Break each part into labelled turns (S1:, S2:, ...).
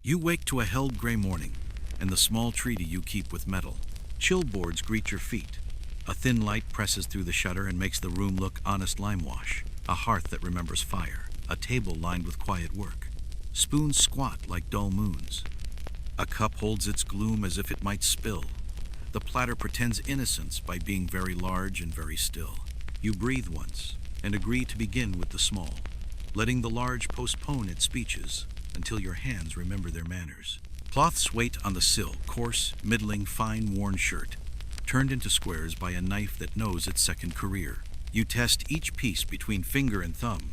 S1: You wake to a held gray morning, and the small treaty you keep with metal. Chill boards greet your feet. A thin light presses through the shutter and makes the room look honest limewash. A hearth that remembers fire. A table lined with quiet work. Spoons squat like dull moons. A cup holds its gloom as if it might spill. The platter pretends innocence by being very large and very still. You breathe once and agree to begin with the small, letting the large postpone its speeches until your hands remember their manners. Cloths wait on the sill, coarse, middling, fine, worn shirt, turned into squares by a knife that knows its second career. You test each piece between finger and thumb,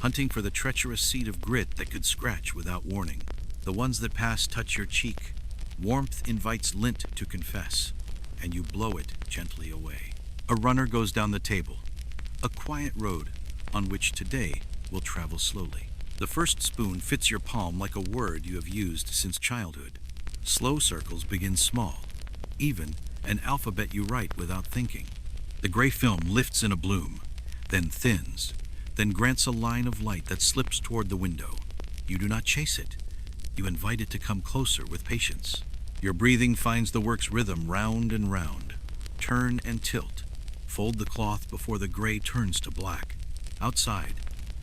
S1: hunting for the treacherous seed of grit that could scratch without warning. The ones that pass touch your cheek. Warmth invites lint to confess, and you blow it gently away. A runner goes down the table, a quiet road on which today will travel slowly. The first spoon fits your palm like a word you have used since childhood. Slow circles begin small, even an alphabet you write without thinking. The gray film lifts in a bloom, then thins, then grants a line of light that slips toward the window. You do not chase it. You invite it to come closer with patience. Your breathing finds the work's rhythm round and round. Turn and tilt. Fold the cloth before the gray turns to black. Outside,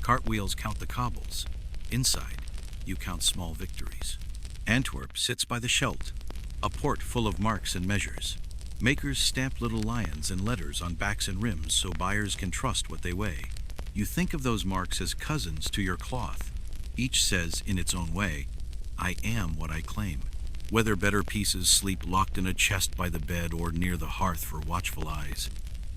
S1: cartwheels count the cobbles. Inside, you count small victories. Antwerp sits by the Scheldt, a port full of marks and measures. Makers stamp little lions and letters on backs and rims so buyers can trust what they weigh. You think of those marks as cousins to your cloth. Each says in its own way, I am what I claim. Whether better pieces sleep locked in a chest by the bed or near the hearth for watchful eyes,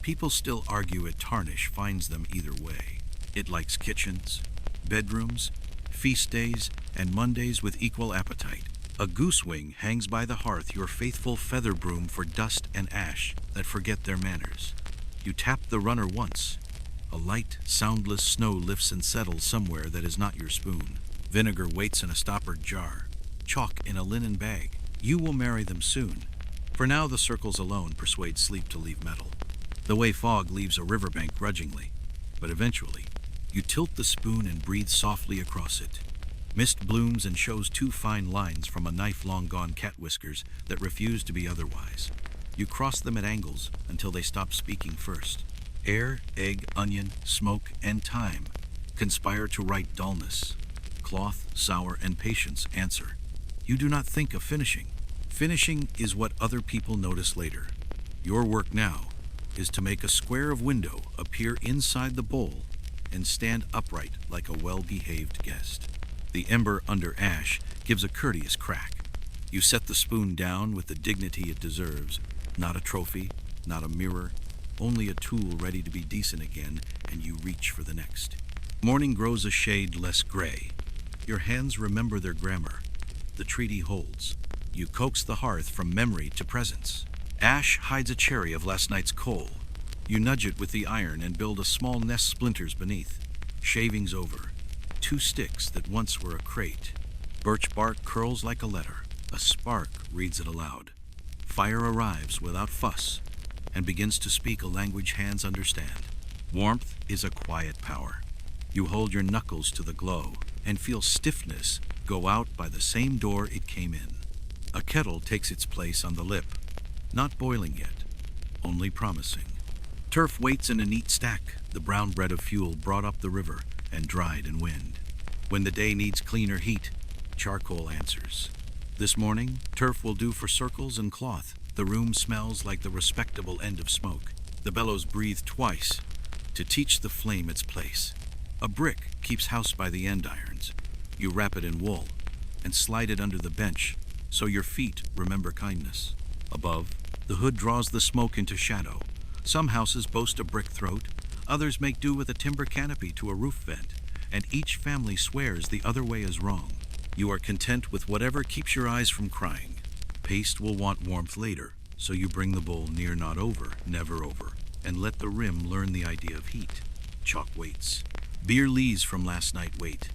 S1: people still argue a tarnish finds them either way. It likes kitchens, bedrooms, feast days, and Mondays with equal appetite. A goose wing hangs by the hearth, your faithful feather broom for dust and ash that forget their manners. You tap the runner once. A light, soundless snow lifts and settles somewhere that is not your spoon. Vinegar waits in a stoppered jar. Chalk in a linen bag. You will marry them soon. For now, the circles alone persuade sleep to leave metal. The way fog leaves a riverbank grudgingly, but eventually, you tilt the spoon and breathe softly across it. Mist blooms and shows two fine lines from a knife long gone cat whiskers that refuse to be otherwise. You cross them at angles until they stop speaking first. Air, egg, onion, smoke, and time conspire to write dullness. Cloth, sour, and patience answer. You do not think of finishing. Finishing is what other people notice later. Your work now is to make a square of window appear inside the bowl and stand upright like a well-behaved guest. The ember under ash gives a courteous crack. You set the spoon down with the dignity it deserves. Not a trophy, not a mirror, only a tool ready to be decent again, and you reach for the next. Morning grows a shade less gray. Your hands remember their grammar. The treaty holds. You coax the hearth from memory to presence. Ash hides a cherry of last night's coal. You nudge it with the iron and build a small nest splinters beneath. Shavings over. Two sticks that once were a crate. Birch bark curls like a letter. A spark reads it aloud. Fire arrives without fuss and begins to speak a language hands understand. Warmth is a quiet power. You hold your knuckles to the glow and feel stiffness go out by the same door it came in. A kettle takes its place on the lip, not boiling yet, only promising. Turf waits in a neat stack, the brown bread of fuel brought up the river and dried in wind. When the day needs cleaner heat, charcoal answers. This morning, turf will do for circles and cloth. The room smells like the respectable end of smoke. The bellows breathe twice to teach the flame its place. A brick keeps house by the endirons. You wrap it in wool and slide it under the bench so your feet remember kindness. Above, the hood draws the smoke into shadow. Some houses boast a brick throat, others make do with a timber canopy to a roof vent, and each family swears the other way is wrong. You are content with whatever keeps your eyes from crying. Paste will want warmth later, so you bring the bowl near not over, never over, and let the rim learn the idea of heat. Chalk waits. Beer lees from last night wait.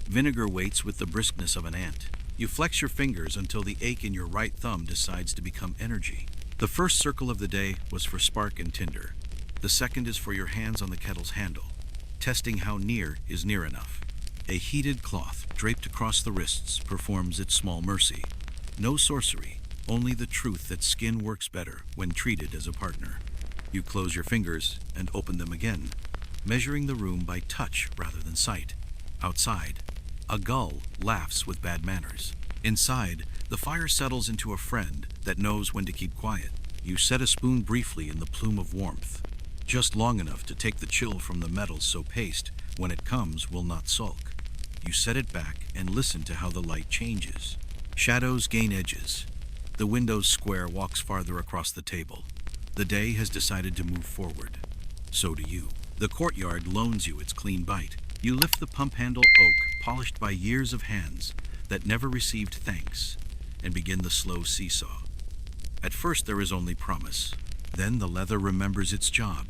S1: Vinegar waits with the briskness of an ant. You flex your fingers until the ache in your right thumb decides to become energy. The first circle of the day was for spark and tinder. The second is for your hands on the kettle's handle, testing how near is near enough. A heated cloth draped across the wrists performs its small mercy. No sorcery, only the truth that skin works better when treated as a partner. You close your fingers and open them again, measuring the room by touch rather than sight. Outside, a gull laughs with bad manners. Inside, the fire settles into a friend that knows when to keep quiet. You set a spoon briefly in the plume of warmth, just long enough to take the chill from the metal so paste, when it comes, will not sulk. You set it back and listen to how the light changes. Shadows gain edges. The window's square walks farther across the table. The day has decided to move forward. So do you. The courtyard loans you its clean bite. You lift the pump handle oak, polished by years of hands that never received thanks, and begin the slow seesaw. At first there is only promise. Then the leather remembers its job.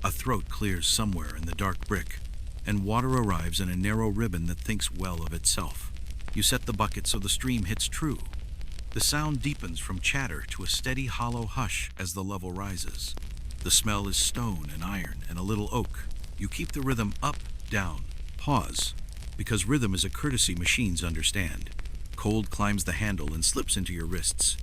S1: A throat clears somewhere in the dark brick, and water arrives in a narrow ribbon that thinks well of itself. You set the bucket so the stream hits true. The sound deepens from chatter to a steady hollow hush as the level rises. The smell is stone and iron and a little oak. You keep the rhythm up, down, pause, because rhythm is a courtesy machines understand. Cold climbs the handle and slips into your wrists.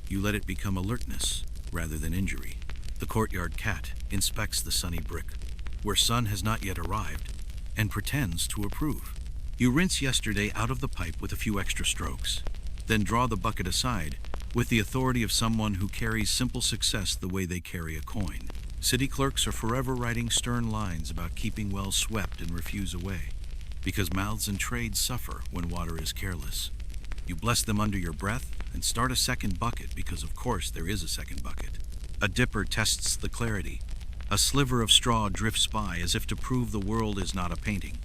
S1: You let it become alertness rather than injury. The courtyard cat inspects the sunny brick, where sun has not yet arrived, and pretends to approve. You rinse yesterday out of the pipe with a few extra strokes, then draw the bucket aside with the authority of someone who carries simple success the way they carry a coin. City clerks are forever writing stern lines about keeping well swept and refuse away, because mouths and trades suffer when water is careless. You bless them under your breath and start a second bucket because of course there is a second bucket. A dipper tests the clarity. A sliver of straw drifts by as if to prove the world is not a painting.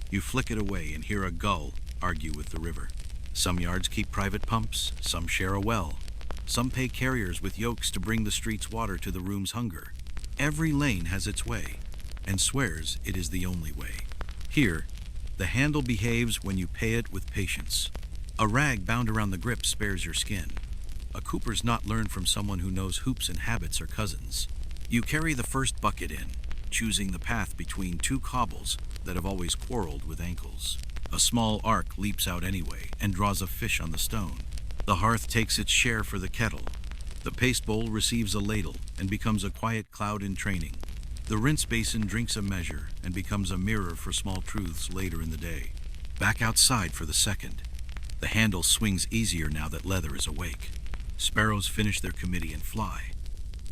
S1: You flick it away and hear a gull argue with the river. Some yards keep private pumps, some share a well. Some pay carriers with yokes to bring the street's water to the room's hunger. Every lane has its way, and swears it is the only way. Here, the handle behaves when you pay it with patience. A rag bound around the grip spares your skin. A cooper's not learned from someone who knows hoops and habits are cousins. You carry the first bucket in, choosing the path between two cobbles that have always quarreled with ankles. A small arc leaps out anyway and draws a fish on the stone. The hearth takes its share for the kettle. The paste bowl receives a ladle and becomes a quiet cloud in training. The rinse basin drinks a measure and becomes a mirror for small truths later in the day. Back outside for the second. The handle swings easier now that leather is awake. Sparrows finish their committee and fly.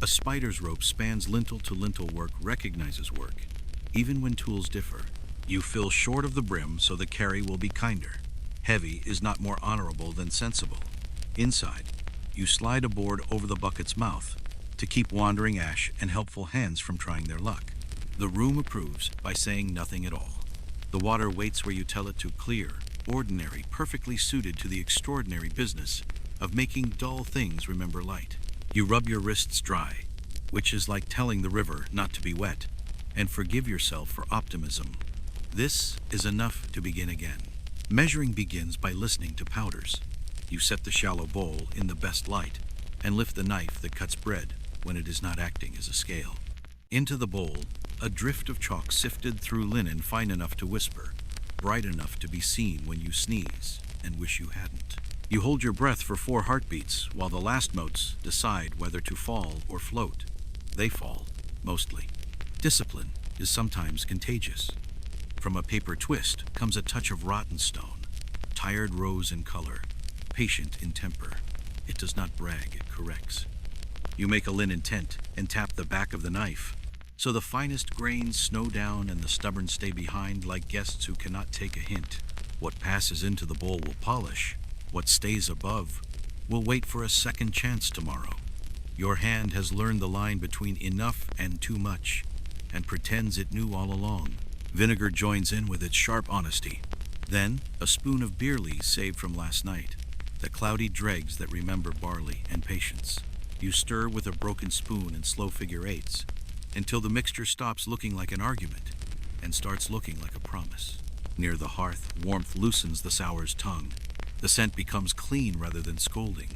S1: A spider's rope spans lintel to lintel. Work recognizes work, even when tools differ. You fill short of the brim so the carry will be kinder. Heavy is not more honorable than sensible. Inside, you slide a board over the bucket's mouth to keep wandering ash and helpful hands from trying their luck. The room approves by saying nothing at all. The water waits where you tell it to. Clear, ordinary, perfectly suited to the extraordinary business of making dull things remember light. You rub your wrists dry, which is like telling the river not to be wet, and forgive yourself for optimism. This is enough to begin again. Measuring begins by listening to powders. You set the shallow bowl in the best light and lift the knife that cuts bread when it is not acting as a scale. Into the bowl, a drift of chalk sifted through linen fine enough to whisper, bright enough to be seen when you sneeze and wish you hadn't. You hold your breath for 4 heartbeats while the last notes decide whether to fall or float. They fall, mostly. Discipline is sometimes contagious. From a paper twist comes a touch of rotten stone, tired rose in color, patient in temper. It does not brag, it corrects. You make a linen tent and tap the back of the knife, so the finest grains snow down and the stubborn stay behind like guests who cannot take a hint. What passes into the bowl will polish. What stays above will wait for a second chance tomorrow. Your hand has learned the line between enough and too much, and pretends it knew all along. Vinegar joins in with its sharp honesty. Then, a spoon of beer lees saved from last night, the cloudy dregs that remember barley and patience. You stir with a broken spoon in slow figure eights, until the mixture stops looking like an argument and starts looking like a promise. Near the hearth, warmth loosens the sour's tongue. The scent becomes clean rather than scolding.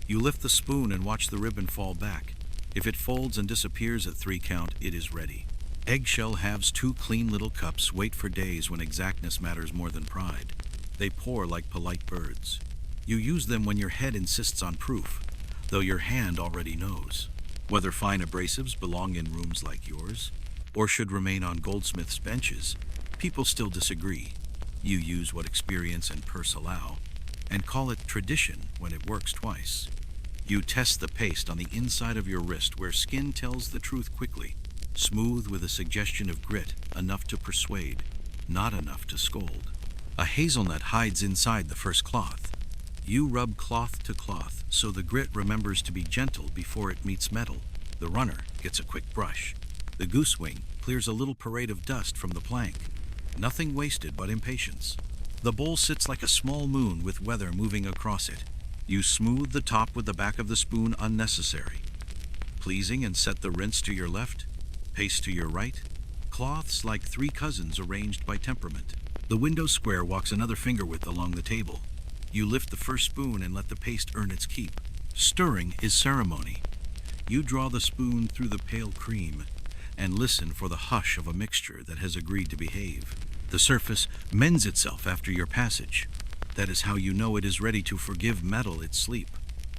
S1: You lift the spoon and watch the ribbon fall back. If it folds and disappears at 3 count, it is ready. Eggshell halves, two clean little cups, wait for days when exactness matters more than pride. They pour like polite birds. You use them when your head insists on proof, though your hand already knows. Whether fine abrasives belong in rooms like yours, or should remain on goldsmiths' benches, people still disagree. You use what experience and purse allow, and call it tradition when it works twice. You test the paste on the inside of your wrist where skin tells the truth quickly, smooth with a suggestion of grit, enough to persuade, not enough to scold. A hazelnut hides inside the first cloth. You rub cloth to cloth so the grit remembers to be gentle before it meets metal. The runner gets a quick brush. The goose wing clears a little parade of dust from the plank. Nothing wasted but impatience. The bowl sits like a small moon with weather moving across it. You smooth the top with the back of the spoon unnecessary. Pleasing and set the rinse to your left, paste to your right. Cloths like three cousins arranged by temperament. The window square walks another finger width along the table. You lift the first spoon and let the paste earn its keep. Stirring is ceremony. You draw the spoon through the pale cream and listen for the hush of a mixture that has agreed to behave. The surface mends itself after your passage. That is how you know it is ready to forgive metal its sleep.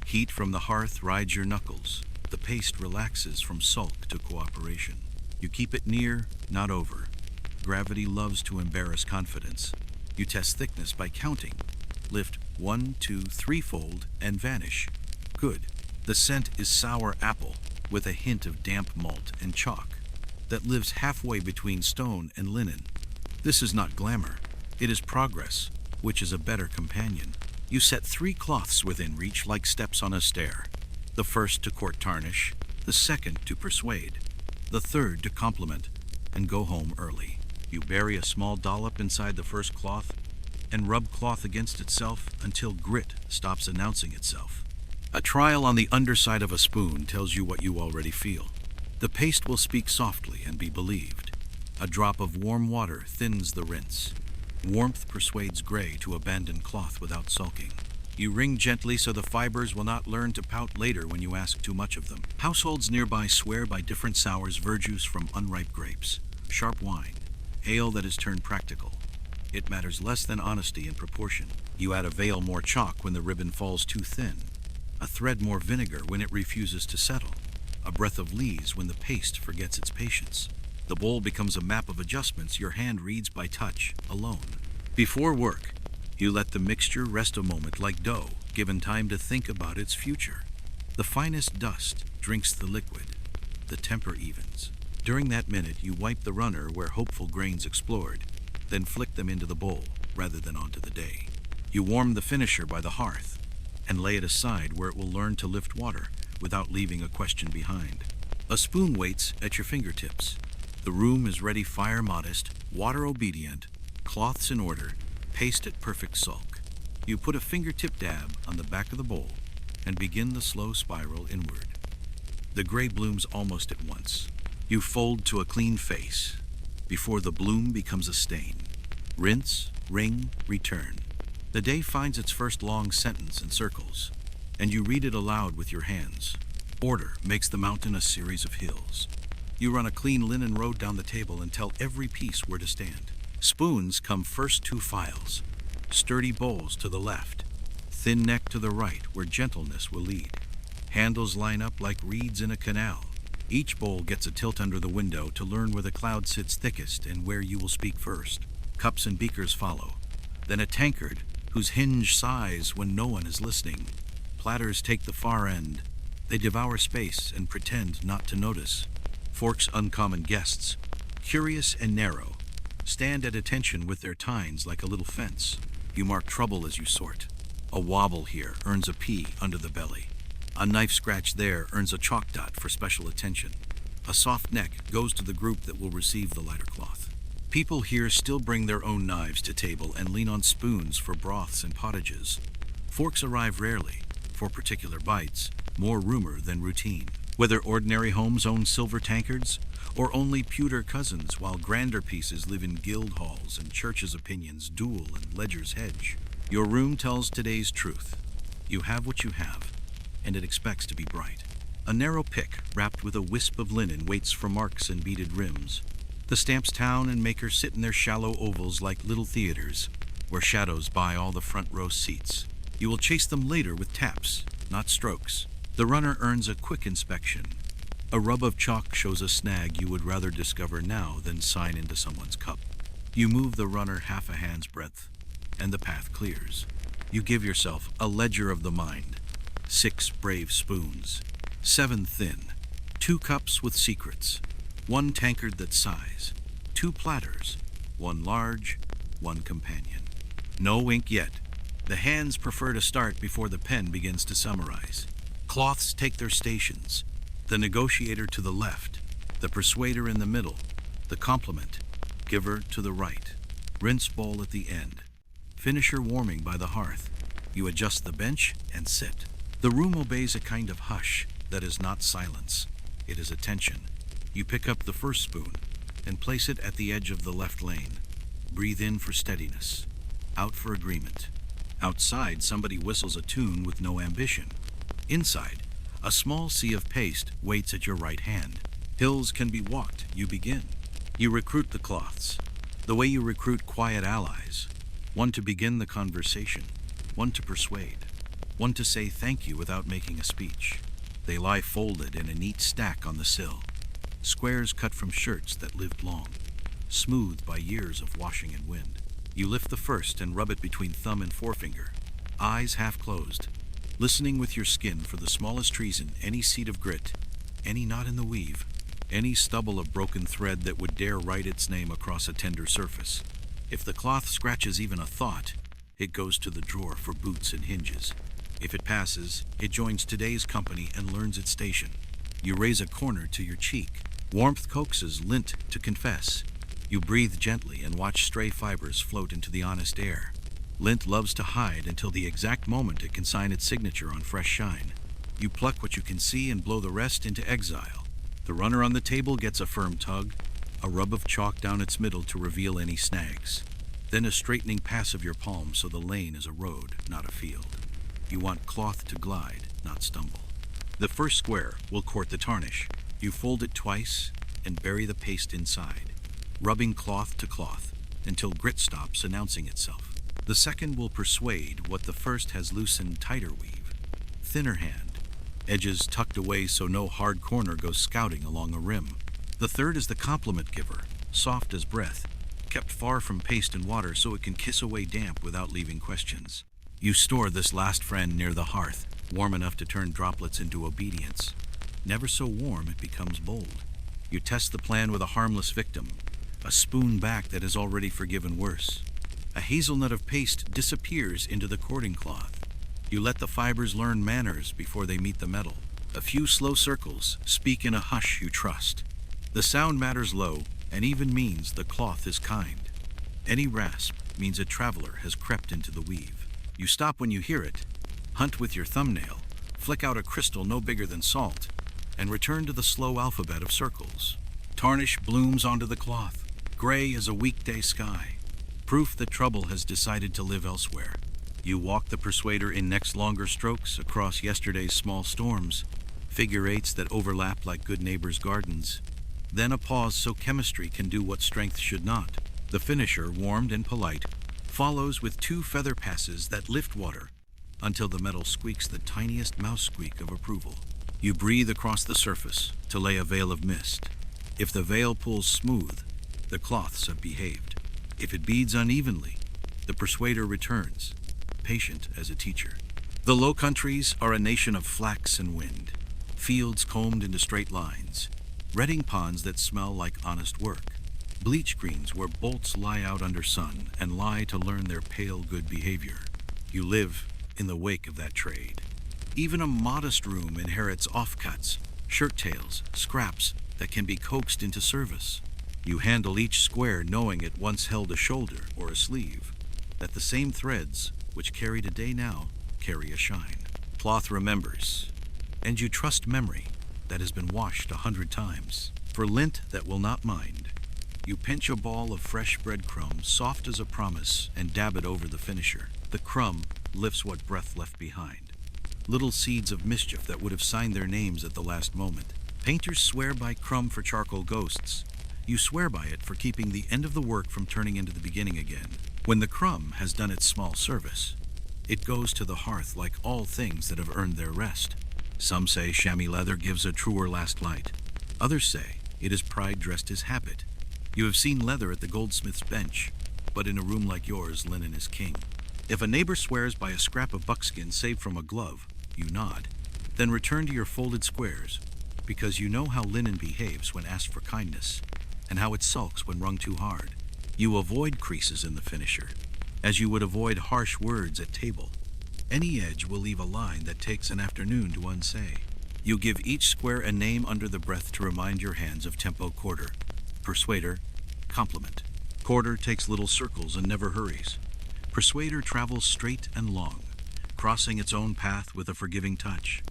S1: Heat from the hearth rides your knuckles. The paste relaxes from sulk to cooperation. You keep it near, not over. Gravity loves to embarrass confidence. You test thickness by counting. Lift 1, 2, 3-fold and vanish. Good. The scent is sour apple with a hint of damp malt and chalk that lives halfway between stone and linen. This is not glamour. It is progress, which is a better companion. You set 3 cloths within reach like steps on a stair. The first to court tarnish, the second to persuade, the third to compliment and go home early. You bury a small dollop inside the first cloth and rub cloth against itself until grit stops announcing itself. A trial on the underside of a spoon tells you what you already feel. The paste will speak softly and be believed. A drop of warm water thins the rinse. Warmth persuades gray to abandon cloth without sulking. You wring gently so the fibers will not learn to pout later when you ask too much of them. Households nearby swear by different sours, verjuice from unripe grapes, sharp wine, ale that is turned practical. It matters less than honesty in proportion. You add a veil more chalk when the ribbon falls too thin, a thread more vinegar when it refuses to settle, a breath of lees when the paste forgets its patience. The bowl becomes a map of adjustments your hand reads by touch, alone. Before work, you let the mixture rest a moment like dough, given time to think about its future. The finest dust drinks the liquid. The temper evens. During that minute, you wipe the runner where hopeful grains explored, then flick them into the bowl rather than onto the day. You warm the finisher by the hearth and lay it aside where it will learn to lift water without leaving a question behind. A spoon waits at your fingertips. The room is ready, fire modest, water obedient, cloths in order, paste at perfect sulk. You put a fingertip dab on the back of the bowl and begin the slow spiral inward. The gray blooms almost at once. You fold to a clean face before the bloom becomes a stain. Rinse, wring, return. The day finds its first long sentence in circles, and you read it aloud with your hands. Order makes the mountain a series of hills. You run a clean linen road down the table and tell every piece where to stand. Spoons come first 2 files, sturdy bowls to the left, thin neck to the right where gentleness will lead. Handles line up like reeds in a canal. Each bowl gets a tilt under the window to learn where the cloud sits thickest and where you will speak first. Cups and beakers follow, then a tankard whose hinge sighs when no one is listening. Platters take the far end. They devour space and pretend not to notice. Forks uncommon guests, curious and narrow, stand at attention with their tines like a little fence. You mark trouble as you sort. A wobble here earns a pea under the belly. A knife scratch there earns a chalk dot for special attention. A soft neck goes to the group that will receive the lighter cloth. People here still bring their own knives to table and lean on spoons for broths and pottages. Forks arrive rarely, for particular bites, more rumor than routine. Whether ordinary homes own silver tankards, or only pewter cousins, while grander pieces live in guild halls and churches' opinions duel and ledgers hedge. Your room tells today's truth. You have what you have, and it expects to be bright. A narrow pick wrapped with a wisp of linen waits for marks and beaded rims. The stamps town and maker sit in their shallow ovals like little theaters, where shadows buy all the front row seats. You will chase them later with taps, not strokes. The runner earns a quick inspection. A rub of chalk shows a snag you would rather discover now than sign into someone's cup. You move the runner half a hand's breadth, and the path clears. You give yourself a ledger of the mind. 6 brave spoons, 7 thin, 2 cups with secrets, 1 tankard that sighs, 2 platters, 1 large, 1 companion. No ink yet. The hands prefer to start before the pen begins to summarize. Cloths take their stations. The negotiator to the left, the persuader in the middle, the compliment giver to the right. Rinse bowl at the end. Finisher warming by the hearth. You adjust the bench and sit. The room obeys a kind of hush that is not silence. It is attention. You pick up the first spoon and place it at the edge of the left lane. Breathe in for steadiness, out for agreement. Outside, somebody whistles a tune with no ambition. Inside, a small sea of paste waits at your right hand. Hills can be walked, you begin. You recruit the cloths, the way you recruit quiet allies. One to begin the conversation, one to persuade, one to say thank you without making a speech. They lie folded in a neat stack on the sill. Squares cut from shirts that lived long, smoothed by years of washing and wind. You lift the first and rub it between thumb and forefinger, eyes half closed, listening with your skin for the smallest treason, any seed of grit, any knot in the weave, any stubble of broken thread that would dare write its name across a tender surface. If the cloth scratches even a thought, it goes to the drawer for boots and hinges. If it passes, it joins today's company and learns its station. You raise a corner to your cheek. Warmth coaxes lint to confess. You breathe gently and watch stray fibers float into the honest air. Lint loves to hide until the exact moment it can sign its signature on fresh shine. You pluck what you can see and blow the rest into exile. The runner on the table gets a firm tug, a rub of chalk down its middle to reveal any snags. Then a straightening pass of your palm so the lane is a road, not a field. You want cloth to glide, not stumble. The first square will court the tarnish. You fold it twice and bury the paste inside, rubbing cloth to cloth until grit stops announcing itself. The second will persuade what the first has loosened tighter weave. Thinner hand, edges tucked away so no hard corner goes scouting along a rim. The third is the compliment giver, soft as breath, kept far from paste and water so it can kiss away damp without leaving questions. You store this last friend near the hearth, warm enough to turn droplets into obedience. Never so warm it becomes bold. You test the plan with a harmless victim, a spoon back that has already forgiven worse. A hazelnut of paste disappears into the cording cloth. You let the fibers learn manners before they meet the metal. A few slow circles speak in a hush you trust. The sound matters low and even means the cloth is kind. Any rasp means a traveler has crept into the weave. You stop when you hear it, hunt with your thumbnail, flick out a crystal no bigger than salt, and return to the slow alphabet of circles. Tarnish blooms onto the cloth, gray as a weekday sky, proof that trouble has decided to live elsewhere. You walk the persuader in next longer strokes across yesterday's small storms, figure eights that overlap like good neighbors' gardens. Then a pause so chemistry can do what strength should not. The finisher, warmed and polite, follows with 2 feather passes that lift water until the metal squeaks the tiniest mouse squeak of approval. You breathe across the surface to lay a veil of mist. If the veil pulls smooth, the cloths have behaved. If it beads unevenly, the persuader returns, patient as a teacher. The Low Countries are a nation of flax and wind, fields combed into straight lines, redding ponds that smell like honest work, bleach greens where bolts lie out under sun and lie to learn their pale good behavior. You live in the wake of that trade. Even a modest room inherits offcuts, shirt tails, scraps that can be coaxed into service. You handle each square knowing it once held a shoulder or a sleeve, that the same threads which carry today now carry a shine. Cloth remembers, and you trust memory that has been washed 100 times. For lint that will not mind, you pinch a ball of fresh breadcrumb, soft as a promise, and dab it over the finisher. The crumb lifts what breath left behind. Little seeds of mischief that would have signed their names at the last moment. Painters swear by crumb for charcoal ghosts. You swear by it for keeping the end of the work from turning into the beginning again. When the crumb has done its small service, it goes to the hearth like all things that have earned their rest. Some say chamois leather gives a truer last light. Others say it is pride dressed as habit. You have seen leather at the goldsmith's bench, but in a room like yours, linen is king. If a neighbor swears by a scrap of buckskin saved from a glove, you nod. Then return to your folded squares, because you know how linen behaves when asked for kindness, and how it sulks when wrung too hard. You avoid creases in the finisher, as you would avoid harsh words at table. Any edge will leave a line that takes an afternoon to unsay. You give each square a name under the breath to remind your hands of tempo quarter, persuader, compliment. Quarter takes little circles and never hurries. Persuader travels straight and long, crossing its own path with a forgiving touch.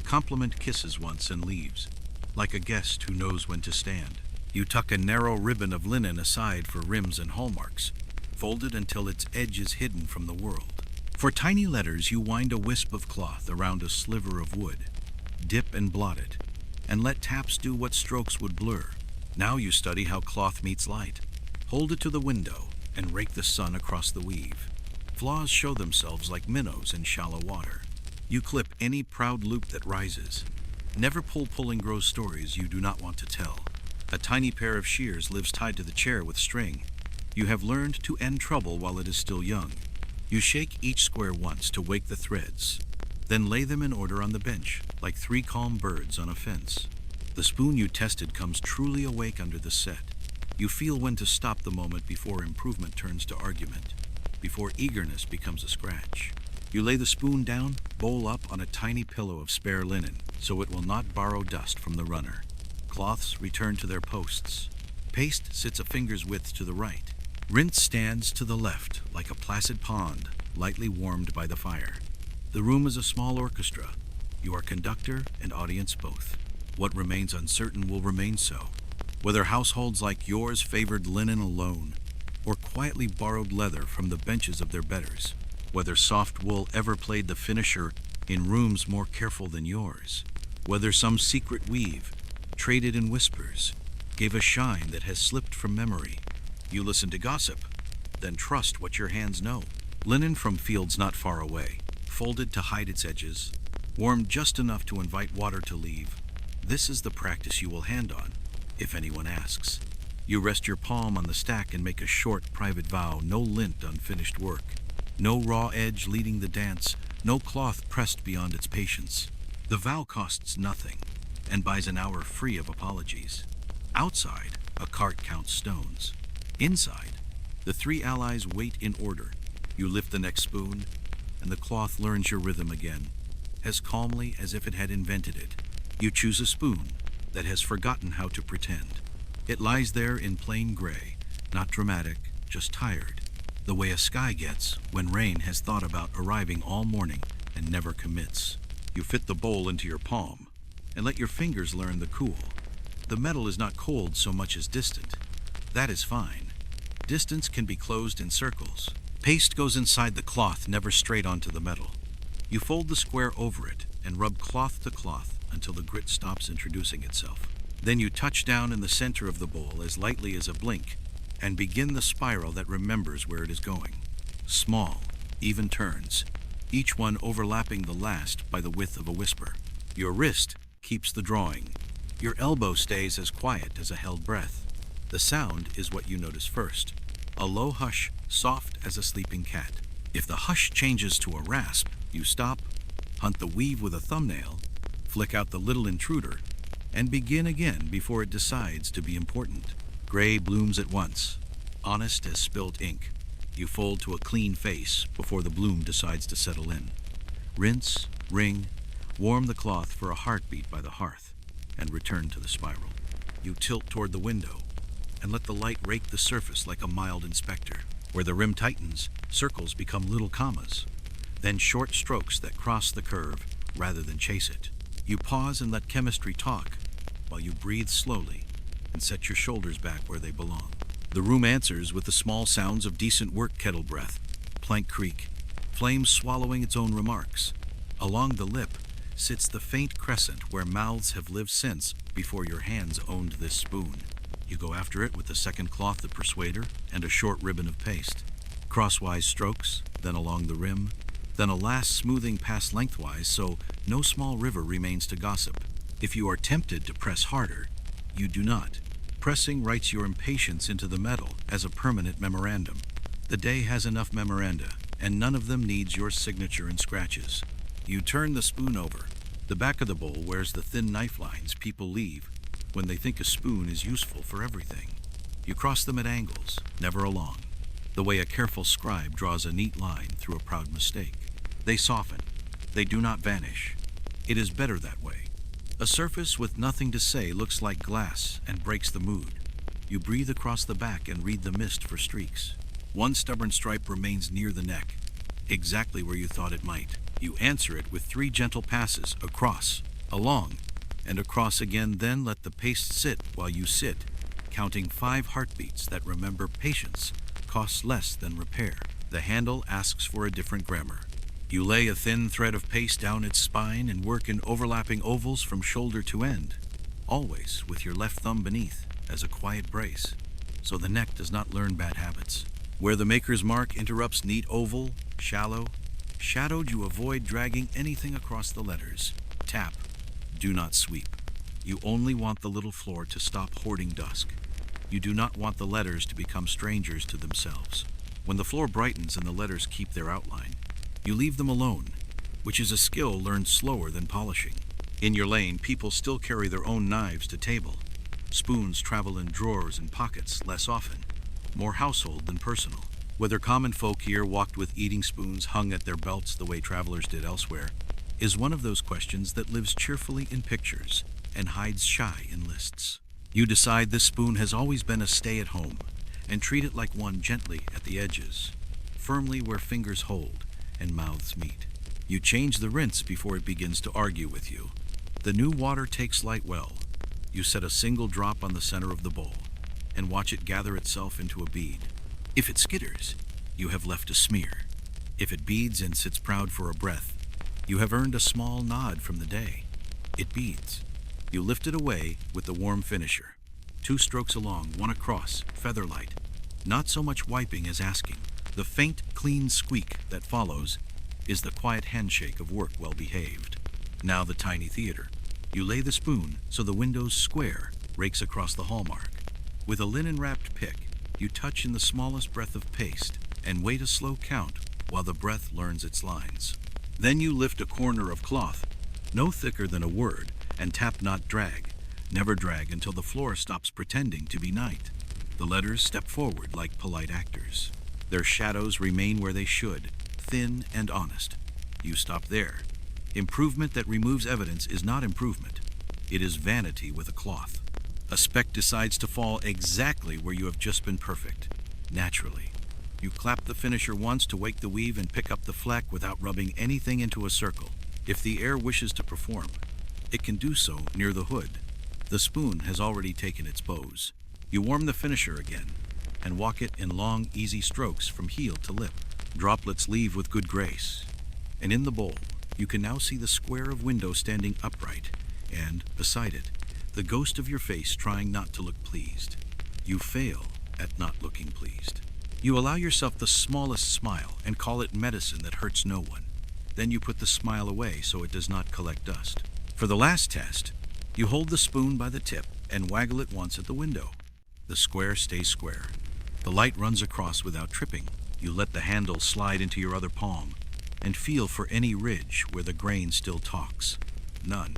S1: Compliment kisses once and leaves, like a guest who knows when to stand. You tuck a narrow ribbon of linen aside for rims and hallmarks, folded until its edge is hidden from the world. For tiny letters, you wind a wisp of cloth around a sliver of wood, dip and blot it, and let taps do what strokes would blur. Now you study how cloth meets light. Hold it to the window and rake the sun across the weave. Flaws show themselves like minnows in shallow water. You clip any proud loop that rises. Never pull pulling gross stories you do not want to tell. A tiny pair of shears lives tied to the chair with string. You have learned to end trouble while it is still young. You shake each square once to wake the threads, then lay them in order on the bench, like three calm birds on a fence. The spoon you tested comes truly awake under the set. You feel when to stop the moment before improvement turns to argument, before eagerness becomes a scratch. You lay the spoon down, bowl up on a tiny pillow of spare linen, so it will not borrow dust from the runner. Cloths return to their posts. Paste sits a finger's width to the right. Rinse stands to the left, like a placid pond, lightly warmed by the fire. The room is a small orchestra. You are conductor and audience both. What remains uncertain will remain so. Whether households like yours favored linen alone, or quietly borrowed leather from the benches of their betters. Whether soft wool ever played the finisher in rooms more careful than yours. Whether some secret weave, traded in whispers, gave a shine that has slipped from memory. You listen to gossip, then trust what your hands know. Linen from fields not far away, folded to hide its edges, warmed just enough to invite water to leave. This is the practice you will hand on, if anyone asks. You rest your palm on the stack and make a short, private vow: no lint unfinished work, no raw edge leading the dance, no cloth pressed beyond its patience. The vow costs nothing and buys an hour free of apologies. Outside, a cart counts stones. Inside, the three allies wait in order. You lift the next spoon, and the cloth learns your rhythm again, as calmly as if it had invented it. You choose a spoon that has forgotten how to pretend. It lies there in plain gray, not dramatic, just tired, the way a sky gets when rain has thought about arriving all morning and never commits. You fit the bowl into your palm and let your fingers learn the cool. The metal is not cold so much as distant. That is fine. Distance can be closed in circles. Paste goes inside the cloth, never straight onto the metal. You fold the square over it and rub cloth to cloth until the grit stops introducing itself. Then you touch down in the center of the bowl as lightly as a blink and begin the spiral that remembers where it is going. Small, even turns, each one overlapping the last by the width of a whisper. Your wrist keeps the drawing. Your elbow stays as quiet as a held breath. The sound is what you notice first. A low hush, soft as a sleeping cat. If the hush changes to a rasp, you stop, hunt the weave with a thumbnail, flick out the little intruder, and begin again before it decides to be important. Gray blooms at once, honest as spilt ink. You fold to a clean face before the bloom decides to settle in. Rinse, wring, warm the cloth for a heartbeat by the hearth, and return to the spiral. You tilt toward the window and let the light rake the surface like a mild inspector. Where the rim tightens, circles become little commas, then short strokes that cross the curve rather than chase it. You pause and let chemistry talk while you breathe slowly and set your shoulders back where they belong. The room answers with the small sounds of decent work: kettle breath, plank creak, flame swallowing its own remarks. Along the lip sits the faint crescent where mouths have lived since before your hands owned this spoon. You go after it with the second cloth, the persuader, and a short ribbon of paste. Crosswise strokes, then along the rim, then a last smoothing pass lengthwise so no small river remains to gossip. If you are tempted to press harder, you do not. Pressing writes your impatience into the metal as a permanent memorandum. The day has enough memoranda, and none of them needs your signature and scratches. You turn the spoon over. The back of the bowl wears the thin knife lines people leave when they think a spoon is useful for everything. You cross them at angles, never along, the way a careful scribe draws a neat line through a proud mistake. They soften. They do not vanish. It is better that way. A surface with nothing to say looks like glass and breaks the mood. You breathe across the back and read the mist for streaks. One stubborn stripe remains near the neck, exactly where you thought it might. You answer it with 3 gentle passes, across, along, and across again, then let the paste sit while you sit, counting 5 heartbeats that remember patience costs less than repair. The handle asks for a different grammar. You lay a thin thread of paste down its spine and work in overlapping ovals from shoulder to end, always with your left thumb beneath as a quiet brace, so the neck does not learn bad habits. Where the maker's mark interrupts neat oval, shallow, shadowed, you avoid dragging anything across the letters. Tap. Do not sweep. You only want the little floor to stop hoarding dusk. You do not want the letters to become strangers to themselves. When the floor brightens and the letters keep their outline, you leave them alone, which is a skill learned slower than polishing. In your lane, people still carry their own knives to table. Spoons travel in drawers and pockets less often, more household than personal. Whether common folk here walked with eating spoons hung at their belts the way travelers did elsewhere, is one of those questions that lives cheerfully in pictures and hides shy in lists. You decide this spoon has always been a stay-at-home, and treat it like one gently at the edges, firmly where fingers hold and mouths meet. You change the rinse before it begins to argue with you. The new water takes light well. You set a single drop on the center of the bowl and watch it gather itself into a bead. If it skitters, you have left a smear. If it beads and sits proud for a breath, you have earned a small nod from the day. It beads. You lift it away with the warm finisher. 2 strokes along, 1 across, featherlight. Not so much wiping as asking. The faint, clean squeak that follows is the quiet handshake of work well behaved. Now the tiny theater. You lay the spoon so the window's square rakes across the hallmark. With a linen-wrapped pick, you touch in the smallest breath of paste and wait a slow count while the breath learns its lines. Then you lift a corner of cloth, no thicker than a word, and tap not drag. Never drag until the floor stops pretending to be night. The letters step forward like polite actors. Their shadows remain where they should, thin and honest. You stop there. Improvement that removes evidence is not improvement. It is vanity with a cloth. A speck decides to fall exactly where you have just been perfect, naturally. You clap the finisher once to wake the weave and pick up the fleck without rubbing anything into a circle. If the air wishes to perform, it can do so near the hood. The spoon has already taken its pose. You warm the finisher again and walk it in long, easy strokes from heel to lip. Droplets leave with good grace. And in the bowl, you can now see the square of window standing upright, and, beside it, the ghost of your face trying not to look pleased. You fail at not looking pleased. You allow yourself the smallest smile and call it medicine that hurts no one. Then you put the smile away so it does not collect dust. For the last test, you hold the spoon by the tip and waggle it once at the window. The square stays square. The light runs across without tripping. You let the handle slide into your other palm and feel for any ridge where the grain still talks. None.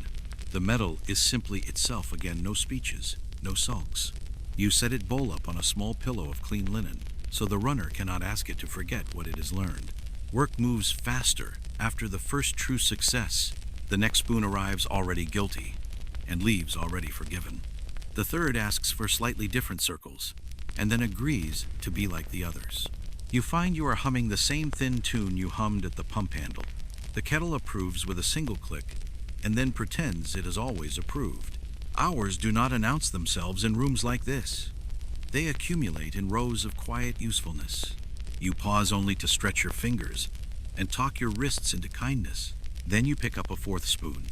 S1: The metal is simply itself again, no speeches, no sulks. You set it bowl up on a small pillow of clean linen, so the runner cannot ask it to forget what it has learned. Work moves faster after the first true success. The next spoon arrives already guilty and leaves already forgiven. The third asks for slightly different circles and then agrees to be like the others. You find you are humming the same thin tune you hummed at the pump handle. The kettle approves with a single click and then pretends it has always approved. Hours do not announce themselves in rooms like this. They accumulate in rows of quiet usefulness. You pause only to stretch your fingers and talk your wrists into kindness. Then you pick up a 4th spoon,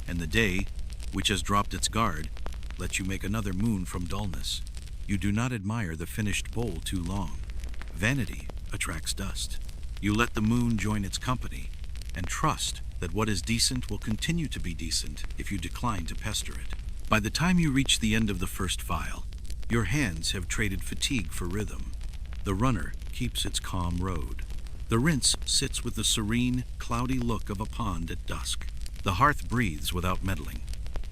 S1: and the day, which has dropped its guard, lets you make another moon from dullness. You do not admire the finished bowl too long. Vanity attracts dust. You let the moon join its company and trust that what is decent will continue to be decent if you decline to pester it. By the time you reach the end of the first file, your hands have traded fatigue for rhythm. The runner keeps its calm road. The rinse sits with the serene, cloudy look of a pond at dusk. The hearth breathes without meddling.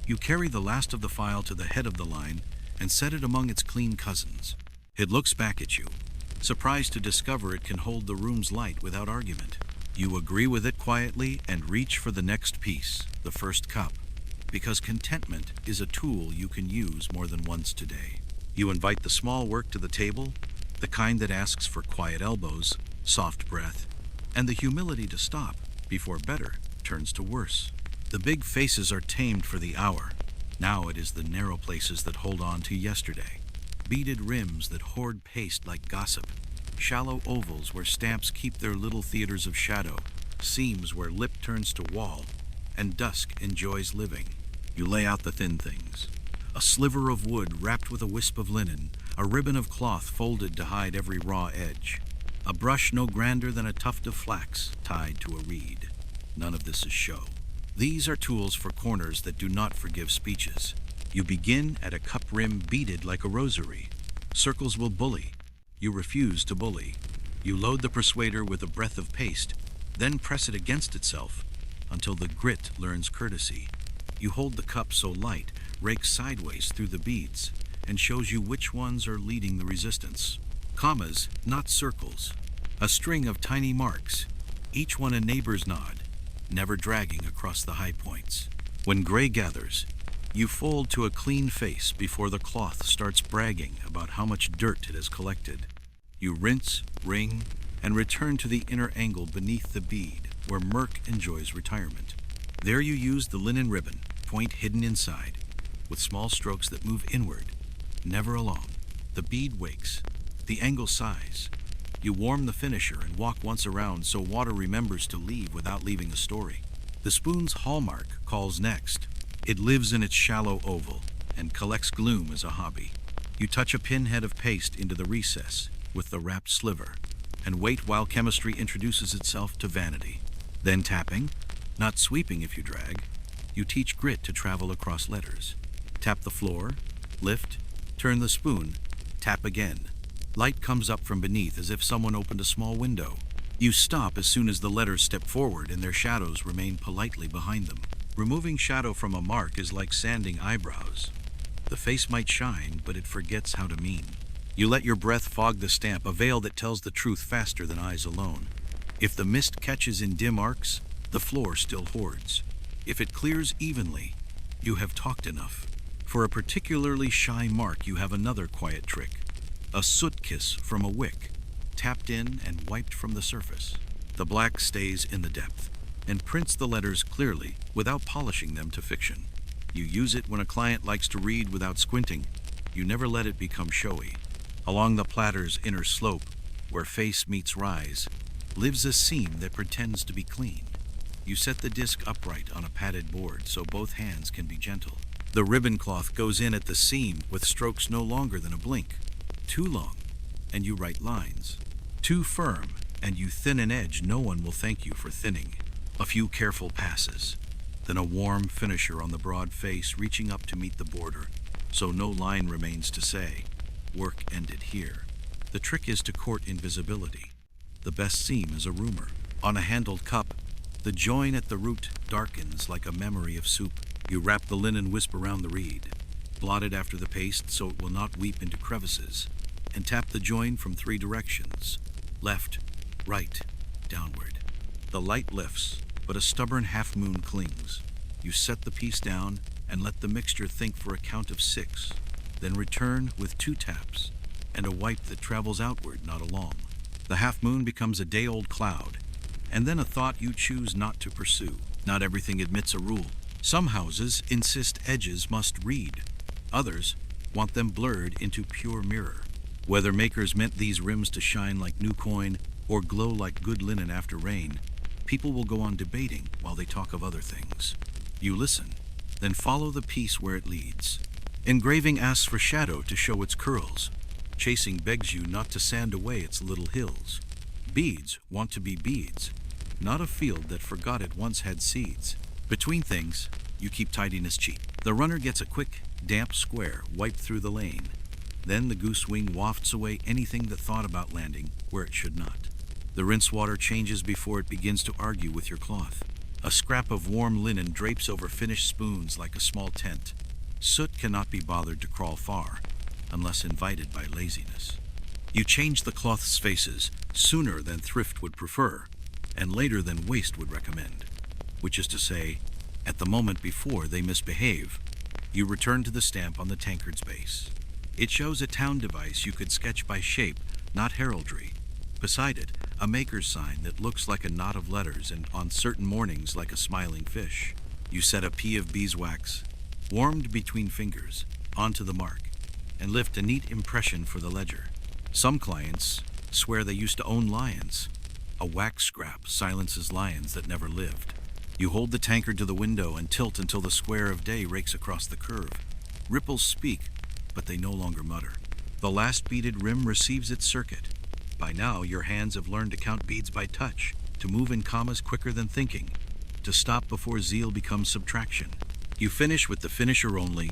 S1: You carry the last of the file to the head of the line and set it among its clean cousins. It looks back at you, surprised to discover it can hold the room's light without argument. You agree with it quietly and reach for the next piece, the first cup, because contentment is a tool you can use more than once today. You invite the small work to the table, the kind that asks for quiet elbows, soft breath, and the humility to stop before better turns to worse. The big faces are tamed for the hour. Now it is the narrow places that hold on to yesterday. Beaded rims that hoard paste like gossip. Shallow ovals where stamps keep their little theaters of shadow. Seams where lip turns to wall, and dusk enjoys living. You lay out the thin things. A sliver of wood wrapped with a wisp of linen, a ribbon of cloth folded to hide every raw edge. A brush no grander than a tuft of flax tied to a reed. None of this is show. These are tools for corners that do not forgive speeches. You begin at a cup rim beaded like a rosary. Circles will bully. You refuse to bully. You load the persuader with a breath of paste, then press it against itself until the grit learns courtesy. You hold the cup so light, rake sideways through the beads, and shows you which ones are leading the resistance. Commas, not circles. A string of tiny marks, each one a neighbor's nod, never dragging across the high points. When gray gathers, you fold to a clean face before the cloth starts bragging about how much dirt it has collected. You rinse, wring, and return to the inner angle beneath the bead, where murk enjoys retirement. There you use the linen ribbon, point hidden inside, with small strokes that move inward, never along. The bead wakes, the angle sighs. You warm the finisher and walk once around so water remembers to leave without leaving a story. The spoon's hallmark calls next. It lives in its shallow oval and collects gloom as a hobby. You touch a pinhead of paste into the recess with the wrapped sliver and wait while chemistry introduces itself to vanity. Then tapping, not sweeping if you drag, you teach grit to travel across letters. Tap the floor, lift, turn the spoon, tap again. Light comes up from beneath as if someone opened a small window. You stop as soon as the letters step forward and their shadows remain politely behind them. Removing shadow from a mark is like sanding eyebrows. The face might shine, but it forgets how to mean. You let your breath fog the stamp, a veil that tells the truth faster than eyes alone. If the mist catches in dim arcs, the floor still hoards. If it clears evenly, you have talked enough. For a particularly shy mark, you have another quiet trick. A soot kiss from a wick, tapped in and wiped from the surface. The black stays in the depth and prints the letters clearly without polishing them to fiction. You use it when a client likes to read without squinting. You never let it become showy. Along the platter's inner slope, where face meets rise, lives a seam that pretends to be clean. You set the disc upright on a padded board so both hands can be gentle. The ribbon cloth goes in at the seam with strokes no longer than a blink. Too long, and you write lines. Too firm, and you thin an edge no one will thank you for thinning. A few careful passes, then a warm finisher on the broad face reaching up to meet the border, so no line remains to say, work ended here. The trick is to court invisibility. The best seam is a rumor. On a handled cup, the join at the root darkens like a memory of soup. You wrap the linen wisp around the reed, blot it after the paste so it will not weep into crevices, and tap the join from 3 directions, left, right, downward. The light lifts, but a stubborn half-moon clings. You set the piece down and let the mixture think for a count of 6, then return with 2 taps and a wipe that travels outward, not along. The half-moon becomes a day-old cloud, and then a thought you choose not to pursue. Not everything admits a rule. Some houses insist edges must read. Others want them blurred into pure mirror. Whether makers meant these rims to shine like new coin or glow like good linen after rain, people will go on debating while they talk of other things. You listen, then follow the piece where it leads. Engraving asks for shadow to show its curls. Chasing begs you not to sand away its little hills. Beads want to be beads, not a field that forgot it once had seeds. Between things, you keep tidiness cheap. The runner gets a quick, damp square wiped through the lane. Then the goose wing wafts away anything that thought about landing where it should not. The rinse water changes before it begins to argue with your cloth. A scrap of warm linen drapes over finished spoons like a small tent. Soot cannot be bothered to crawl far, unless invited by laziness. You change the cloth's faces sooner than thrift would prefer, and later than waste would recommend, which is to say, at the moment before they misbehave, you return to the stamp on the tankard's base. It shows a town device you could sketch by shape, not heraldry. Beside it, a maker's sign that looks like a knot of letters and on certain mornings like a smiling fish. You set a pea of beeswax, warmed between fingers, onto the mark, and lift a neat impression for the ledger. Some clients swear they used to own lions. A wax scrap silences lions that never lived. You hold the tankard to the window and tilt until the square of day rakes across the curve. Ripples speak, but they no longer mutter. The last beaded rim receives its circuit. By now, your hands have learned to count beads by touch, to move in commas quicker than thinking, to stop before zeal becomes subtraction. You finish with the finisher only,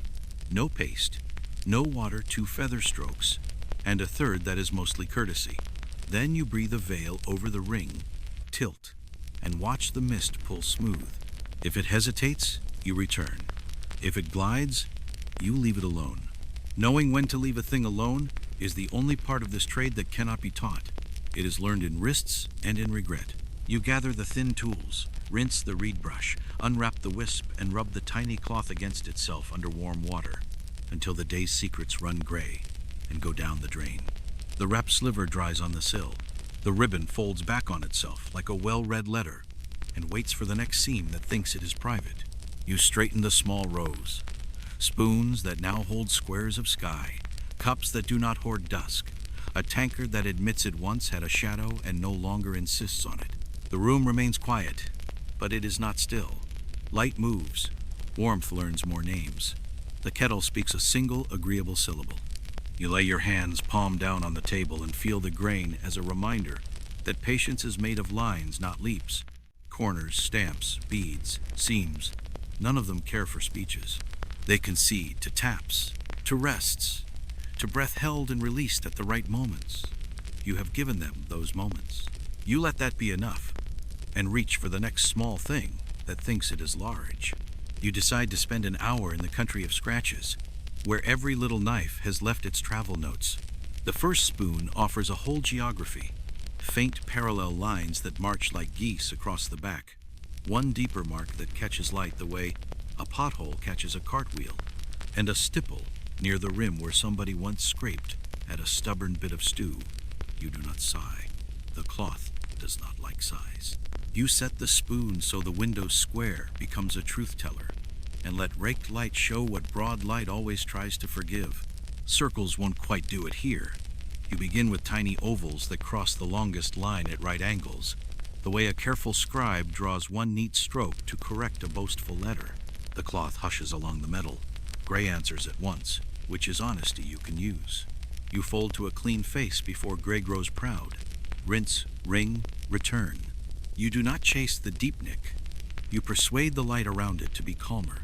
S1: no paste, no water, 2 feather strokes, and a third that is mostly courtesy. Then you breathe a veil over the ring, tilt, and watch the mist pull smooth. If it hesitates, you return. If it glides, you leave it alone. Knowing when to leave a thing alone is the only part of this trade that cannot be taught. It is learned in wrists and in regret. You gather the thin tools, rinse the reed brush, unwrap the wisp, and rub the tiny cloth against itself under warm water until the day's secrets run gray and go down the drain. The wrapped sliver dries on the sill. The ribbon folds back on itself like a well-read letter and waits for the next seam that thinks it is private. You straighten the small rows. Spoons that now hold squares of sky, cups that do not hoard dusk, a tankard that admits it once had a shadow and no longer insists on it. The room remains quiet, but it is not still. Light moves, warmth learns more names. The kettle speaks a single agreeable syllable. You lay your hands palm down on the table and feel the grain as a reminder that patience is made of lines, not leaps. Corners, stamps, beads, seams, none of them care for speeches. They concede to taps, to rests, to breath held and released at the right moments. You have given them those moments. You let that be enough, and reach for the next small thing that thinks it is large. You decide to spend an hour in the country of scratches, where every little knife has left its travel notes. The first spoon offers a whole geography, faint parallel lines that march like geese across the back, one deeper mark that catches light the way a pothole catches a cartwheel, and a stipple near the rim where somebody once scraped at a stubborn bit of stew. You do not sigh. The cloth does not like sighs. You set the spoon so the window square becomes a truth teller, and let raked light show what broad light always tries to forgive. Circles won't quite do it here. You begin with tiny ovals that cross the longest line at right angles, the way a careful scribe draws one neat stroke to correct a boastful letter. The cloth hushes along the metal. Gray answers at once, which is honesty you can use. You fold to a clean face before gray grows proud. Rinse, wring, return. You do not chase the deep nick. You persuade the light around it to be calmer,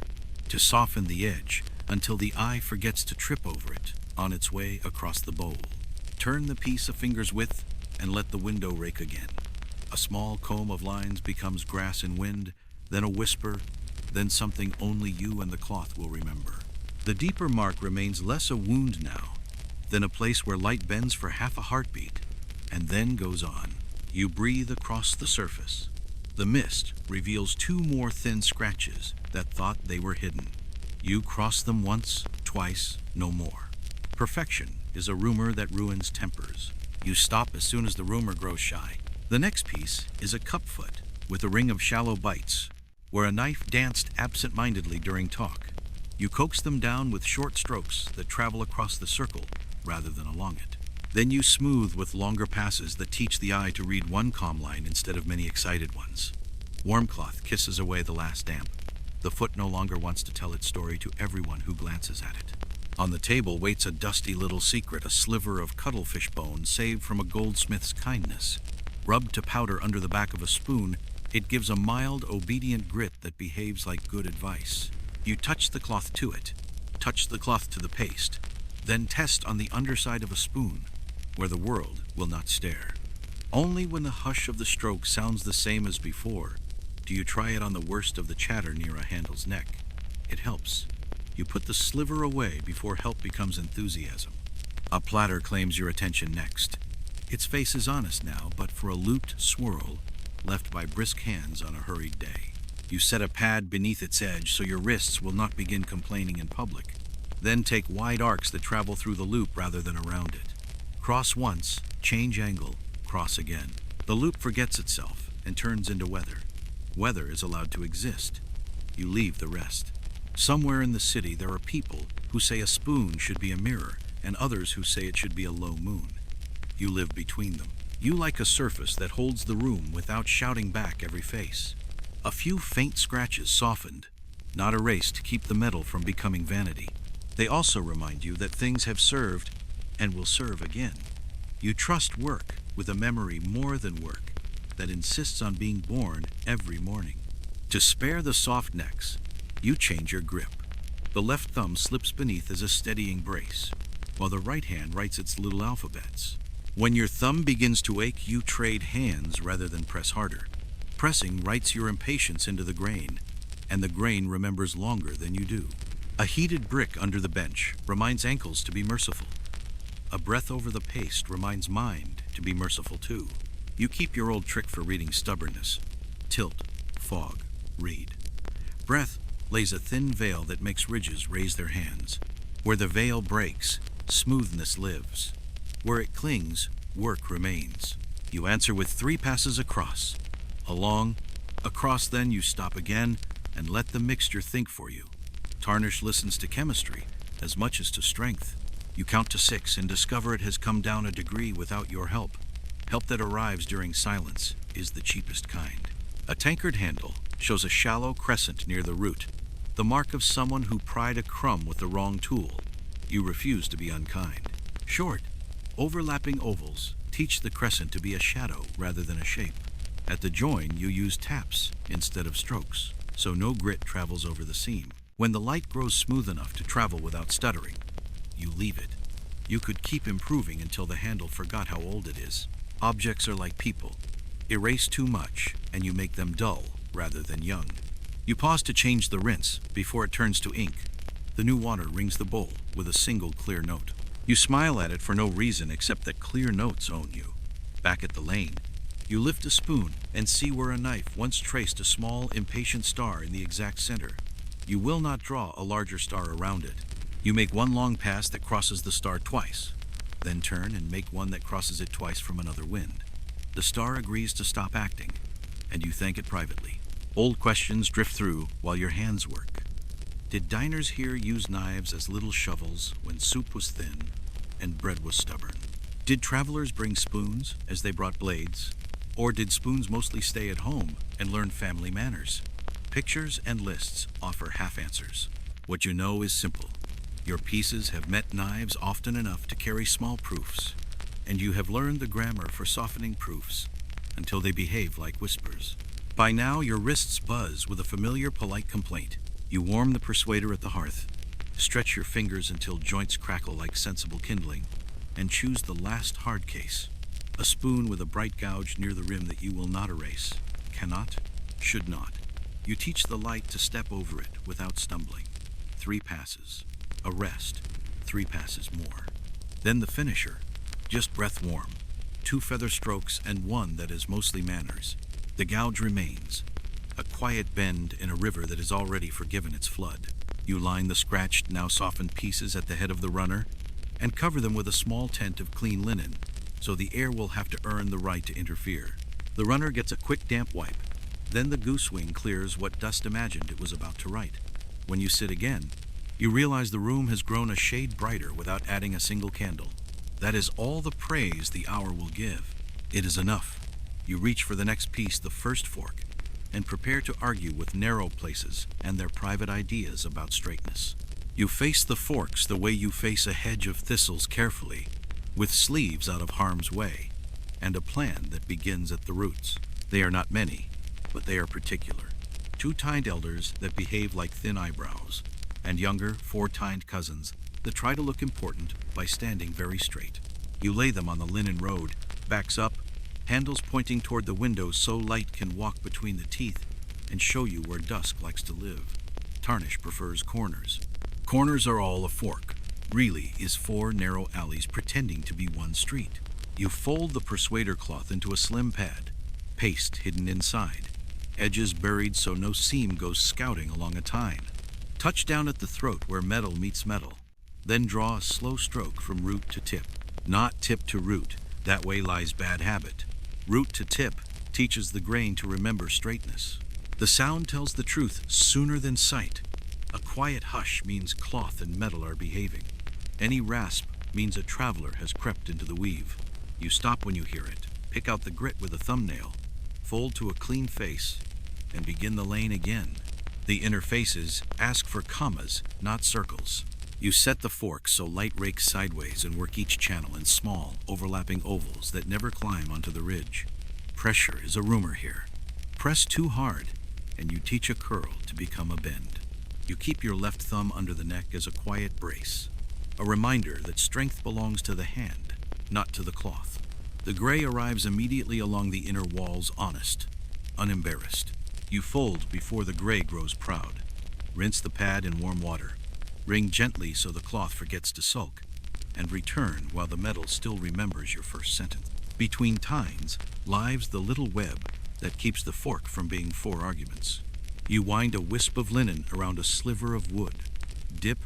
S1: to soften the edge until the eye forgets to trip over it on its way across the bowl. Turn the piece a finger's width and let the window rake again. A small comb of lines becomes grass and wind, then a whisper, then something only you and the cloth will remember. The deeper mark remains less a wound now than a place where light bends for half a heartbeat and then goes on. You breathe across the surface. The mist reveals 2 more thin scratches that thought they were hidden. You cross them once, twice, no more. Perfection is a rumor that ruins tempers. You stop as soon as the rumor grows shy. The next piece is a cup foot with a ring of shallow bites, where a knife danced absent-mindedly during talk. You coax them down with short strokes that travel across the circle rather than along it. Then you smooth with longer passes that teach the eye to read one calm line instead of many excited ones. Warm cloth kisses away the last damp. The foot no longer wants to tell its story to everyone who glances at it. On the table waits a dusty little secret, a sliver of cuttlefish bone saved from a goldsmith's kindness. Rubbed to powder under the back of a spoon, it gives a mild, obedient grit that behaves like good advice. You touch the cloth to it, touch the cloth to the paste, then test on the underside of a spoon, where the world will not stare. Only when the hush of the stroke sounds the same as before do you try it on the worst of the chatter near a handle's neck. It helps. You put the sliver away before help becomes enthusiasm. A platter claims your attention next. Its face is honest now, but for a looped swirl left by brisk hands on a hurried day. You set a pad beneath its edge so your wrists will not begin complaining in public. Then take wide arcs that travel through the loop rather than around it. Cross once, change angle, cross again. The loop forgets itself and turns into weather. Weather is allowed to exist. You leave the rest. Somewhere in the city there are people who say a spoon should be a mirror and others who say it should be a low moon. You live between them. You like a surface that holds the room without shouting back every face. A few faint scratches softened, not erased to keep the metal from becoming vanity. They also remind you that things have served and will serve again. You trust work with a memory more than work that insists on being born every morning. To spare the soft necks, you change your grip. The left thumb slips beneath as a steadying brace, while the right hand writes its little alphabets. When your thumb begins to ache, you trade hands rather than press harder. Pressing writes your impatience into the grain, and the grain remembers longer than you do. A heated brick under the bench reminds ankles to be merciful. A breath over the paste reminds mind to be merciful too. You keep your old trick for reading stubbornness. Tilt, fog, read. Breath lays a thin veil that makes ridges raise their hands. Where the veil breaks, smoothness lives. Where it clings, work remains. You answer with 3 passes across. Along, across, then you stop again and let the mixture think for you. Tarnish listens to chemistry as much as to strength. You count to 6 and discover it has come down a degree without your help. Help that arrives during silence is the cheapest kind. A tankard handle shows a shallow crescent near the root, the mark of someone who pried a crumb with the wrong tool. You refuse to be unkind. Short, overlapping ovals teach the crescent to be a shadow rather than a shape. At the join, you use taps instead of strokes, so no grit travels over the seam. When the light grows smooth enough to travel without stuttering, you leave it. You could keep improving until the handle forgot how old it is. Objects are like people. Erase too much, and you make them dull rather than young. You pause to change the rinse before it turns to ink. The new water rings the bowl with a single clear note. You smile at it for no reason except that clear notes own you. Back at the lane, you lift a spoon and see where a knife once traced a small, impatient star in the exact center. You will not draw a larger star around it. You make one long pass that crosses the star twice, then turn and make one that crosses it twice from another wind. The star agrees to stop acting, and you thank it privately. Old questions drift through while your hands work. Did diners here use knives as little shovels when soup was thin and bread was stubborn? Did travelers bring spoons as they brought blades? Or did spoons mostly stay at home and learn family manners? Pictures and lists offer half answers. What you know is simple. Your pieces have met knives often enough to carry small proofs, and you have learned the grammar for softening proofs until they behave like whispers. By now, your wrists buzz with a familiar, polite complaint. You warm the persuader at the hearth, stretch your fingers until joints crackle like sensible kindling, and choose the last hard case, a spoon with a bright gouge near the rim that you will not erase, cannot, should not. You teach the light to step over it without stumbling. 3 passes, a rest, 3 passes more. Then the finisher, just breath warm, 2 feather strokes and one that is mostly manners. The gouge remains, a quiet bend in a river that has already forgiven its flood. You line the scratched, now softened pieces at the head of the runner and cover them with a small tent of clean linen, so the air will have to earn the right to interfere. The runner gets a quick damp wipe. Then the goose wing clears what dust imagined it was about to write. When you sit again, you realize the room has grown a shade brighter without adding a single candle. That is all the praise the hour will give. It is enough. You reach for the next piece, the first fork, and prepare to argue with narrow places and their private ideas about straightness. You face the forks the way you face a hedge of thistles carefully, with sleeves out of harm's way, and a plan that begins at the roots. They are not many, but they are particular. Two-tined elders that behave like thin eyebrows, and younger, four-tined cousins that try to look important by standing very straight. You lay them on the linen road, backs up, handles pointing toward the window so light can walk between the teeth and show you where dusk likes to live. Tarnish prefers corners. Corners are all a fork. Really is four narrow alleys pretending to be one street. You fold the persuader cloth into a slim pad, paste hidden inside, edges buried so no seam goes scouting along a tine. Touch down at the throat where metal meets metal. Then draw a slow stroke from root to tip. Not tip to root, that way lies bad habit. Root to tip teaches the grain to remember straightness. The sound tells the truth sooner than sight. A quiet hush means cloth and metal are behaving. Any rasp means a traveler has crept into the weave. You stop when you hear it, pick out the grit with a thumbnail, fold to a clean face, and begin the lane again. The interfaces ask for commas, not circles. You set the fork so light rakes sideways and work each channel in small, overlapping ovals that never climb onto the ridge. Pressure is a rumor here. Press too hard, and you teach a curl to become a bend. You keep your left thumb under the neck as a quiet brace, a reminder that strength belongs to the hand, not to the cloth. The gray arrives immediately along the inner walls honest, unembarrassed. You fold before the gray grows proud. Rinse the pad in warm water. Wring gently so the cloth forgets to sulk, and return while the metal still remembers your first sentence. Between tines lies the little web that keeps the fork from being four arguments. You wind a wisp of linen around a sliver of wood. Dip,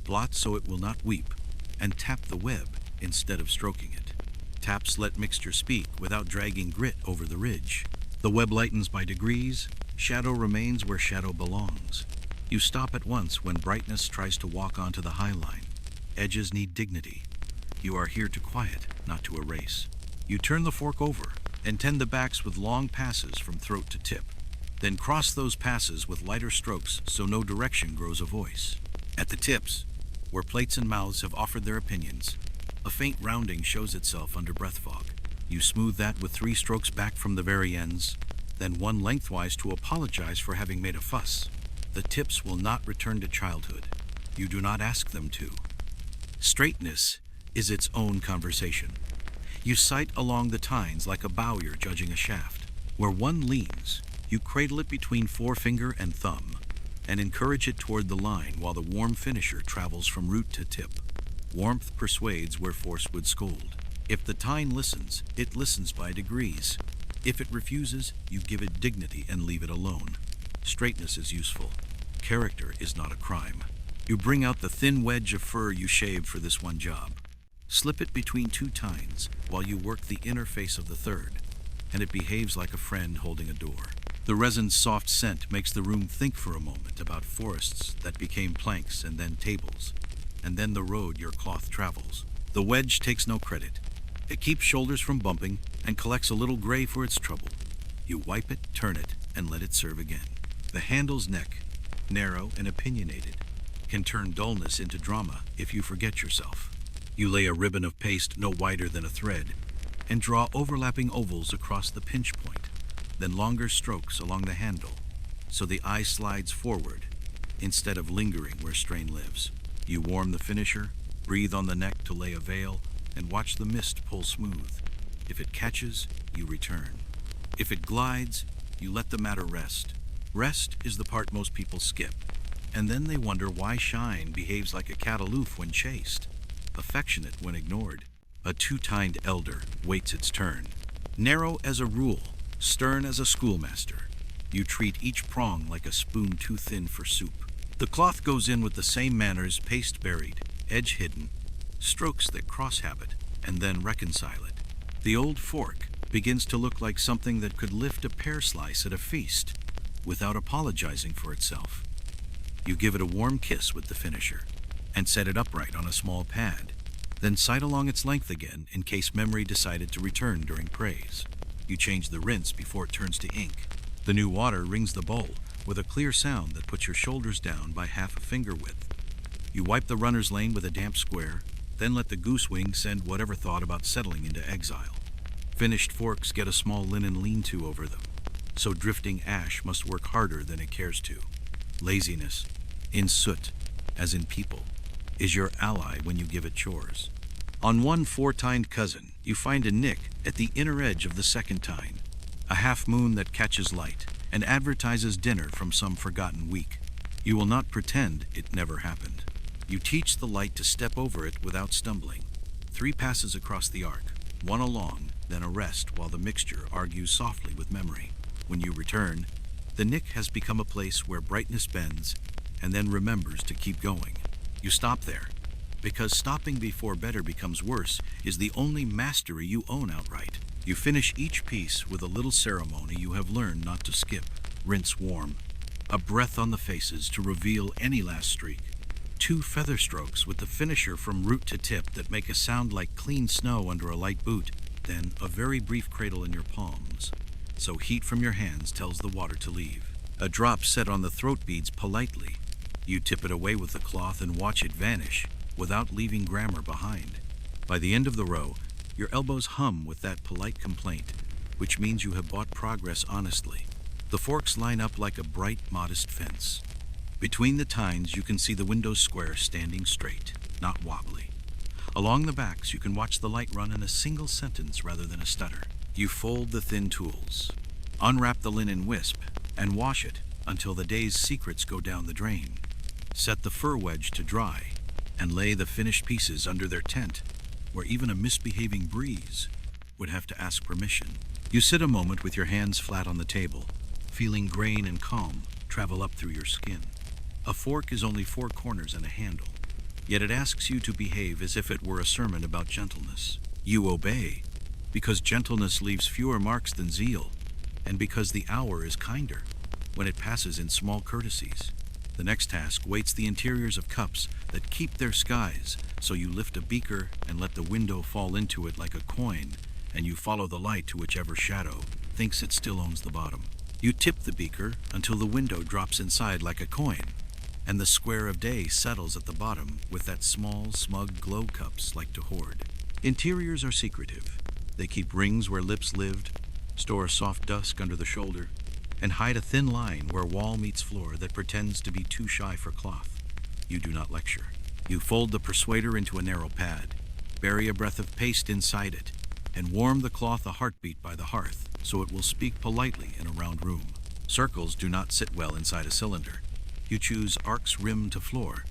S1: blot so it will not weep, and tap the web instead of stroking it. Taps let mixture speak without dragging grit over the ridge. The web lightens by degrees, shadow remains where shadow belongs. You stop at once when brightness tries to walk onto the high line. Edges need dignity. You are here to quiet, not to erase. You turn the fork over and tend the backs with long passes from throat to tip. Then cross those passes with lighter strokes so no direction grows a voice. At the tips, where plates and mouths have offered their opinions, a faint rounding shows itself under breath fog. You smooth that with 3 strokes back from the very ends, then one lengthwise to apologize for having made a fuss. The tips will not return to childhood. You do not ask them to. Straightness is its own conversation. You sight along the tines like a bowyer judging a shaft. Where one leans, you cradle it between forefinger and thumb, and encourage it toward the line while the warm finisher travels from root to tip. Warmth persuades where force would scold. If the tine listens, it listens by degrees. If it refuses, you give it dignity and leave it alone. Straightness is useful. Character is not a crime. You bring out the thin wedge of fur you shaved for this one job. Slip it between 2 tines while you work the inner face of the third, and it behaves like a friend holding a door. The resin's soft scent makes the room think for a moment about forests that became planks and then tables, and then the road your cloth travels. The wedge takes no credit. It keeps shoulders from bumping and collects a little gray for its trouble. You wipe it, turn it, and let it serve again. The handle's neck, narrow and opinionated, can turn dullness into drama if you forget yourself. You lay a ribbon of paste no wider than a thread and draw overlapping ovals across the pinch point, then longer strokes along the handle so the eye slides forward instead of lingering where strain lives. You warm the finisher, breathe on the neck to lay a veil, and watch the mist pull smooth. If it catches, you return. If it glides, you let the matter rest. Rest is the part most people skip, and then they wonder why shine behaves like a cat aloof when chased, affectionate when ignored. A 2-tined elder waits its turn. Narrow as a rule, stern as a schoolmaster, you treat each prong like a spoon too thin for soup. The cloth goes in with the same manners, paste buried, edge hidden, strokes that cross-habit, and then reconcile it. The old fork begins to look like something that could lift a pear slice at a feast without apologizing for itself. You give it a warm kiss with the finisher and set it upright on a small pad, then sight along its length again in case memory decided to return during praise. You change the rinse before it turns to ink. The new water rings the bowl with a clear sound that puts your shoulders down by half a finger width. You wipe the runner's lane with a damp square, then let the goose wing send whatever thought about settling into exile. Finished forks get a small linen lean-to over them, so drifting ash must work harder than it cares to. Laziness, in soot, as in people, is your ally when you give it chores. On one four-tined cousin, you find a nick at the inner edge of the second tine, a half-moon that catches light and advertises dinner from some forgotten week. You will not pretend it never happened. You teach the light to step over it without stumbling. 3 passes across the arc, 1 along, then a rest while the mixture argues softly with memory. When you return, the nick has become a place where brightness bends and then remembers to keep going. You stop there, because stopping before better becomes worse is the only mastery you own outright. You finish each piece with a little ceremony you have learned not to skip. Rinse warm, a breath on the faces to reveal any last streak. 2 feather strokes with the finisher from root to tip that make a sound like clean snow under a light boot, then a very brief cradle in your palms, so heat from your hands tells the water to leave. A drop set on the throat beads politely. You tip it away with the cloth and watch it vanish without leaving grammar behind. By the end of the row, your elbows hum with that polite complaint, which means you have bought progress honestly. The forks line up like a bright, modest fence. Between the tines, you can see the window square standing straight, not wobbly. Along the backs, you can watch the light run in a single sentence rather than a stutter. You fold the thin tools, unwrap the linen wisp, and wash it until the day's secrets go down the drain. Set the fur wedge to dry, and lay the finished pieces under their tent, where even a misbehaving breeze would have to ask permission. You sit a moment with your hands flat on the table, feeling grain and calm travel up through your skin. A fork is only 4 corners and a handle, yet it asks you to behave as if it were a sermon about gentleness. You obey, because gentleness leaves fewer marks than zeal, and because the hour is kinder when it passes in small courtesies. The next task waits the interiors of cups that keep their skies, so you lift a beaker and let the window fall into it like a coin, and you follow the light to whichever shadow thinks it still owns the bottom. You tip the beaker until the window drops inside like a coin, and the square of day settles at the bottom with that small, smug glow cups like to hoard. Interiors are secretive. They keep rings where lips lived, store a soft dusk under the shoulder, and hide a thin line where wall meets floor that pretends to be too shy for cloth. You do not lecture. You fold the persuader into a narrow pad, bury a breath of paste inside it, and warm the cloth a heartbeat by the hearth so it will speak politely in a round room. Circles do not sit well inside a cylinder. You choose arcs rim to floor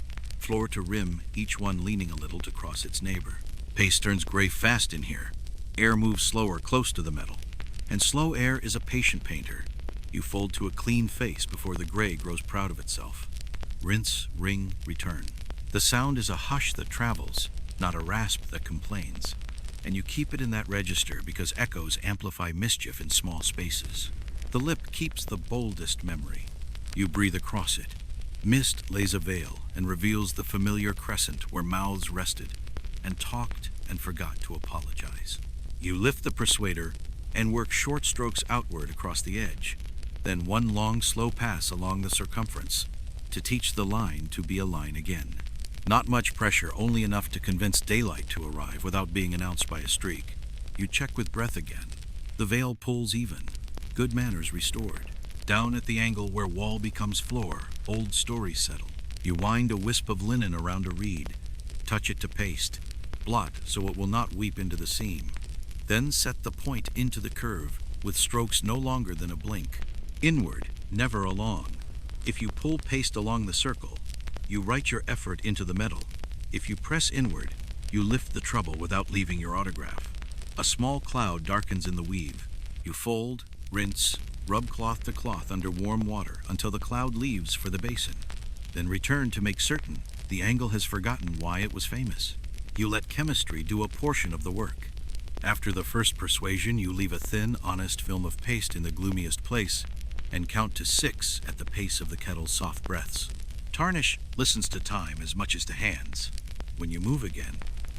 S1: to rim, each one leaning a little to cross its neighbor. Paste turns gray fast in here. Air moves slower close to the metal, and slow air is a patient painter. You fold to a clean face before the gray grows proud of itself. Rinse, ring, return. The sound is a hush that travels, not a rasp that complains. And you keep it in that register because echoes amplify mischief in small spaces. The lip keeps the boldest memory. You breathe across it. Mist lays a veil and reveals the familiar crescent where mouths rested and talked and forgot to apologize. You lift the persuader and work short strokes outward across the edge, then one long, slow pass along the circumference to teach the line to be a line again. Not much pressure, only enough to convince daylight to arrive without being announced by a streak. You check with breath again. The veil pulls even, good manners restored. Down at the angle where wall becomes floor, old stories settle. You wind a wisp of linen around a reed, touch it to paste, blot so it will not weep into the seam. Then set the point into the curve with strokes no longer than a blink. Inward, never along. If you pull paste along the circle, you write your effort into the metal. If you press inward, you lift the trouble without leaving your autograph. A small cloud darkens in the weave. You fold, rinse, rub cloth to cloth under warm water until the cloud leaves for the basin. Then return to make certain the angle has forgotten why it was famous. You let chemistry do a portion of the work. After the first persuasion, you leave a thin, honest film of paste in the gloomiest place and count to 6 at the pace of the kettle's soft breaths. Tarnish listens to time as much as to hands. When you move again,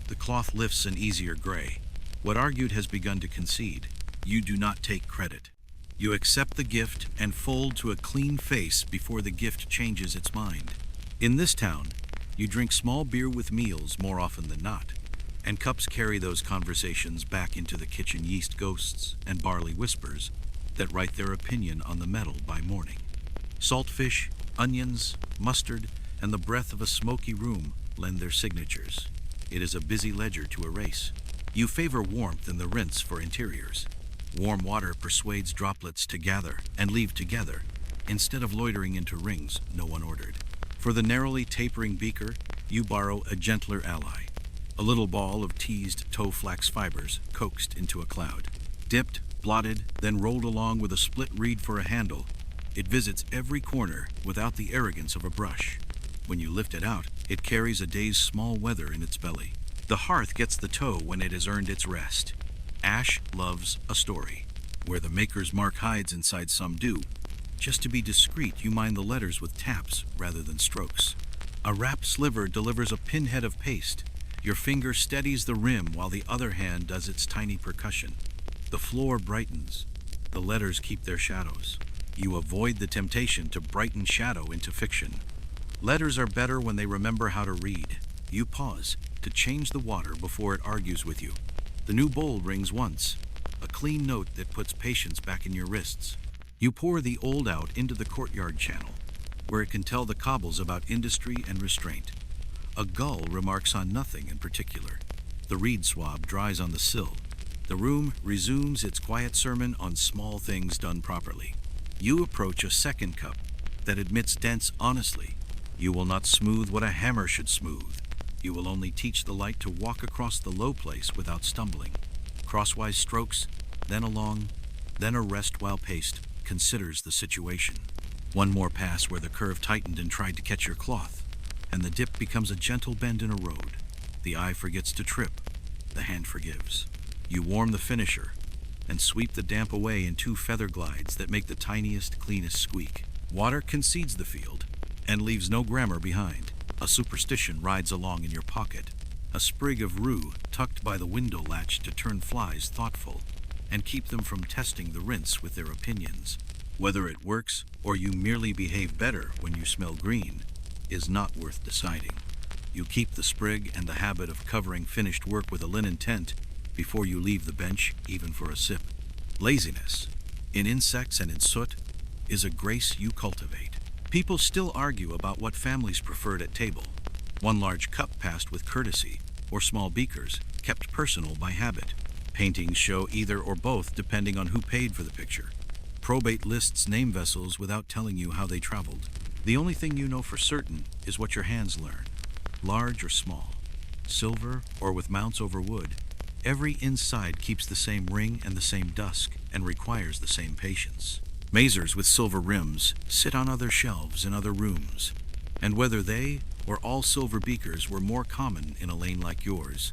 S1: the cloth lifts an easier gray. What argued has begun to concede. You do not take credit. You accept the gift and fold to a clean face before the gift changes its mind. In this town, You drink small beer with meals more often than not, and cups carry those conversations back into the kitchen yeast ghosts and barley whispers that write their opinion on the metal by morning. Saltfish, onions, mustard, and the breath of a smoky room lend their signatures. It is a busy ledger to erase. You favor warmth in the rinse for interiors. Warm water persuades droplets to gather and leave together, instead of loitering into rings no one ordered. For the narrowly tapering beaker, you borrow a gentler ally, a little ball of teased toe flax fibers coaxed into a cloud. Dipped, blotted, then rolled along with a split reed for a handle, it visits every corner without the arrogance of a brush. When you lift it out, it carries a day's small weather in its belly. The hearth gets the toe when it has earned its rest. Ash loves a story, where the maker's mark hides inside some dew. Just to be discreet, you mind the letters with taps rather than strokes. A wrapped sliver delivers a pinhead of paste. Your finger steadies the rim while the other hand does its tiny percussion. The floor brightens. The letters keep their shadows. You avoid the temptation to brighten shadow into fiction. Letters are better when they remember how to read. You pause to change the water before it argues with you. The new bowl rings once, a clean note that puts patience back in your wrists. You pour the old out into the courtyard channel, where it can tell the cobbles about industry and restraint. A gull remarks on nothing in particular. The reed swab dries on the sill. The room resumes its quiet sermon on small things done properly. You approach a second cup that admits dents honestly. You will not smooth what a hammer should smooth. You will only teach the light to walk across the low place without stumbling. Crosswise strokes, then along, then a rest while paced, considers the situation. One more pass where the curve tightened and tried to catch your cloth, and the dip becomes a gentle bend in a road. The eye forgets to trip, the hand forgives. You warm the finisher, and sweep the damp away in 2 feather glides that make the tiniest, cleanest squeak. Water concedes the field, and leaves no grammar behind. A superstition rides along in your pocket, a sprig of rue tucked by the window latch to turn flies thoughtful, and keep them from testing the rinse with their opinions. Whether it works, or you merely behave better when you smell green, is not worth deciding. You keep the sprig and the habit of covering finished work with a linen tent before you leave the bench, even for a sip. Laziness, in insects and in soot, is a grace you cultivate. People still argue about what families preferred at table. One large cup passed with courtesy, or small beakers, kept personal by habit. Paintings show either or both depending on who paid for the picture. Probate lists name vessels without telling you how they traveled. The only thing you know for certain is what your hands learn, large or small, silver or with mounts over wood. Every inside keeps the same ring and the same dusk and requires the same patience. Mazers with silver rims sit on other shelves in other rooms, and whether they or all silver beakers were more common in a lane like yours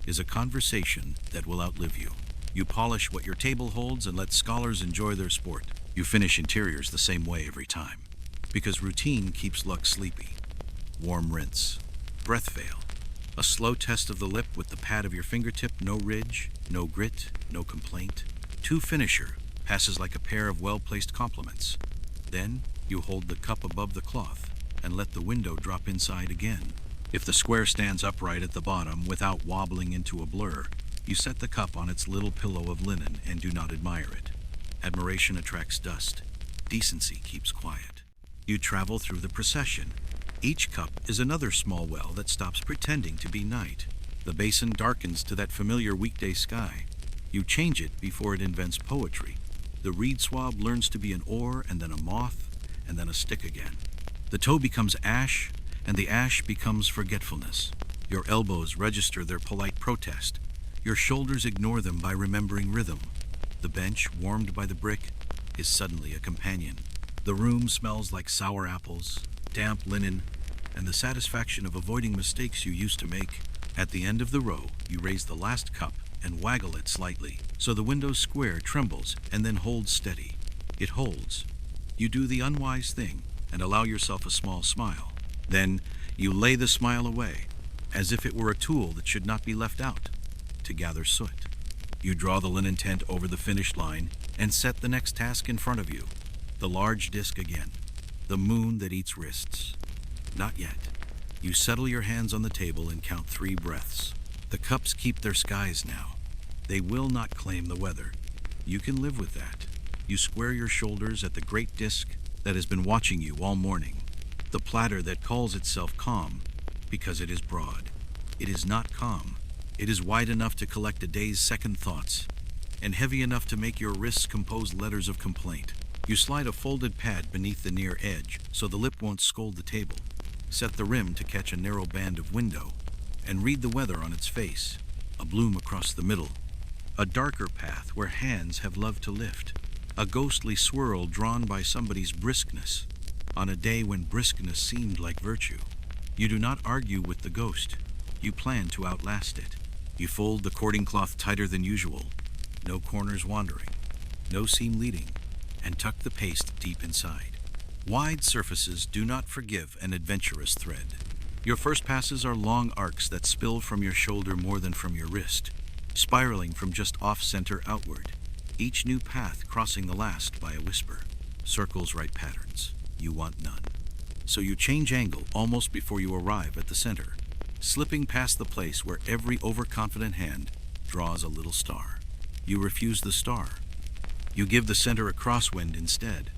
S1: is a conversation that will outlive you. You polish what your table holds and let scholars enjoy their sport. You finish interiors the same way every time, because routine keeps luck sleepy. Warm rinse, breath veil, a slow test of the lip with the pad of your fingertip, no ridge, no grit, no complaint. 2 finisher passes like a pair of well-placed compliments. Then you hold the cup above the cloth and let the window drop inside again. If the square stands upright at the bottom without wobbling into a blur, you set the cup on its little pillow of linen and do not admire it. Admiration attracts dust. Decency keeps quiet. You travel through the procession. Each cup is another small well that stops pretending to be night. The basin darkens to that familiar weekday sky. You change it before it invents poetry. The reed swab learns to be an oar and then a moth and then a stick again. The toe becomes ash and the ash becomes forgetfulness. Your elbows register their polite protest. Your shoulders ignore them by remembering rhythm. The bench, warmed by the brick, is suddenly a companion. The room smells like sour apples, damp linen, and the satisfaction of avoiding mistakes you used to make. At the end of the row, you raise the last cup and waggle it slightly, so the window square trembles and then holds steady. It holds. You do the unwise thing and allow yourself a small smile. Then you lay the smile away, as if it were a tool that should not be left out, to gather soot. You draw the linen tent over the finished line and set the next task in front of you. The large disc again, the moon that eats wrists. Not yet. You settle your hands on the table and count 3 breaths. The cups keep their skies now. They will not claim the weather. You can live with that. You square your shoulders at the great disk that has been watching you all morning. The platter that calls itself calm because it is broad. It is not calm. It is wide enough to collect a day's second thoughts and heavy enough to make your wrists compose letters of complaint. You slide a folded pad beneath the near edge so the lip won't scold the table. Set the rim to catch a narrow band of window and read the weather on its face. A bloom across the middle. A darker path where hands have loved to lift. A ghostly swirl drawn by somebody's briskness on a day when briskness seemed like virtue. You do not argue with the ghost. You plan to outlast it. You fold the cording cloth tighter than usual. No corners wandering. No seam leading. And tuck the paste deep inside. Wide surfaces do not forgive an adventurous thread. Your first passes are long arcs that spill from your shoulder more than from your wrist, spiraling from just off-center outward. Each new path crossing the last by a whisper. Circles write patterns. You want none. So you change angle almost before you arrive at the center, slipping past the place where every overconfident hand draws a little star. You refuse the star. You give the center a crosswind instead,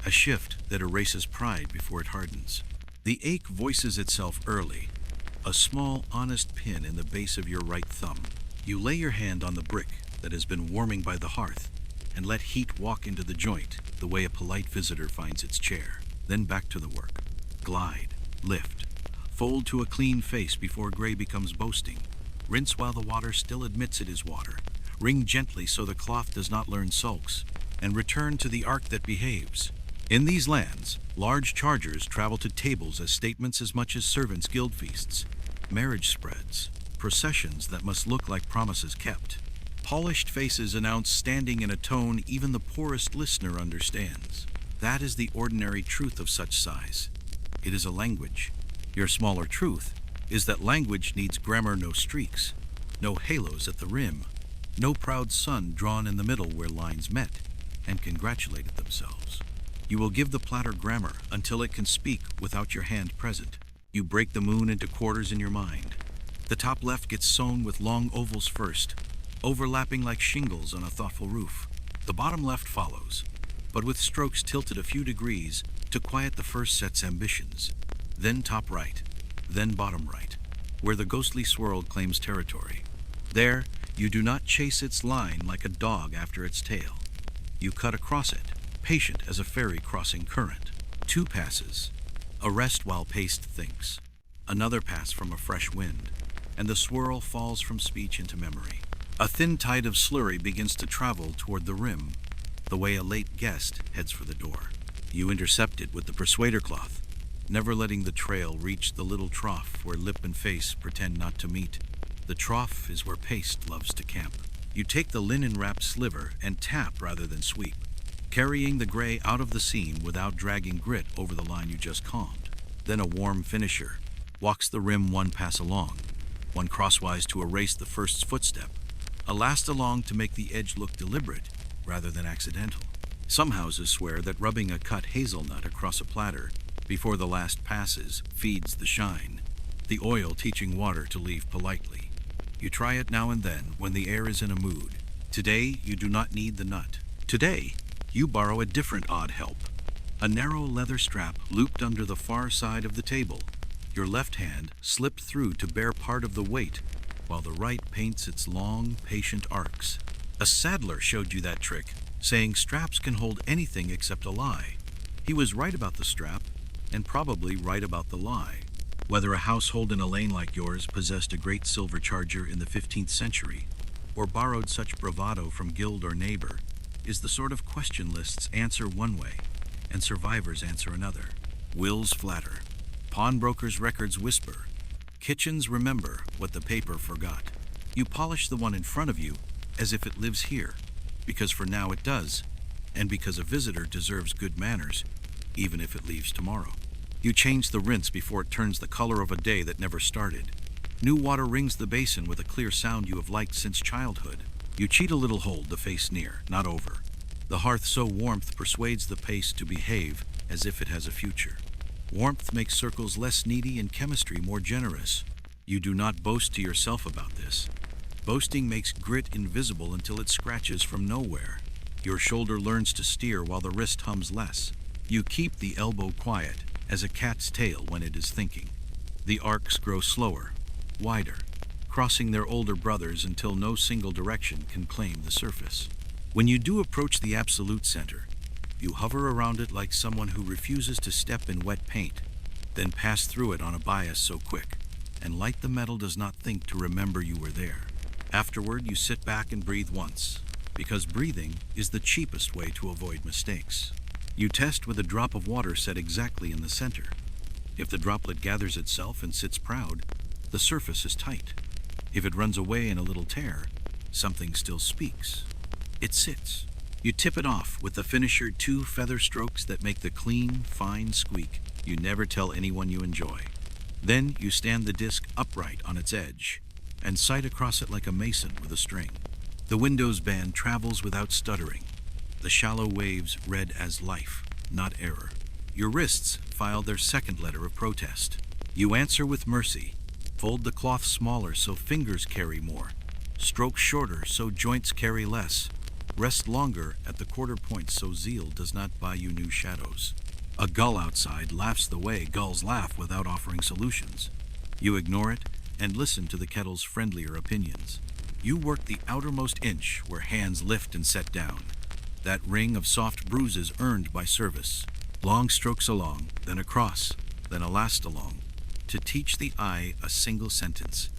S1: a shift that erases pride before it hardens. The ache voices itself early, a small, honest pin in the base of your right thumb. You lay your hand on the brick that has been warming by the hearth and let heat walk into the joint the way a polite visitor finds its chair. Then back to the work. Glide, lift, fold to a clean face before gray becomes boasting. Rinse while the water still admits it is water. Wring gently so the cloth does not learn sulks, and return to the arc that behaves. In these lands, large chargers travel to tables as statements as much as servants' guild feasts, marriage spreads, processions that must look like promises kept. Polished faces announce standing in a tone even the poorest listener understands. That is the ordinary truth of such size. It is a language. Your smaller truth is that language needs grammar, no streaks, no halos at the rim, no proud sun drawn in the middle where lines met and congratulated themselves. You will give the platter grammar until it can speak without your hand present. You break the moon into quarters in your mind. The top left gets sewn with long ovals first, overlapping like shingles on a thoughtful roof. The bottom left follows, but with strokes tilted a few degrees to quiet the first set's ambitions. Then top right, then bottom right, where the ghostly swirl claims territory. There, you do not chase its line like a dog after its tail. You cut across it, patient as a ferry crossing current. 2 passes. A rest while paste thinks. Another pass from a fresh wind, and the swirl falls from speech into memory. A thin tide of slurry begins to travel toward the rim, the way a late guest heads for the door. You intercept it with the persuader cloth, never letting the trail reach the little trough where lip and face pretend not to meet. The trough is where paste loves to camp. You take the linen-wrapped sliver and tap rather than sweep, carrying the gray out of the seam without dragging grit over the line you just calmed. Then a warm finisher walks the rim 1 pass along, 1 crosswise to erase the first footstep, a last along to make the edge look deliberate rather than accidental. Some houses swear that rubbing a cut hazelnut across a platter before the last passes feeds the shine, the oil teaching water to leave politely. You try it now and then when the air is in a mood. Today, you do not need the nut. Today, you borrow a different odd help. A narrow leather strap looped under the far side of the table. Your left hand slipped through to bear part of the weight, while the right paints its long, patient arcs. A saddler showed you that trick, saying straps can hold anything except a lie. He was right about the strap, and probably right about the lie. Whether a household in a lane like yours possessed a great silver charger in the 15th century, or borrowed such bravado from guild or neighbor, is the sort of question lists answer one way, and survivors answer another. Wills flatter. Pawnbrokers' records whisper. Kitchens remember what the paper forgot. You polish the one in front of you as if it lives here, because for now it does, and because a visitor deserves good manners, even if it leaves tomorrow. You change the rinse before it turns the color of a day that never started. New water rings the basin with a clear sound you have liked since childhood. You cheat a little, hold the face near, not over. The hearth so warmth persuades the paste to behave as if it has a future. Warmth makes circles less needy and chemistry more generous. You do not boast to yourself about this. Boasting makes grit invisible until it scratches from nowhere. Your shoulder learns to steer while the wrist hums less. You keep the elbow quiet, as a cat's tail when it is thinking. The arcs grow slower, wider, crossing their older brothers until no single direction can claim the surface. When you do approach the absolute center, you hover around it like someone who refuses to step in wet paint, then pass through it on a bias so quick, and light the metal does not think to remember you were there. Afterward, you sit back and breathe once, because breathing is the cheapest way to avoid mistakes. You test with a drop of water set exactly in the center. If the droplet gathers itself and sits proud, the surface is tight. If it runs away in a little tear, something still speaks. It sits. You tip it off with the finisher 2 feather strokes that make the clean, fine squeak you never tell anyone you enjoy. Then you stand the disc upright on its edge and sight across it like a mason with a string. The Windows band travels without stuttering. The shallow waves read as life, not error. Your wrists file their second letter of protest. You answer with mercy. Fold the cloth smaller so fingers carry more. Stroke shorter so joints carry less. Rest longer at the quarter point so zeal does not buy you new shadows. A gull outside laughs the way gulls laugh without offering solutions. You ignore it and listen to the kettle's friendlier opinions. You work the outermost inch where hands lift and set down. That ring of soft bruises earned by service. Long strokes along, then across, then a last along. To teach the eye a single sentence.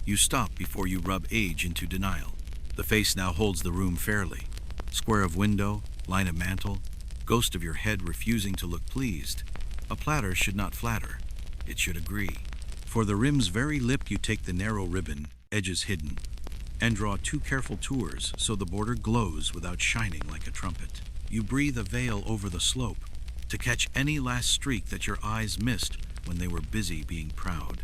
S1: You stop before you rub age into denial. The face now holds the room fairly. Square of window, line of mantel, ghost of your head refusing to look pleased. A platter should not flatter. It should agree. For the rim's very lip you take the narrow ribbon, edges hidden, and draw 2 careful tours so the border glows without shining like a trumpet. You breathe a veil over the slope to catch any last streak that your eyes missed when they were busy being proud.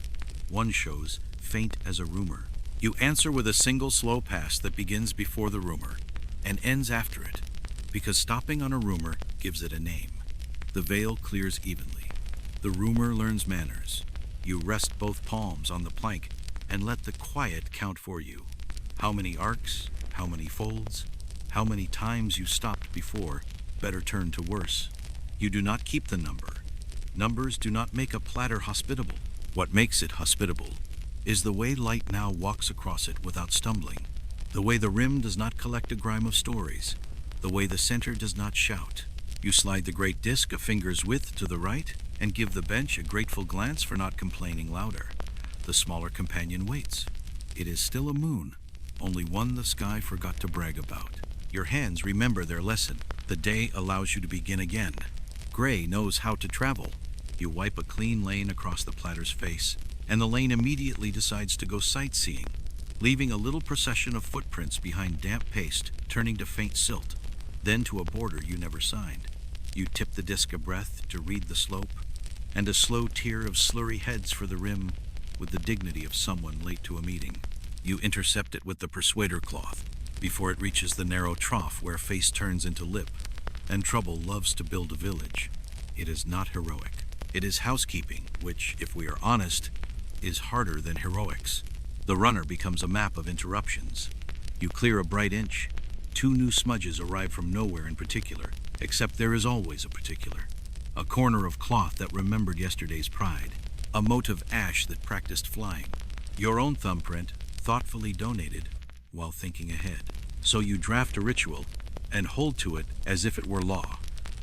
S1: One shows, faint as a rumor. You answer with a single slow pass that begins before the rumor and ends after it, because stopping on a rumor gives it a name. The veil clears evenly. The rumor learns manners. You rest both palms on the plank and let the quiet count for you. How many arcs, how many folds, how many times you stopped before, better turn to worse. You do not keep the number. Numbers do not make a platter hospitable. What makes it hospitable is the way light now walks across it without stumbling, the way the rim does not collect a grime of stories, the way the center does not shout. You slide the great disc a finger's width to the right and give the bench a grateful glance for not complaining louder. The smaller companion waits. It is still a moon, only one the sky forgot to brag about. Your hands remember their lesson. The day allows you to begin again. Gray knows how to travel. You wipe a clean lane across the platter's face, and the lane immediately decides to go sightseeing, leaving a little procession of footprints behind damp paste, turning to faint silt, then to a border you never signed. You tip the disc a breath to read the slope, and a slow tier of slurry heads for the rim with the dignity of someone late to a meeting. You intercept it with the persuader cloth before it reaches the narrow trough where face turns into lip, and trouble loves to build a village. It is not heroic. It is housekeeping, which, if we are honest, is harder than heroics. The runner becomes a map of interruptions. You clear a bright inch. 2 new smudges arrive from nowhere in particular, except there is always a particular. A corner of cloth that remembered yesterday's pride. A mote of ash that practiced flying. Your own thumbprint, thoughtfully donated while thinking ahead. So you draft a ritual and hold to it as if it were law.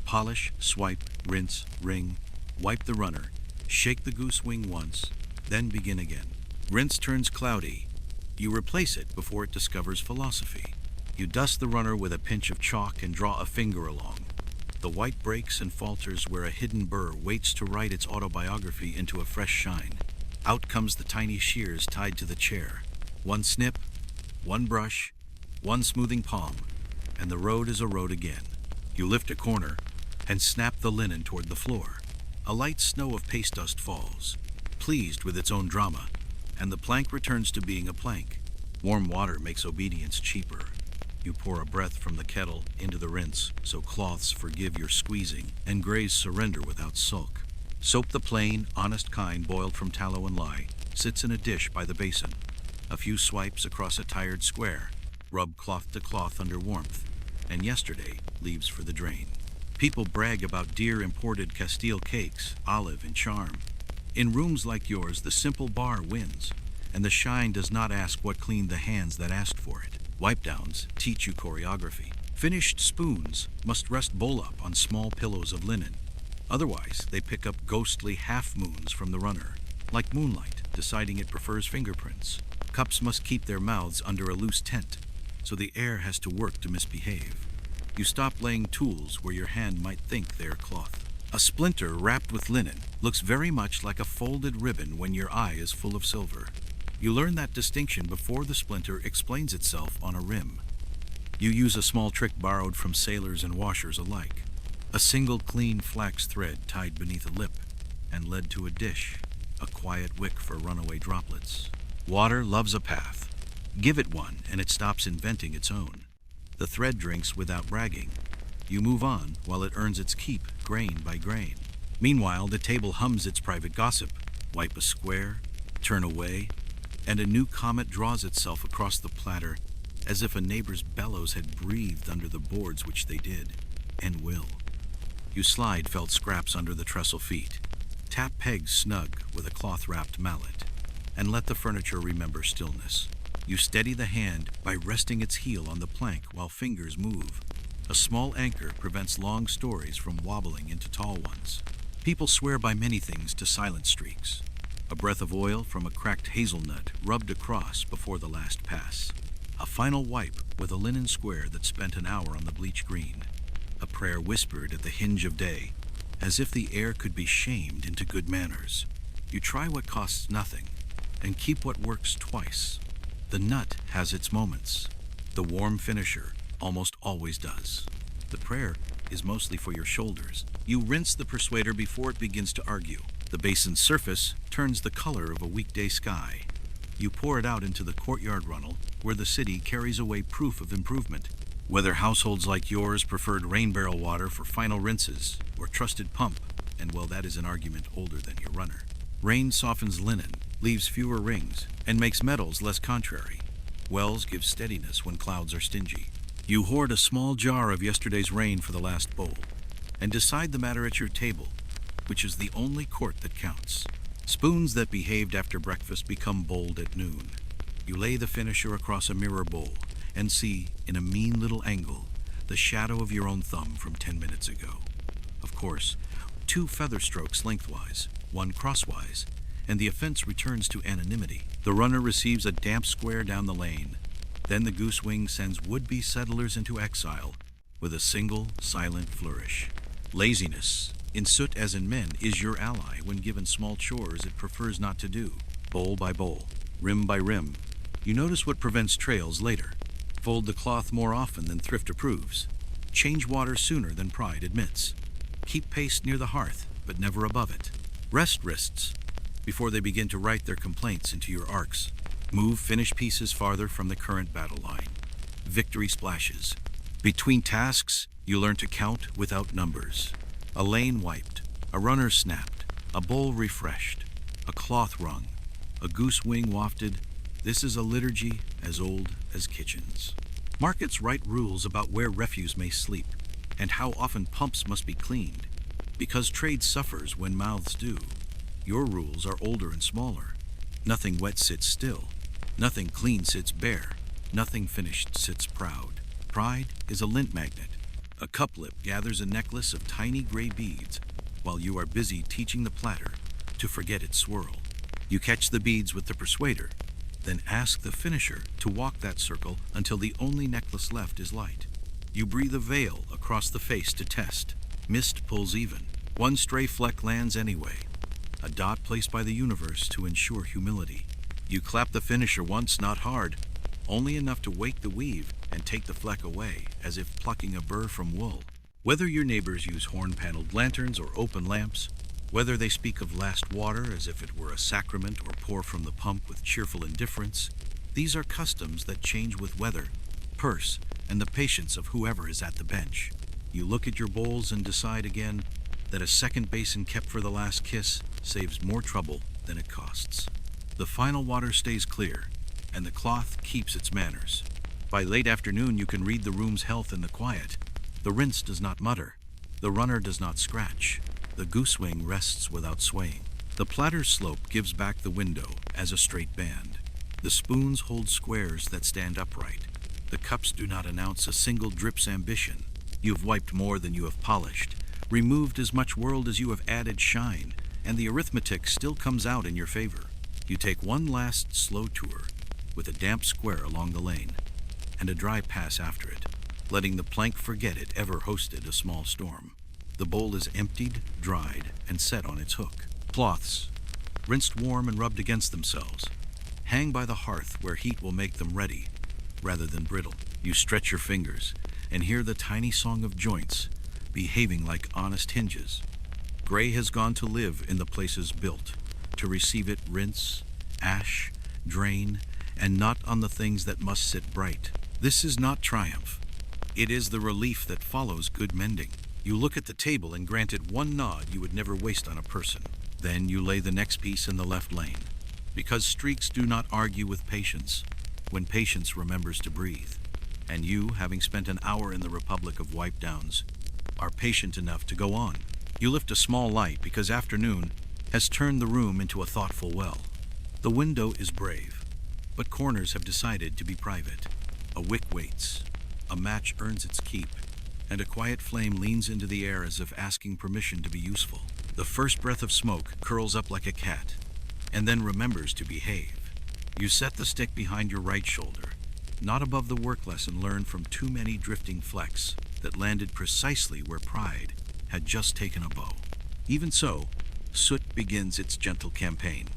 S1: Polish, swipe, rinse, ring, wipe the runner, shake the goose wing once, then begin again. Rinse turns cloudy. You replace it before it discovers philosophy. You dust the runner with a pinch of chalk and draw a finger along. The white breaks and falters where a hidden burr waits to write its autobiography into a fresh shine. Out comes the tiny shears tied to the chair. One snip, one brush, one smoothing palm, and the road is a road again. You lift a corner and snap the linen toward the floor. A light snow of paste dust falls, pleased with its own drama, and the plank returns to being a plank. Warm water makes obedience cheaper. You pour a breath from the kettle into the rinse so cloths forgive your squeezing and grays surrender without sulk. Soap the plain, honest kind boiled from tallow and lye sits in a dish by the basin. A few swipes across a tired square, rub cloth to cloth under warmth, and yesterday leaves for the drain. People brag about dear imported Castile cakes, olive and charm. In rooms like yours, the simple bar wins, and the shine does not ask what cleaned the hands that asked for it. Wipe-downs teach you choreography. Finished spoons must rest bowl-up on small pillows of linen. Otherwise, they pick up ghostly half-moons from the runner, like moonlight deciding it prefers fingerprints. Cups must keep their mouths under a loose tent, so the air has to work to misbehave. You stop laying tools where your hand might think they're cloth. A splinter wrapped with linen looks very much like a folded ribbon when your eye is full of silver. You learn that distinction before the splinter explains itself on a rim. You use a small trick borrowed from sailors and washers alike. A single clean flax thread tied beneath a lip and led to a dish, a quiet wick for runaway droplets. Water loves a path. Give it one and it stops inventing its own. The thread drinks without bragging. You move on while it earns its keep, grain by grain. Meanwhile, the table hums its private gossip. Wipe a square, turn away, and a new comet draws itself across the platter as if a neighbor's bellows had breathed under the boards, which they did, and will. You slide felt scraps under the trestle feet. Tap pegs snug with a cloth-wrapped mallet, and let the furniture remember stillness. You steady the hand by resting its heel on the plank while fingers move. A small anchor prevents long stories from wobbling into tall ones. People swear by many things to silent streaks. A breath of oil from a cracked hazelnut rubbed across before the last pass. A final wipe with a linen square that spent an hour on the bleach green. A prayer whispered at the hinge of day, as if the air could be shamed into good manners. You try what costs nothing, and keep what works twice. The nut has its moments. The warm finisher almost always does. The prayer is mostly for your shoulders. You rinse the persuader before it begins to argue. The basin's surface turns the color of a weekday sky. You pour it out into the courtyard runnel, where the city carries away proof of improvement. Whether households like yours preferred rain barrel water for final rinses, or trusted pump, and well, that is an argument older than your runner. Rain softens linen, leaves fewer rings, and makes metals less contrary. Wells give steadiness when clouds are stingy. You hoard a small jar of yesterday's rain for the last bowl, and decide the matter at your table, which is the only court that counts. Spoons that behaved after breakfast become bold at noon. You lay the finisher across a mirror bowl and see, in a mean little angle, the shadow of your own thumb from 10 minutes ago. Of course, 2 feather strokes lengthwise, 1 crosswise, and the offense returns to anonymity. The runner receives a damp square down the lane. Then the goose wing sends would-be settlers into exile with a single, silent flourish. Laziness, in soot as in men, is your ally when given small chores it prefers not to do. Bowl by bowl, rim by rim. You notice what prevents trails later. Fold the cloth more often than thrift approves. Change water sooner than pride admits. Keep paste near the hearth, but never above it. Rest wrists before they begin to write their complaints into your arcs. Move finished pieces farther from the current battle line. Victory splashes. Between tasks, you learn to count without numbers. A lane wiped, a runner snapped, a bowl refreshed, a cloth wrung, a goose wing wafted. This is a liturgy as old as kitchens. Markets write rules about where refuse may sleep and how often pumps must be cleaned. Because trade suffers when mouths do, your rules are older and smaller. Nothing wet sits still. Nothing clean sits bare. Nothing finished sits proud. Pride is a lint magnet. A cup-lip gathers a necklace of tiny gray beads while you are busy teaching the platter to forget its swirl. You catch the beads with the persuader, then ask the finisher to walk that circle until the only necklace left is light. You breathe a veil across the face to test. Mist pulls even. 1 stray fleck lands anyway. A dot placed by the universe to ensure humility. You clap the finisher once, not hard, only enough to wake the weave and take the fleck away, as if plucking a burr from wool. Whether your neighbors use horn-paneled lanterns or open lamps, whether they speak of last water as if it were a sacrament or pour from the pump with cheerful indifference, these are customs that change with weather, purse, and the patience of whoever is at the bench. You look at your bowls and decide again, that a second basin kept for the last kiss saves more trouble than it costs. The final water stays clear, and the cloth keeps its manners. By late afternoon, you can read the room's health in the quiet. The rinse does not mutter. The runner does not scratch. The goose wing rests without swaying. The platter's slope gives back the window as a straight band. The spoons hold squares that stand upright. The cups do not announce a single drip's ambition. You've wiped more than you have polished, removed as much world as you have added shine, and the arithmetic still comes out in your favor. You take one last slow tour, with a damp square along the lane, and a dry pass after it, letting the plank forget it ever hosted a small storm. The bowl is emptied, dried, and set on its hook. Cloths, rinsed warm and rubbed against themselves, hang by the hearth where heat will make them ready, rather than brittle. You stretch your fingers and hear the tiny song of joints, behaving like honest hinges. Gray has gone to live in the places built, to receive it rinse, ash, drain, and not on the things that must sit bright. This is not triumph. It is the relief that follows good mending. You look at the table and grant it one nod you would never waste on a person. Then you lay the next piece in the left lane, because streaks do not argue with patience when patience remembers to breathe. And you, having spent an hour in the Republic of Wipe Downs, are patient enough to go on. You lift a small light because afternoon has turned the room into a thoughtful well. The window is brave, but corners have decided to be private. A wick waits, a match earns its keep, and a quiet flame leans into the air as if asking permission to be useful. The first breath of smoke curls up like a cat, and then remembers to behave. You set the stick behind your right shoulder, not above the work lesson learned from too many drifting flecks that landed precisely where pride had just taken a bow. Even so, soot begins its gentle campaign.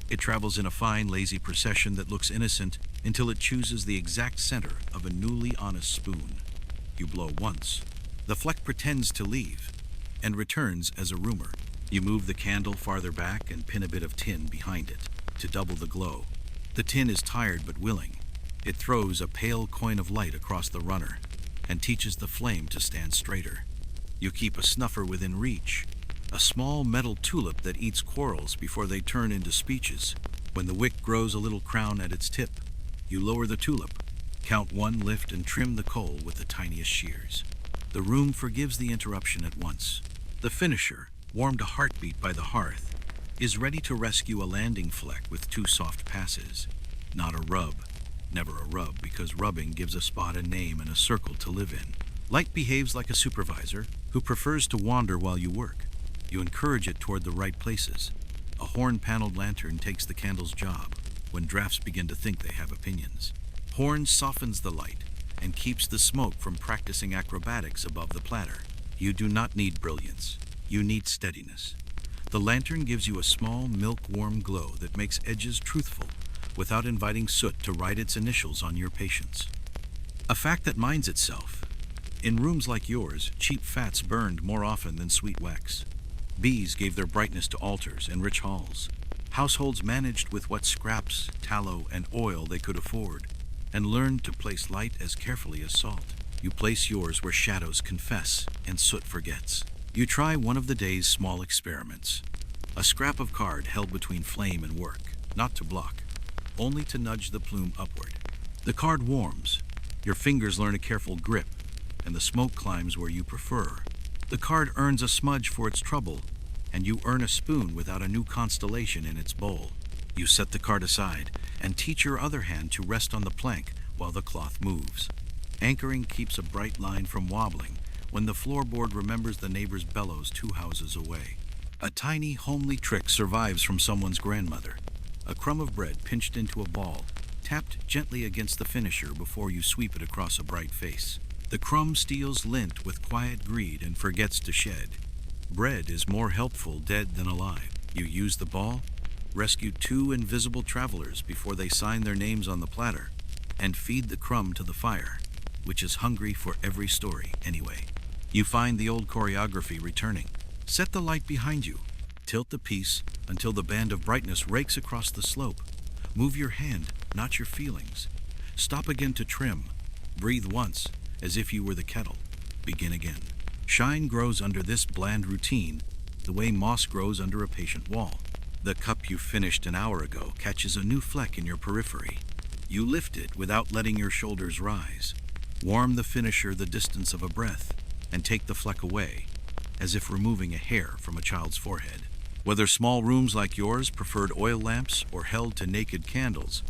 S1: It travels in a fine, lazy procession that looks innocent until it chooses the exact center of a newly honest spoon. You blow once. The fleck pretends to leave and returns as a rumor. You move the candle farther back and pin a bit of tin behind it to double the glow. The tin is tired but willing. It throws a pale coin of light across the runner and teaches the flame to stand straighter. You keep a snuffer within reach, a small metal tulip that eats quarrels before they turn into speeches. When the wick grows a little crown at its tip, you lower the tulip, count one lift, and trim the coal with the tiniest shears. The room forgives the interruption at once. The finisher, warmed a heartbeat by the hearth, is ready to rescue a landing fleck with two soft passes. Not a rub. Never a rub, because rubbing gives a spot a name and a circle to live in. Light behaves like a supervisor who prefers to wander while you work. You encourage it toward the right places. A horn-paneled lantern takes the candle's job when drafts begin to think they have opinions. Horn softens the light and keeps the smoke from practicing acrobatics above the platter. You do not need brilliance. You need steadiness. The lantern gives you a small, milk-warm glow that makes edges truthful without inviting soot to write its initials on your patience. A fact that minds itself. In rooms like yours, cheap fats burned more often than sweet wax. Bees gave their brightness to altars and rich halls. Households managed with what scraps, tallow, and oil they could afford, and learned to place light as carefully as salt. You place yours where shadows confess and soot forgets. You try one of the day's small experiments. A scrap of card held between flame and work, not to block, only to nudge the plume upward. The card warms. Your fingers learn a careful grip, and the smoke climbs where you prefer. The card earns a smudge for its trouble, and you earn a spoon without a new constellation in its bowl. You set the card aside and teach your other hand to rest on the plank while the cloth moves. Anchoring keeps a bright line from wobbling when the floorboard remembers the neighbor's bellows 2 houses away. A tiny, homely trick survives from someone's grandmother. A crumb of bread pinched into a ball, tapped gently against the finisher before you sweep it across a bright face. The crumb steals lint with quiet greed and forgets to shed. Bread is more helpful dead than alive. You use the ball, rescue 2 invisible travelers before they sign their names on the platter, and feed the crumb to the fire, which is hungry for every story anyway. You find the old choreography returning. Set the light behind you. Tilt the piece until the band of brightness rakes across the slope. Move your hand, not your feelings. Stop again to trim. Breathe once, as if you were the kettle. Begin again. Shine grows under this bland routine, the way moss grows under a patient wall. The cup you finished an hour ago catches a new fleck in your periphery. You lift it without letting your shoulders rise. Warm the finisher the distance of a breath, and take the fleck away, as if removing a hair from a child's forehead. Whether small rooms like yours preferred oil lamps or held to naked candles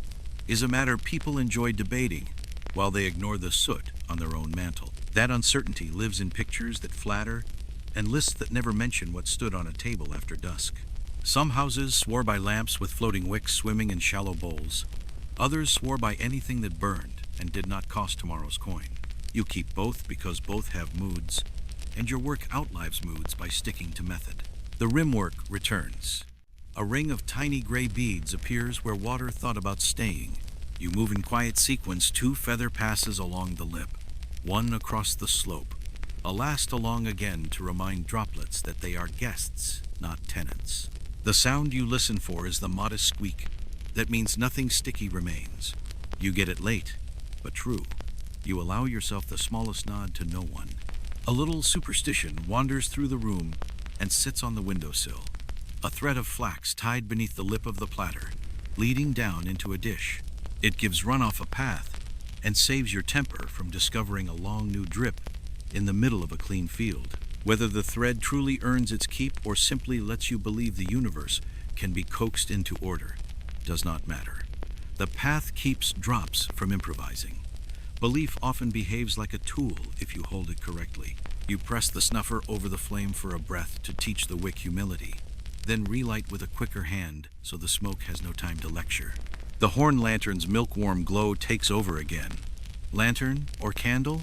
S1: is a matter people enjoy debating while they ignore the soot on their own mantle. That uncertainty lives in pictures that flatter and lists that never mention what stood on a table after dusk. Some houses swore by lamps with floating wicks swimming in shallow bowls. Others swore by anything that burned and did not cost tomorrow's coin. You keep both because both have moods, and your work outlives moods by sticking to method. The rimwork returns. A ring of tiny gray beads appears where water thought about staying. You move in quiet sequence 2 feather passes along the lip, 1 across the slope, a last along again to remind droplets that they are guests, not tenants. The sound you listen for is the modest squeak. That means nothing sticky remains. You get it late, but true. You allow yourself the smallest nod to no one. A little superstition wanders through the room and sits on the windowsill. A thread of flax tied beneath the lip of the platter, leading down into a dish. It gives runoff a path and saves your temper from discovering a long new drip in the middle of a clean field. Whether the thread truly earns its keep or simply lets you believe the universe can be coaxed into order does not matter. The path keeps drops from improvising. Belief often behaves like a tool if you hold it correctly. You press the snuffer over the flame for a breath to teach the wick humility, then relight with a quicker hand so the smoke has no time to lecture. The horn lantern's milk-warm glow takes over again. Lantern or candle?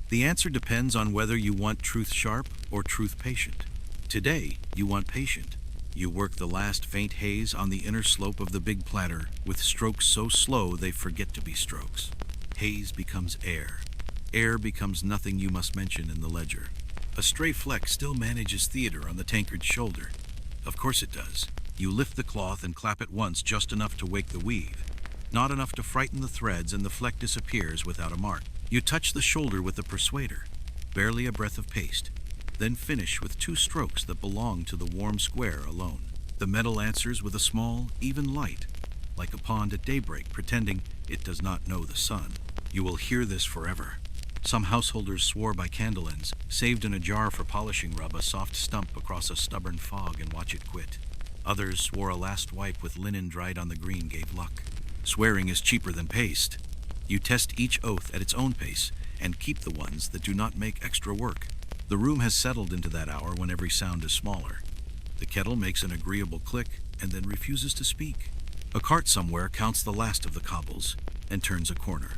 S1: The answer depends on whether you want truth sharp or truth patient. Today, you want patient. You work the last faint haze on the inner slope of the big platter with strokes so slow they forget to be strokes. Haze becomes air. Air becomes nothing you must mention in the ledger. A stray fleck still manages theater on the tankard's shoulder. Of course it does. You lift the cloth and clap it once, just enough to wake the weave. Not enough to frighten the threads, and the fleck disappears without a mark. You touch the shoulder with the persuader. Barely a breath of paste. Then finish with 2 strokes that belong to the warm square alone. The metal answers with a small, even light, like a pond at daybreak pretending it does not know the sun. You will hear this forever. Some householders swore by candle ends, saved in a jar for polishing rub a soft stump across a stubborn fog and watch it quit. Others swore a last wipe with linen dried on the green gave luck. Swearing is cheaper than paste. You test each oath at its own pace and keep the ones that do not make extra work. The room has settled into that hour when every sound is smaller. The kettle makes an agreeable click and then refuses to speak. A cart somewhere counts the last of the cobbles and turns a corner.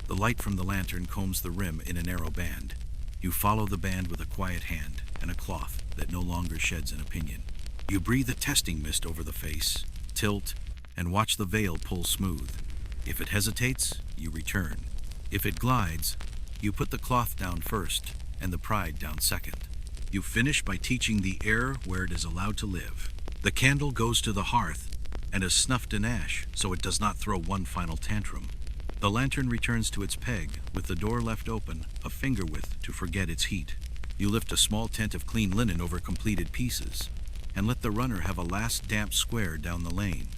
S1: The light from the lantern combs the rim in a narrow band. You follow the band with a quiet hand and a cloth that no longer sheds an opinion. You breathe a testing mist over the face, tilt, and watch the veil pull smooth. If it hesitates, you return. If it glides, you put the cloth down first and the pride down second. You finish by teaching the air where it is allowed to live. The candle goes to the hearth and is snuffed in ash so it does not throw one final tantrum. The lantern returns to its peg with the door left open a finger width to forget its heat. You lift a small tent of clean linen over completed pieces and let the runner have a last damp square down the lane,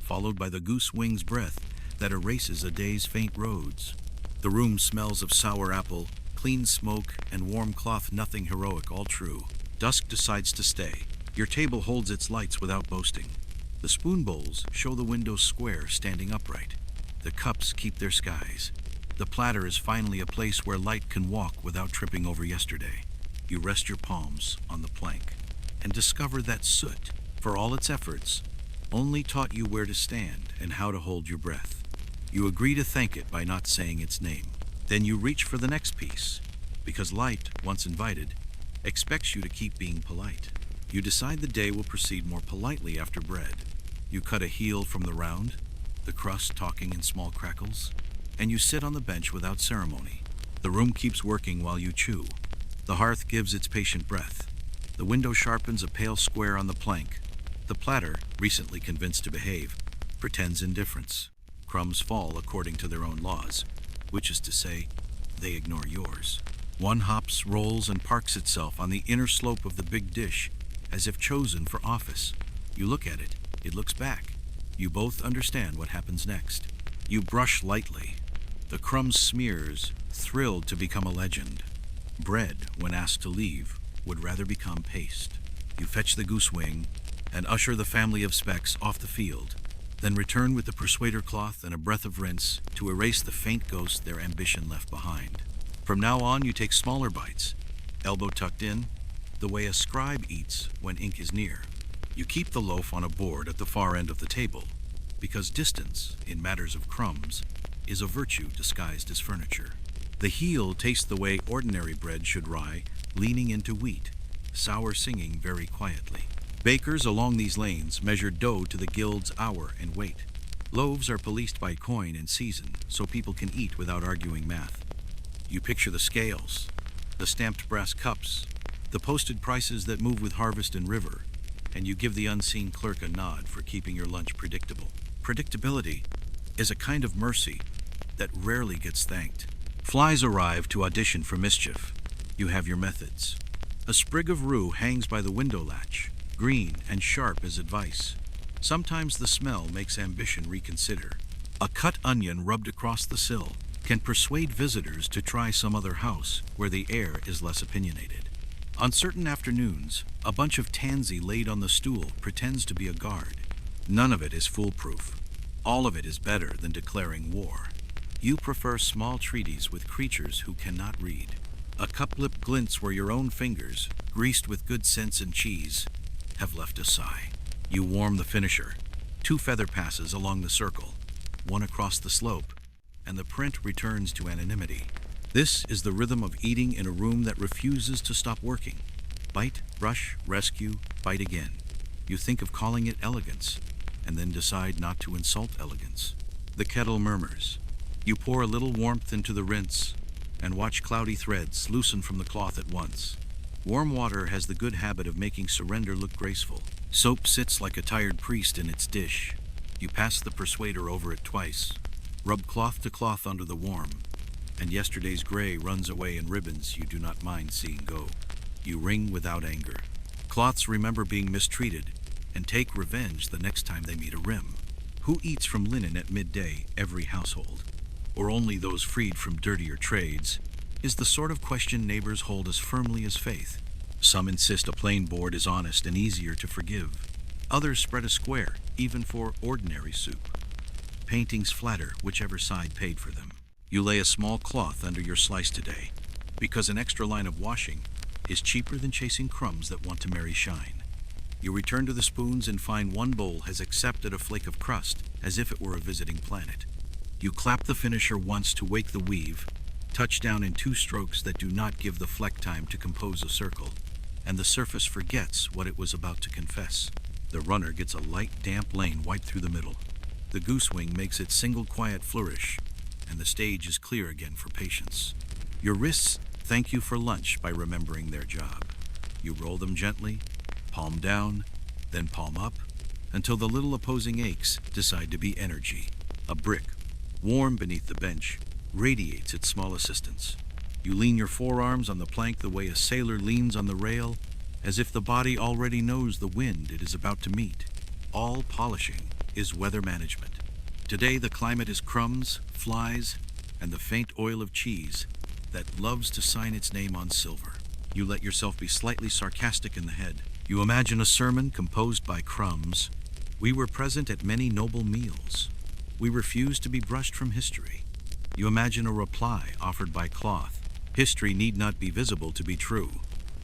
S1: followed by the goose wing's breath that erases a day's faint roads. The room smells of sour apple, clean smoke, and warm cloth. Nothing heroic, all true. Dusk decides to stay. Your table holds its lights without boasting. The spoon bowls show the window square standing upright. The cups keep their skies. The platter is finally a place where light can walk without tripping over yesterday. You rest your palms on the plank and discover that soot, for all its efforts, only taught you where to stand and how to hold your breath. You agree to thank it by not saying its name. Then you reach for the next piece, because light, once invited, expects you to keep being polite. You decide the day will proceed more politely after bread. You cut a heel from the round, the crust talking in small crackles, and you sit on the bench without ceremony. The room keeps working while you chew. The hearth gives its patient breath. The window sharpens a pale square on the plank. The platter, recently convinced to behave, pretends indifference. Crumbs fall according to their own laws, which is to say, they ignore yours. One hops, rolls, and parks itself on the inner slope of the big dish, as if chosen for office. You look at it, it looks back. You both understand what happens next. You brush lightly. The crumb smears, thrilled to become a legend. Bread, when asked to leave, would rather become paste. You fetch the goose wing and usher the family of specks off the field, then return with the persuader cloth and a breath of rinse to erase the faint ghost their ambition left behind. From now on, you take smaller bites, elbow tucked in, the way a scribe eats when ink is near. You keep the loaf on a board at the far end of the table, because distance, in matters of crumbs, is a virtue disguised as furniture. The heel tastes the way ordinary bread should rye, leaning into wheat, sour singing very quietly. Bakers along these lanes measure dough to the guild's hour and weight. Loaves are policed by coin and season, so people can eat without arguing math. You picture the scales, the stamped brass cups, the posted prices that move with harvest and river, and you give the unseen clerk a nod for keeping your lunch predictable. Predictability is a kind of mercy that rarely gets thanked. Flies arrive to audition for mischief. You have your methods. A sprig of rue hangs by the window latch, green and sharp as advice. Sometimes the smell makes ambition reconsider. A cut onion rubbed across the sill can persuade visitors to try some other house where the air is less opinionated. On certain afternoons, a bunch of tansy laid on the stool pretends to be a guard. None of it is foolproof. All of it is better than declaring war. You prefer small treaties with creatures who cannot read. A cup-lip glints where your own fingers, greased with good sense and cheese, have left a sigh. You warm the finisher. 2 feather passes along the circle, 1 across the slope, and the print returns to anonymity. This is the rhythm of eating in a room that refuses to stop working. Bite, brush, rescue, bite again. You think of calling it elegance, and then decide not to insult elegance. The kettle murmurs. You pour a little warmth into the rinse, and watch cloudy threads loosen from the cloth at once. Warm water has the good habit of making surrender look graceful. Soap sits like a tired priest in its dish. You pass the persuader over it twice, rub cloth to cloth under the warm, and yesterday's gray runs away in ribbons you do not mind seeing go. You wring without anger. Cloths remember being mistreated and take revenge the next time they meet a rim. Who eats from linen at midday, every household? Or only those freed from dirtier trades, is the sort of question neighbors hold as firmly as faith. Some insist a plain board is honest and easier to forgive. Others spread a square, even for ordinary soup. Paintings flatter whichever side paid for them. You lay a small cloth under your slice today, because an extra line of washing is cheaper than chasing crumbs that want to marry shine. You return to the spoons and find one bowl has accepted a flake of crust as if it were a visiting planet. You clap the finisher once to wake the weave, touch down in 2 strokes that do not give the fleck time to compose a circle, and the surface forgets what it was about to confess. The runner gets a light, damp lane wiped through the middle. The goose wing makes its single quiet flourish, and the stage is clear again for patience. Your wrists thank you for lunch by remembering their job. You roll them gently, palm down, then palm up, until the little opposing aches decide to be energy. A brick, warm beneath the bench, radiates its small assistance. You lean your forearms on the plank the way a sailor leans on the rail, as if the body already knows the wind it is about to meet. All polishing is weather management. Today the climate is crumbs, flies, and the faint oil of cheese that loves to sign its name on silver. You let yourself be slightly sarcastic in the head. You imagine a sermon composed by crumbs. We were present at many noble meals. We refused to be brushed from history. You imagine a reply offered by cloth. History need not be visible to be true.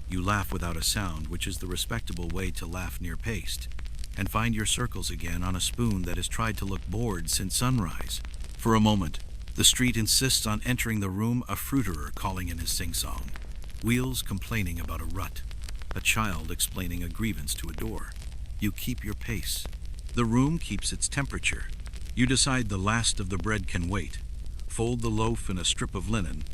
S1: You laugh without a sound, which is the respectable way to laugh near paste, and find your circles again on a spoon that has tried to look bored since sunrise. For a moment, the street insists on entering the room, a fruiterer calling in his sing-song, wheels complaining about a rut, a child explaining a grievance to a door. You keep your pace. The room keeps its temperature. You decide the last of the bread can wait, fold the loaf in a strip of linen,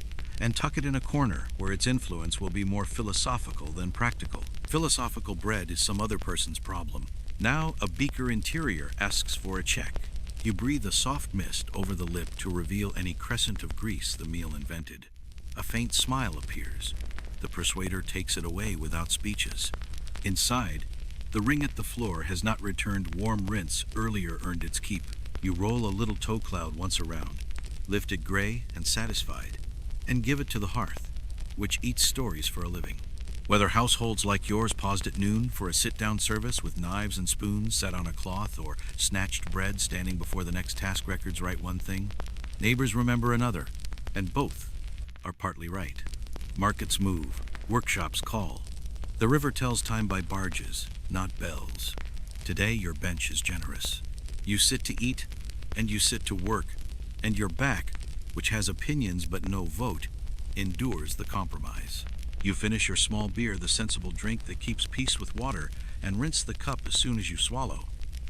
S1: and tuck it in a corner where its influence will be more philosophical than practical. Philosophical bread is some other person's problem. Now a beaker interior asks for a check. You breathe a soft mist over the lip to reveal any crescent of grease the meal invented. a faint smile appears. The persuader takes it away without speeches. Inside, the ring at the floor has not returned warm rinse earlier earned its keep. You roll a little toe cloud once around, lift it gray and satisfied, and give it to the hearth, which eats stories for a living. Whether households like yours paused at noon for a sit-down service with knives and spoons set on a cloth, or snatched bread standing before the next task records write one thing, neighbors remember another, and both are partly right. Markets move, workshops call. The river tells time by barges, not bells. Today your bench is generous. You sit to eat, and you sit to work, and your back, which has opinions but no vote, endures the compromise. You finish your small beer, the sensible drink that keeps peace with water, and rinse the cup as soon as you swallow.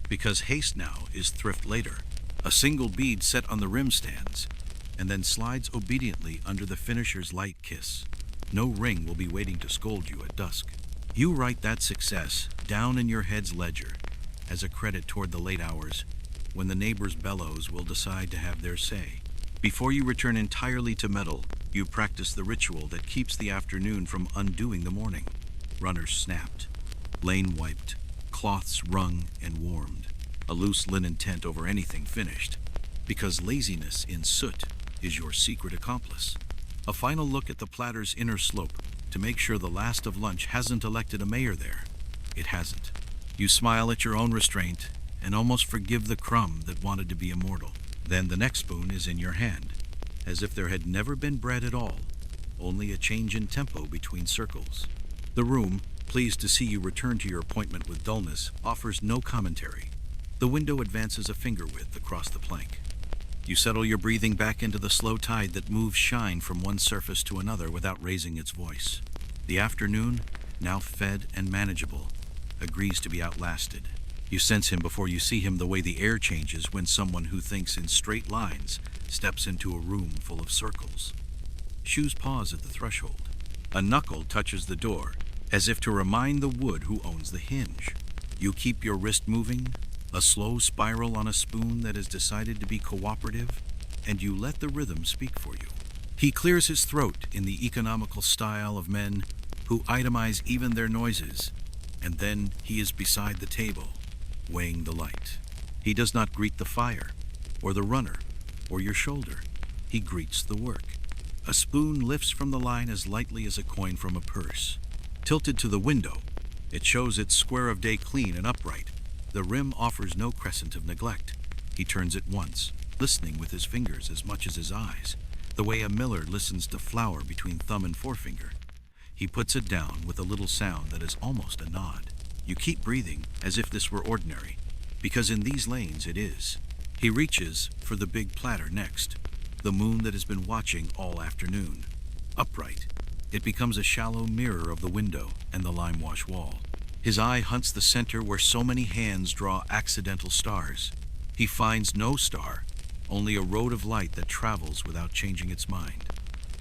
S1: Because haste now is thrift later. A single bead set on the rim stands, and then slides obediently under the finisher's light kiss. No ring will be waiting to scold you at dusk. You write that success down in your head's ledger as a credit toward the late hours when the neighbors' bellows will decide to have their say. Before you return entirely to metal, you practice the ritual that keeps the afternoon from undoing the morning. Runners snapped, lane wiped, cloths wrung and warmed, a loose linen tent over anything finished, because laziness in soot is your secret accomplice. A final look at the platter's inner slope to make sure the last of lunch hasn't elected a mayor there. It hasn't. You smile at your own restraint and almost forgive the crumb that wanted to be immortal. Then the next spoon is in your hand, as if there had never been bread at all, only a change in tempo between circles. The room, pleased to see you return to your appointment with dullness, offers no commentary. The window advances a finger width across the plank. You settle your breathing back into the slow tide that moves shine from one surface to another without raising its voice. The afternoon, now fed and manageable, agrees to be outlasted. You sense him before you see him, the way the air changes when someone who thinks in straight lines steps into a room full of circles. Shoes pause at the threshold. A knuckle touches the door, as if to remind the wood who owns the hinge. You keep your wrist moving, a slow spiral on a spoon that has decided to be cooperative, and you let the rhythm speak for you. He clears his throat in the economical style of men who itemize even their noises, and then he is beside the table, weighing the light. He does not greet the fire, or the runner, or your shoulder. He greets the work. A spoon lifts from the line as lightly as a coin from a purse. Tilted to the window, it shows its square of day clean and upright. The rim offers no crescent of neglect. He turns it once, listening with his fingers as much as his eyes, the way a miller listens to flour between thumb and forefinger. He puts it down with a little sound that is almost a nod. You keep breathing as if this were ordinary, because in these lanes it is. He reaches for the big platter next, the moon that has been watching all afternoon. Upright, it becomes a shallow mirror of the window and the lime-wash wall. His eye hunts the center where so many hands draw accidental stars. He finds no star, only a road of light that travels without changing its mind.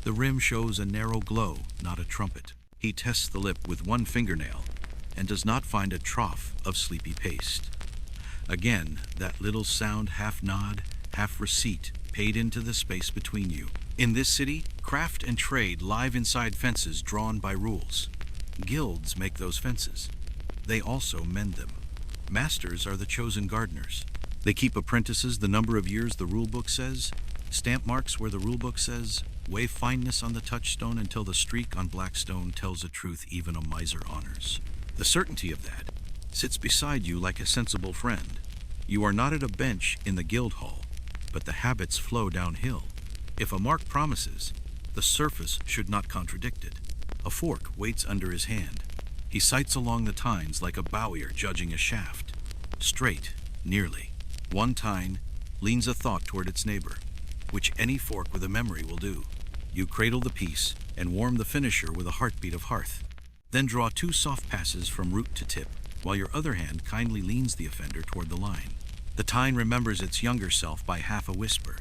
S1: The rim shows a narrow glow, not a trumpet. He tests the lip with one fingernail and does not find a trough of sleepy paste. Again, that little sound, half nod, half receipt, paid into the space between you. In this city, craft and trade live inside fences drawn by rules. Guilds make those fences. They also mend them. Masters are the chosen gardeners. They keep apprentices the number of years the rulebook says, stamp marks where the rulebook says, weigh fineness on the touchstone until the streak on black stone tells a truth even a miser honors. The certainty of that sits beside you like a sensible friend. You are not at a bench in the guild hall, but the habits flow downhill. If a mark promises, the surface should not contradict it. A fork waits under his hand. He sights along the tines like a bowyer judging a shaft. Straight, nearly. One tine leans a thought toward its neighbor, which any fork with a memory will do. You cradle the piece and warm the finisher with a heartbeat of hearth. Then draw 2 soft passes from root to tip, while your other hand kindly leans the offender toward the line. The tine remembers its younger self by half a whisper.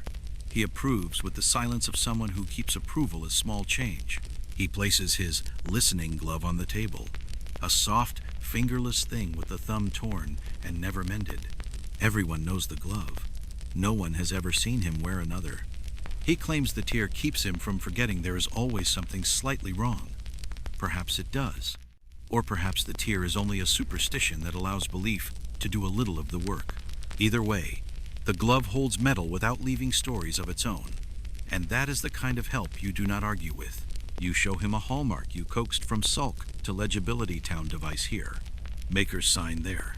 S1: He approves with the silence of someone who keeps approval as small change. He places his listening glove on the table, a soft, fingerless thing with the thumb torn and never mended. Everyone knows the glove. No one has ever seen him wear another. He claims the tear keeps him from forgetting there is always something slightly wrong. Perhaps it does. Or perhaps the tear is only a superstition that allows belief to do a little of the work. Either way, the glove holds metal without leaving stories of its own. And that is the kind of help you do not argue with. You show him a hallmark you coaxed from Sulk to Legibility Town device here. Maker's sign there.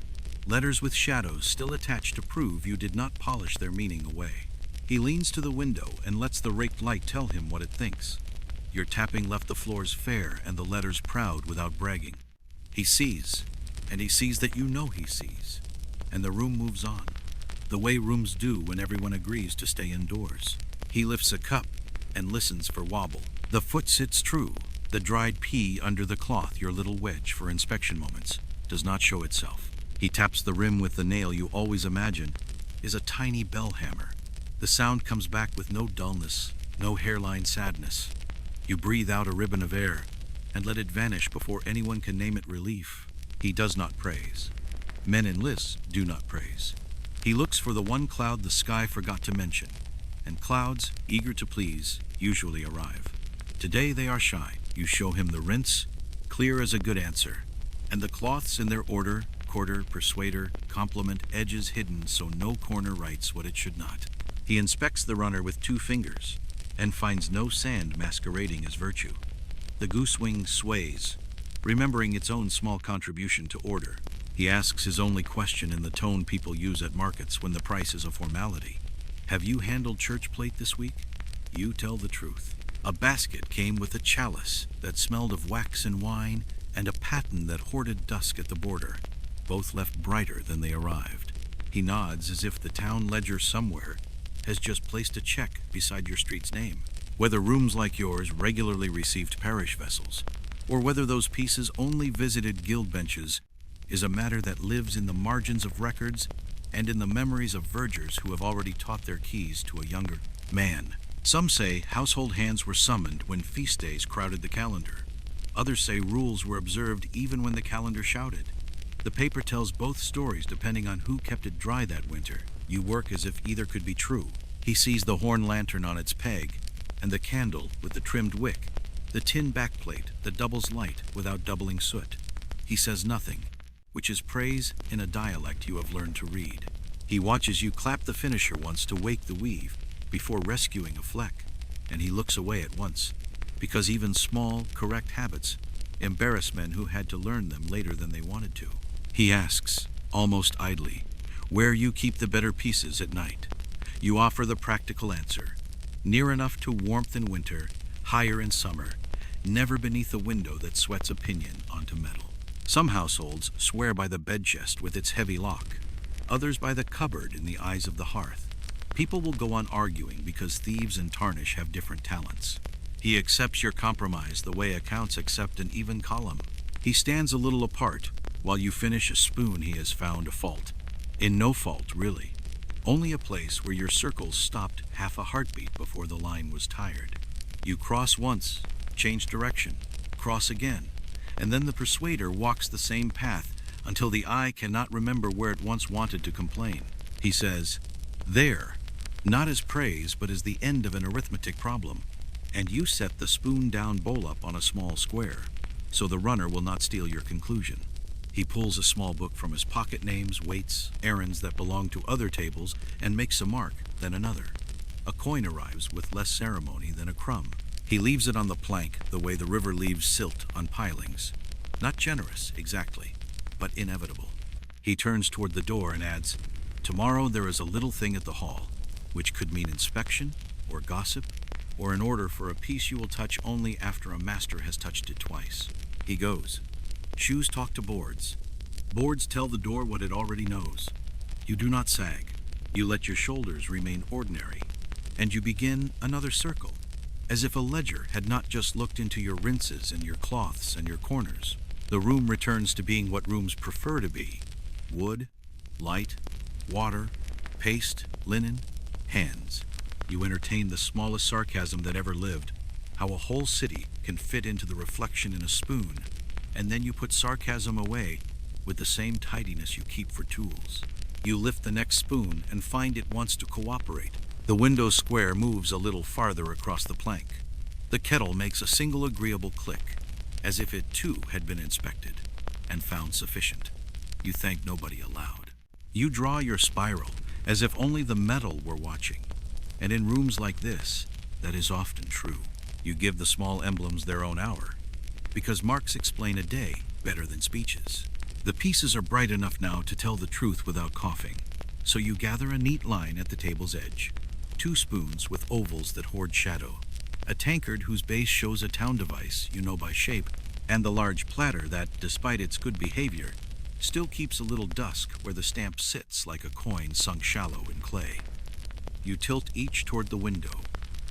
S1: Letters with shadows still attached to prove you did not polish their meaning away. He leans to the window and lets the raked light tell him what it thinks. Your tapping left the floors fair and the letters proud without bragging. He sees, and he sees that you know he sees. And the room moves on, the way rooms do when everyone agrees to stay indoors. He lifts a cup and listens for wobble. The foot sits true. The dried pea under the cloth, your little wedge for inspection moments, does not show itself. He taps the rim with the nail you always imagine is a tiny bell hammer. The sound comes back with no dullness, no hairline sadness. You breathe out a ribbon of air and let it vanish before anyone can name it relief. He does not praise. Men in lists do not praise. He looks for the one cloud the sky forgot to mention, and clouds, eager to please, usually arrive. Today they are shy. You show him the rinse, clear as a good answer, and the cloths in their order, quarter, persuader, complement, edges hidden so no corner writes what it should not. He inspects the runner with 2 fingers, and finds no sand masquerading as virtue. The goose wing sways, remembering its own small contribution to order. He asks his only question in the tone people use at markets when the price is a formality. Have you handled church plate this week? You tell the truth. A basket came with a chalice that smelled of wax and wine, and a paten that hoarded dusk at the border. Both left brighter than they arrived. He nods as if the town ledger somewhere has just placed a check beside your street's name. Whether rooms like yours regularly received parish vessels, or whether those pieces only visited guild benches, is a matter that lives in the margins of records and in the memories of vergers who have already taught their keys to a younger man. Some say household hands were summoned when feast days crowded the calendar. Others say rules were observed even when the calendar shouted. The paper tells both stories depending on who kept it dry that winter. You work as if either could be true. He sees the horn lantern on its peg, and the candle with the trimmed wick, the tin backplate that doubles light without doubling soot. He says nothing, which is praise in a dialect you have learned to read. He watches you clap the finisher once to wake the weave before rescuing a fleck, and he looks away at once, because even small, correct habits embarrass men who had to learn them later than they wanted to. He asks, almost idly, where you keep the better pieces at night. You offer the practical answer. Near enough to warmth in winter, higher in summer, never beneath a window that sweats opinion onto metal. Some households swear by the bedchest with its heavy lock, others by the cupboard in the eyes of the hearth. People will go on arguing because thieves and tarnish have different talents. He accepts your compromise the way accounts accept an even column. He stands a little apart while you finish a spoon he has found a fault. In no fault, really. Only a place where your circles stopped half a heartbeat before the line was tired. You cross once, change direction, cross again, and then the persuader walks the same path until the eye cannot remember where it once wanted to complain. He says, there, not as praise but as the end of an arithmetic problem, and you set the spoon-down bowl up on a small square, so the runner will not steal your conclusion. He pulls a small book from his pocket, names, weights, errands that belong to other tables, and makes a mark, then another. A coin arrives with less ceremony than a crumb. He leaves it on the plank the way the river leaves silt on pilings. Not generous, exactly, but inevitable. He turns toward the door and adds, tomorrow there is a little thing at the hall, which could mean inspection, or gossip, or an order for a piece you will touch only after a master has touched it twice. He goes. Shoes talk to boards. Boards tell the door what it already knows. You do not sag. You let your shoulders remain ordinary, and you begin another circle, as if a ledger had not just looked into your rinses and your cloths and your corners. The room returns to being what rooms prefer to be: wood, light, water, paste, linen, hands. You entertain the smallest sarcasm that ever lived, how a whole city can fit into the reflection in a spoon, and then you put sarcasm away with the same tidiness you keep for tools. You lift the next spoon and find it wants to cooperate, The window square moves a little farther across the plank. The kettle makes a single agreeable click, as if it too had been inspected and found sufficient. You thank nobody aloud. You draw your spiral, as if only the metal were watching. And in rooms like this, that is often true. You give the small emblems their own hour, because marks explain a day better than speeches. The pieces are bright enough now to tell the truth without coughing, so you gather a neat line at the table's edge. 2 spoons with ovals that hoard shadow, a tankard whose base shows a town device you know by shape, and the large platter that, despite its good behavior, still keeps a little dusk where the stamp sits like a coin sunk shallow in clay. You tilt each toward the window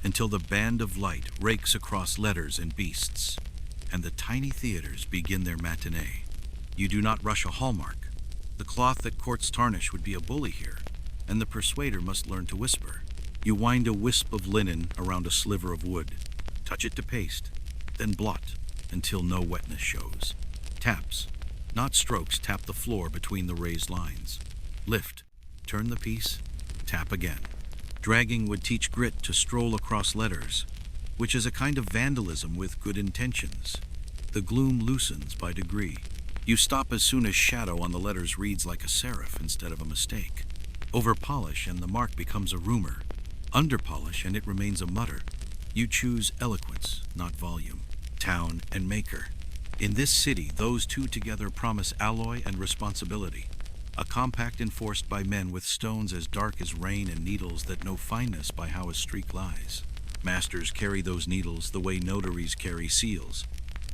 S1: until the band of light rakes across letters and beasts, and the tiny theaters begin their matinee. You do not rush a hallmark. The cloth that courts tarnish would be a bully here, and the persuader must learn to whisper. You wind a wisp of linen around a sliver of wood, touch it to paste, then blot until no wetness shows. Taps, not strokes, tap the floor between the raised lines. Lift, turn the piece, tap again. Dragging would teach grit to stroll across letters, which is a kind of vandalism with good intentions. The gloom loosens by degree. You stop as soon as shadow on the letters reads like a serif instead of a mistake. Over-polish and the mark becomes a rumor. Under-polish and it remains a mutter. You choose eloquence, not volume. Town and maker. In this city, those two together promise alloy and responsibility. A compact enforced by men with stones as dark as rain and needles that know fineness by how a streak lies. Masters carry those needles the way notaries carry seals.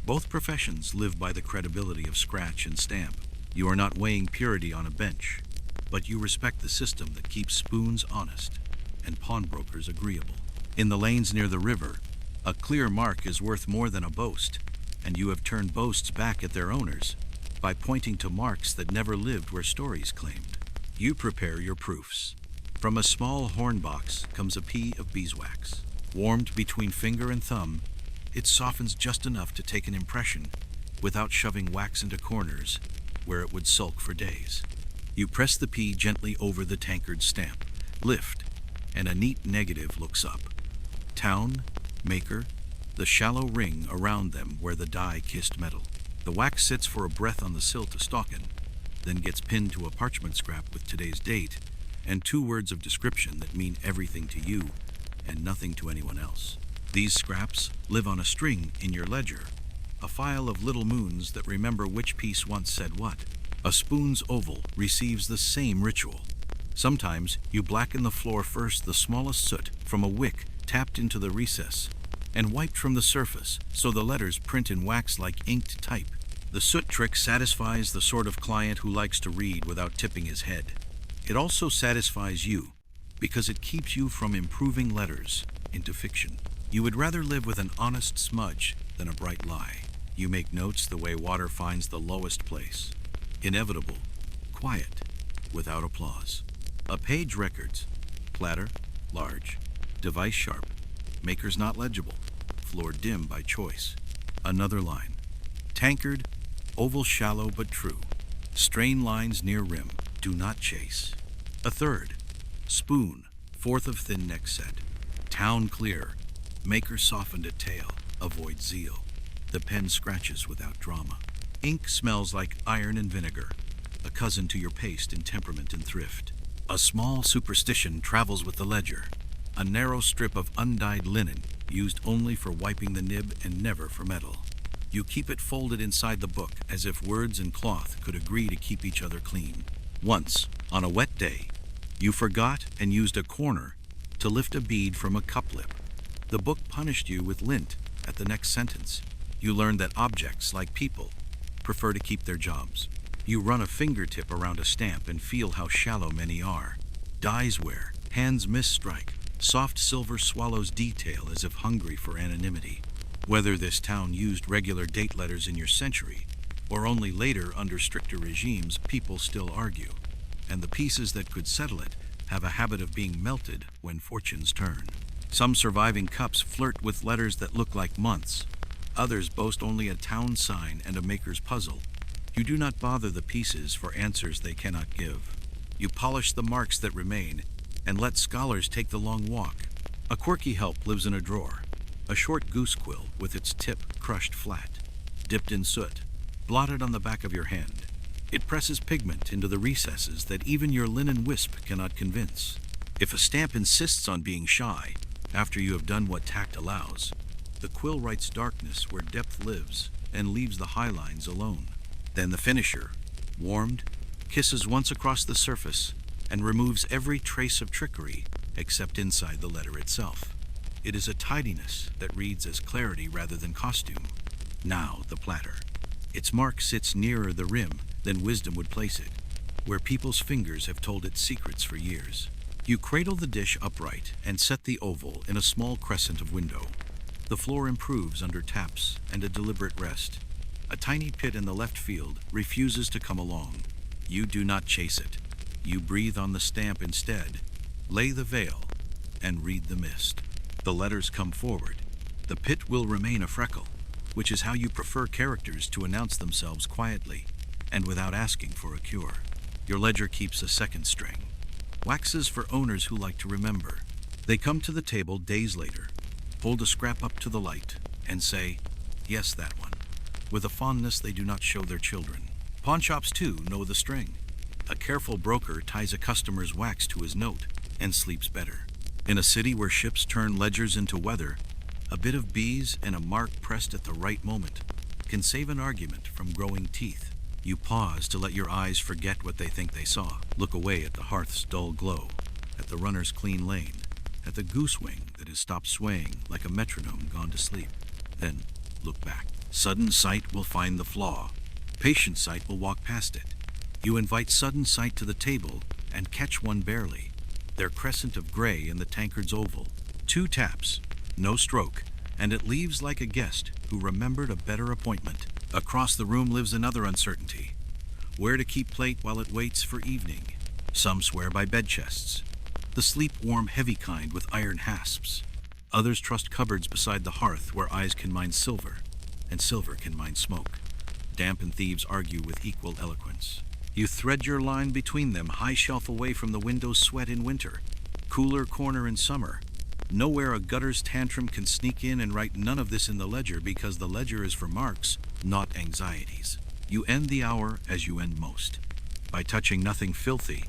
S1: Both professions live by the credibility of scratch and stamp. You are not weighing purity on a bench, but you respect the system that keeps spoons honest and pawnbrokers agreeable. In the lanes near the river, a clear mark is worth more than a boast, and you have turned boasts back at their owners by pointing to marks that never lived where stories claimed. You prepare your proofs. From a small horn box comes a pea of beeswax. Warmed between finger and thumb, it softens just enough to take an impression without shoving wax into corners where it would sulk for days. You press the pea gently over the tankard stamp, lift, and a neat negative looks up. Town, maker, the shallow ring around them where the dye kissed metal. The wax sits for a breath on the sill to stockin, then gets pinned to a parchment scrap with today's date and 2 words of description that mean everything to you and nothing to anyone else. These scraps live on a string in your ledger, a file of little moons that remember which piece once said what. A spoon's oval receives the same ritual. Sometimes you blacken the floor first, the smallest soot from a wick tapped into the recess and wiped from the surface so the letters print in wax like inked type. The soot trick satisfies the sort of client who likes to read without tipping his head. It also satisfies you because it keeps you from improving letters into fiction. You would rather live with an honest smudge than a bright lie. You make notes the way water finds the lowest place. Inevitable, quiet, without applause. A page records, platter, large, device sharp, makers not legible, floor dim by choice. Another line, tankard, oval shallow but true, strain lines near rim, do not chase. A third, spoon, 4th of thin neck set, town clear, maker softened at tail, avoid zeal. The pen scratches without drama. Ink smells like iron and vinegar, a cousin to your paste in temperament and thrift. A small superstition travels with the ledger, a narrow strip of undyed linen used only for wiping the nib and never for metal. You keep it folded inside the book as if words and cloth could agree to keep each other clean. Once, on a wet day, you forgot and used a corner to lift a bead from a cup lip. The book punished you with lint at the next sentence. You learned that objects, like people, prefer to keep their jobs. You run a fingertip around a stamp and feel how shallow many are. Dyes wear, hands misstrike, soft silver swallows detail as if hungry for anonymity. Whether this town used regular date letters in your century, or only later under stricter regimes, people still argue. And the pieces that could settle it have a habit of being melted when fortunes turn. Some surviving cups flirt with letters that look like months. Others boast only a town sign and a maker's puzzle. You do not bother the pieces for answers they cannot give. You polish the marks that remain and let scholars take the long walk. A quirky help lives in a drawer, a short goose quill with its tip crushed flat, dipped in soot, blotted on the back of your hand. It presses pigment into the recesses that even your linen wisp cannot convince. If a stamp insists on being shy, after you have done what tact allows, the quill writes darkness where depth lives and leaves the high lines alone. Then the finisher, warmed, kisses once across the surface and removes every trace of trickery except inside the letter itself. It is a tidiness that reads as clarity rather than costume. Now the platter. Its mark sits nearer the rim than wisdom would place it, where people's fingers have told its secrets for years. You cradle the dish upright and set the oval in a small crescent of window. The floor improves under taps and a deliberate rest. A tiny pit in the left field refuses to come along. You do not chase it. You breathe on the stamp instead, lay the veil, and read the mist. The letters come forward. The pit will remain a freckle, which is how you prefer characters to announce themselves quietly and without asking for a cure. Your ledger keeps a second string. Waxes for owners who like to remember. They come to the table days later, hold a scrap up to the light, and say, "Yes, that one," with a fondness they do not show their children. Pawnshops, too, know the string. A careful broker ties a customer's wax to his note and sleeps better. In a city where ships turn ledgers into weather, a bit of bees and a mark pressed at the right moment can save an argument from growing teeth. You pause to let your eyes forget what they think they saw. Look away at the hearth's dull glow, at the runner's clean lane, at the goose wing that has stopped swaying like a metronome gone to sleep. Then look back. Sudden sight will find the flaw. Patient sight will walk past it. You invite sudden sight to the table and catch one barely. Their crescent of gray in the tankard's oval. 2 taps, no stroke, and it leaves like a guest who remembered a better appointment. Across the room lives another uncertainty. Where to keep plate while it waits for evening. Some swear by bed chests, the sleep-warm heavy kind with iron hasps. Others trust cupboards beside the hearth where eyes can mine silver, and silver can mine smoke. Damp and thieves argue with equal eloquence. You thread your line between them, high shelf away from the window's sweat in winter, cooler corner in summer. Nowhere a gutter's tantrum can sneak in and write none of this in the ledger because the ledger is for marks, not anxieties. You end the hour as you end most, by touching nothing filthy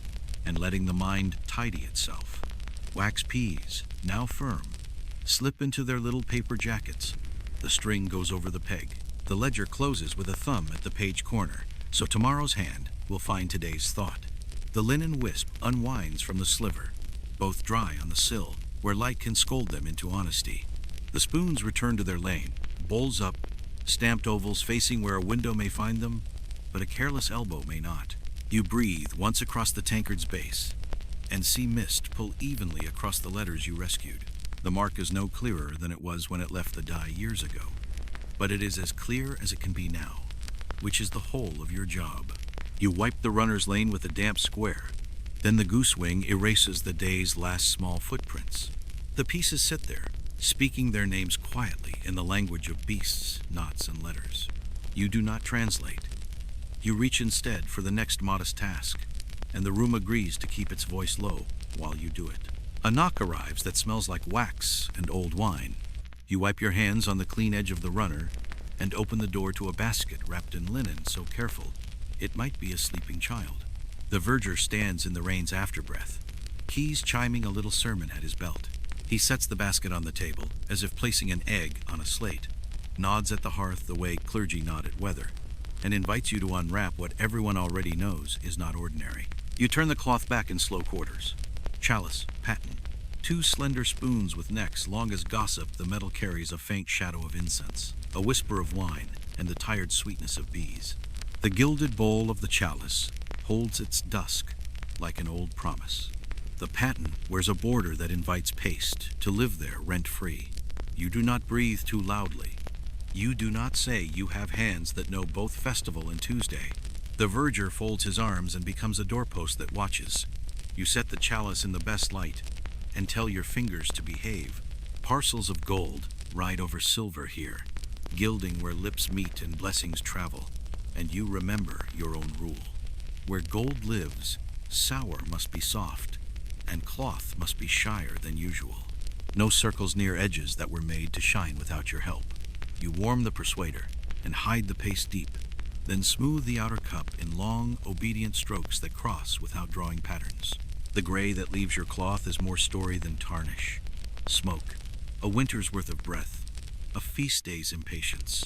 S1: and letting the mind tidy itself. Wax peas, now firm, slip into their little paper jackets. The string goes over the peg. The ledger closes with a thumb at the page corner, so tomorrow's hand will find today's thought. The linen wisp unwinds from the sliver, both dry on the sill, where light can scold them into honesty. The spoons return to their lane, bowls up, stamped ovals facing where a window may find them, but a careless elbow may not. You breathe once across the tankard's base, and see mist pull evenly across the letters you rescued. The mark is no clearer than it was when it left the die years ago, but it is as clear as it can be now, which is the whole of your job. You wipe the runner's lane with a damp square. Then the goose wing erases the day's last small footprints. The pieces sit there, speaking their names quietly in the language of beasts, knots, and letters. You do not translate. You reach instead for the next modest task, and the room agrees to keep its voice low while you do it. A knock arrives that smells like wax and old wine. You wipe your hands on the clean edge of the runner and open the door to a basket wrapped in linen so careful it might be a sleeping child. The verger stands in the rain's afterbreath, keys chiming a little sermon at his belt. He sets the basket on the table, as if placing an egg on a slate, nods at the hearth the way clergy nod at weather, and invites you to unwrap what everyone already knows is not ordinary. You turn the cloth back in slow quarters. Chalice, paten, 2 slender spoons with necks long as gossip. The metal carries a faint shadow of incense, a whisper of wine, and the tired sweetness of bees. The gilded bowl of the chalice holds its dusk like an old promise. The paten wears a border that invites paste to live there rent-free. You do not breathe too loudly. You do not say you have hands that know both festival and Tuesday. The verger folds his arms and becomes a doorpost that watches. You set the chalice in the best light and tell your fingers to behave. Parcels of gold ride over silver here, gilding where lips meet and blessings travel, and you remember your own rule. Where gold lives, sour must be soft, and cloth must be shyer than usual. No circles near edges that were made to shine without your help. You warm the persuader and hide the paste deep, then smooth the outer cup in long, obedient strokes that cross without drawing patterns. The gray that leaves your cloth is more story than tarnish. Smoke, a winter's worth of breath, a feast day's impatience.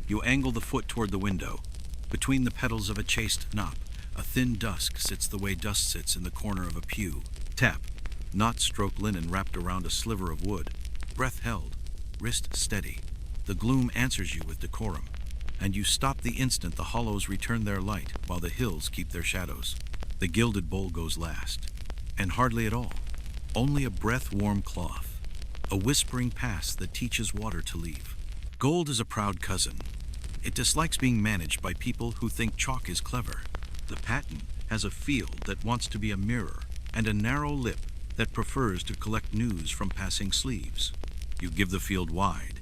S1: You angle the foot toward the window. Between the petals of a chaste knop, a thin dusk sits the way dust sits in the corner of a pew. Tap, not stroke linen wrapped around a sliver of wood. Breath held, wrist steady. The gloom answers you with decorum, and you stop the instant the hollows return their light while the hills keep their shadows. The gilded bowl goes last, and hardly at all. Only a breath-warm cloth, a whispering past that teaches water to leave. Gold is a proud cousin. It dislikes being managed by people who think chalk is clever. The patent has a field that wants to be a mirror and a narrow lip that prefers to collect news from passing sleeves. You give the field wide.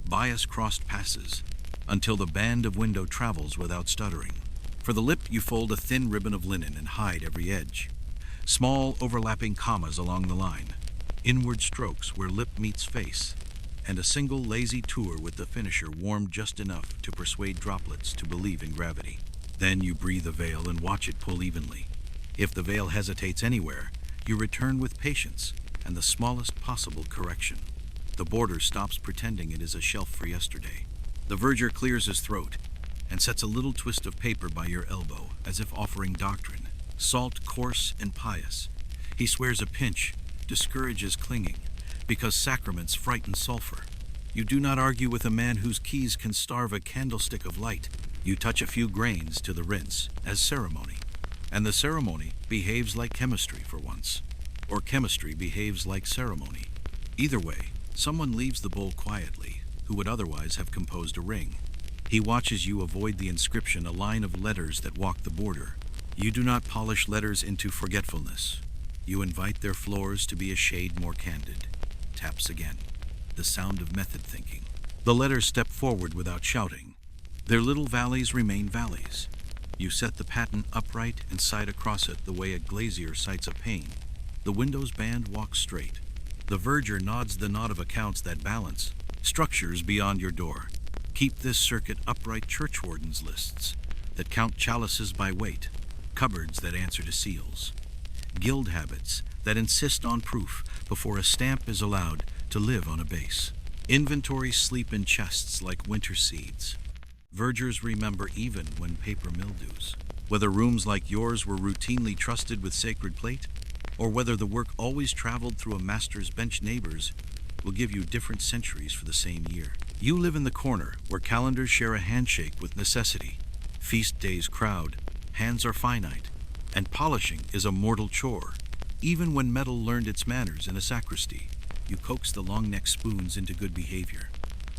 S1: Bias-crossed passes until the band of window travels without stuttering. For the lip, you fold a thin ribbon of linen and hide every edge. Small overlapping commas along the line. Inward strokes where lip meets face. And a single lazy tour with the finisher warmed just enough to persuade droplets to believe in gravity. Then you breathe a veil and watch it pull evenly. If the veil hesitates anywhere, you return with patience and the smallest possible correction. The border stops pretending it is a shelf for yesterday. The verger clears his throat and sets a little twist of paper by your elbow as if offering doctrine. Salt, coarse, and pious. He swears a pinch discourages clinging because sacraments frighten sulfur. You do not argue with a man whose keys can starve a candlestick of light. You touch a few grains to the rinse as ceremony, and the ceremony behaves like chemistry for once, or chemistry behaves like ceremony. Either way, someone leaves the bowl quietly who would otherwise have composed a ring. He watches you avoid the inscription, a line of letters that walk the border. You do not polish letters into forgetfulness. You invite their floors to be a shade more candid. Taps again. The sound of method thinking. The letters step forward without shouting. Their little valleys remain valleys. You set the patent upright and sight across it the way a glazier sights a pane. The window's band walks straight. The verger nods the nod of accounts that balance. Structures beyond your door. Keep this circuit upright churchwardens' lists that count chalices by weight. Cupboards that answer to seals. Guild habits that insist on proof before a stamp is allowed to live on a base. Inventories sleep in chests like winter seeds. Vergers remember even when paper mildews. Whether rooms like yours were routinely trusted with sacred plate, or whether the work always traveled through a master's bench, neighbors will give you different centuries for the same year. You live in the corner where calendars share a handshake with necessity. Feast days crowd, hands are finite, and polishing is a mortal chore. Even when metal learned its manners in a sacristy, you coax the long-necked spoons into good behavior.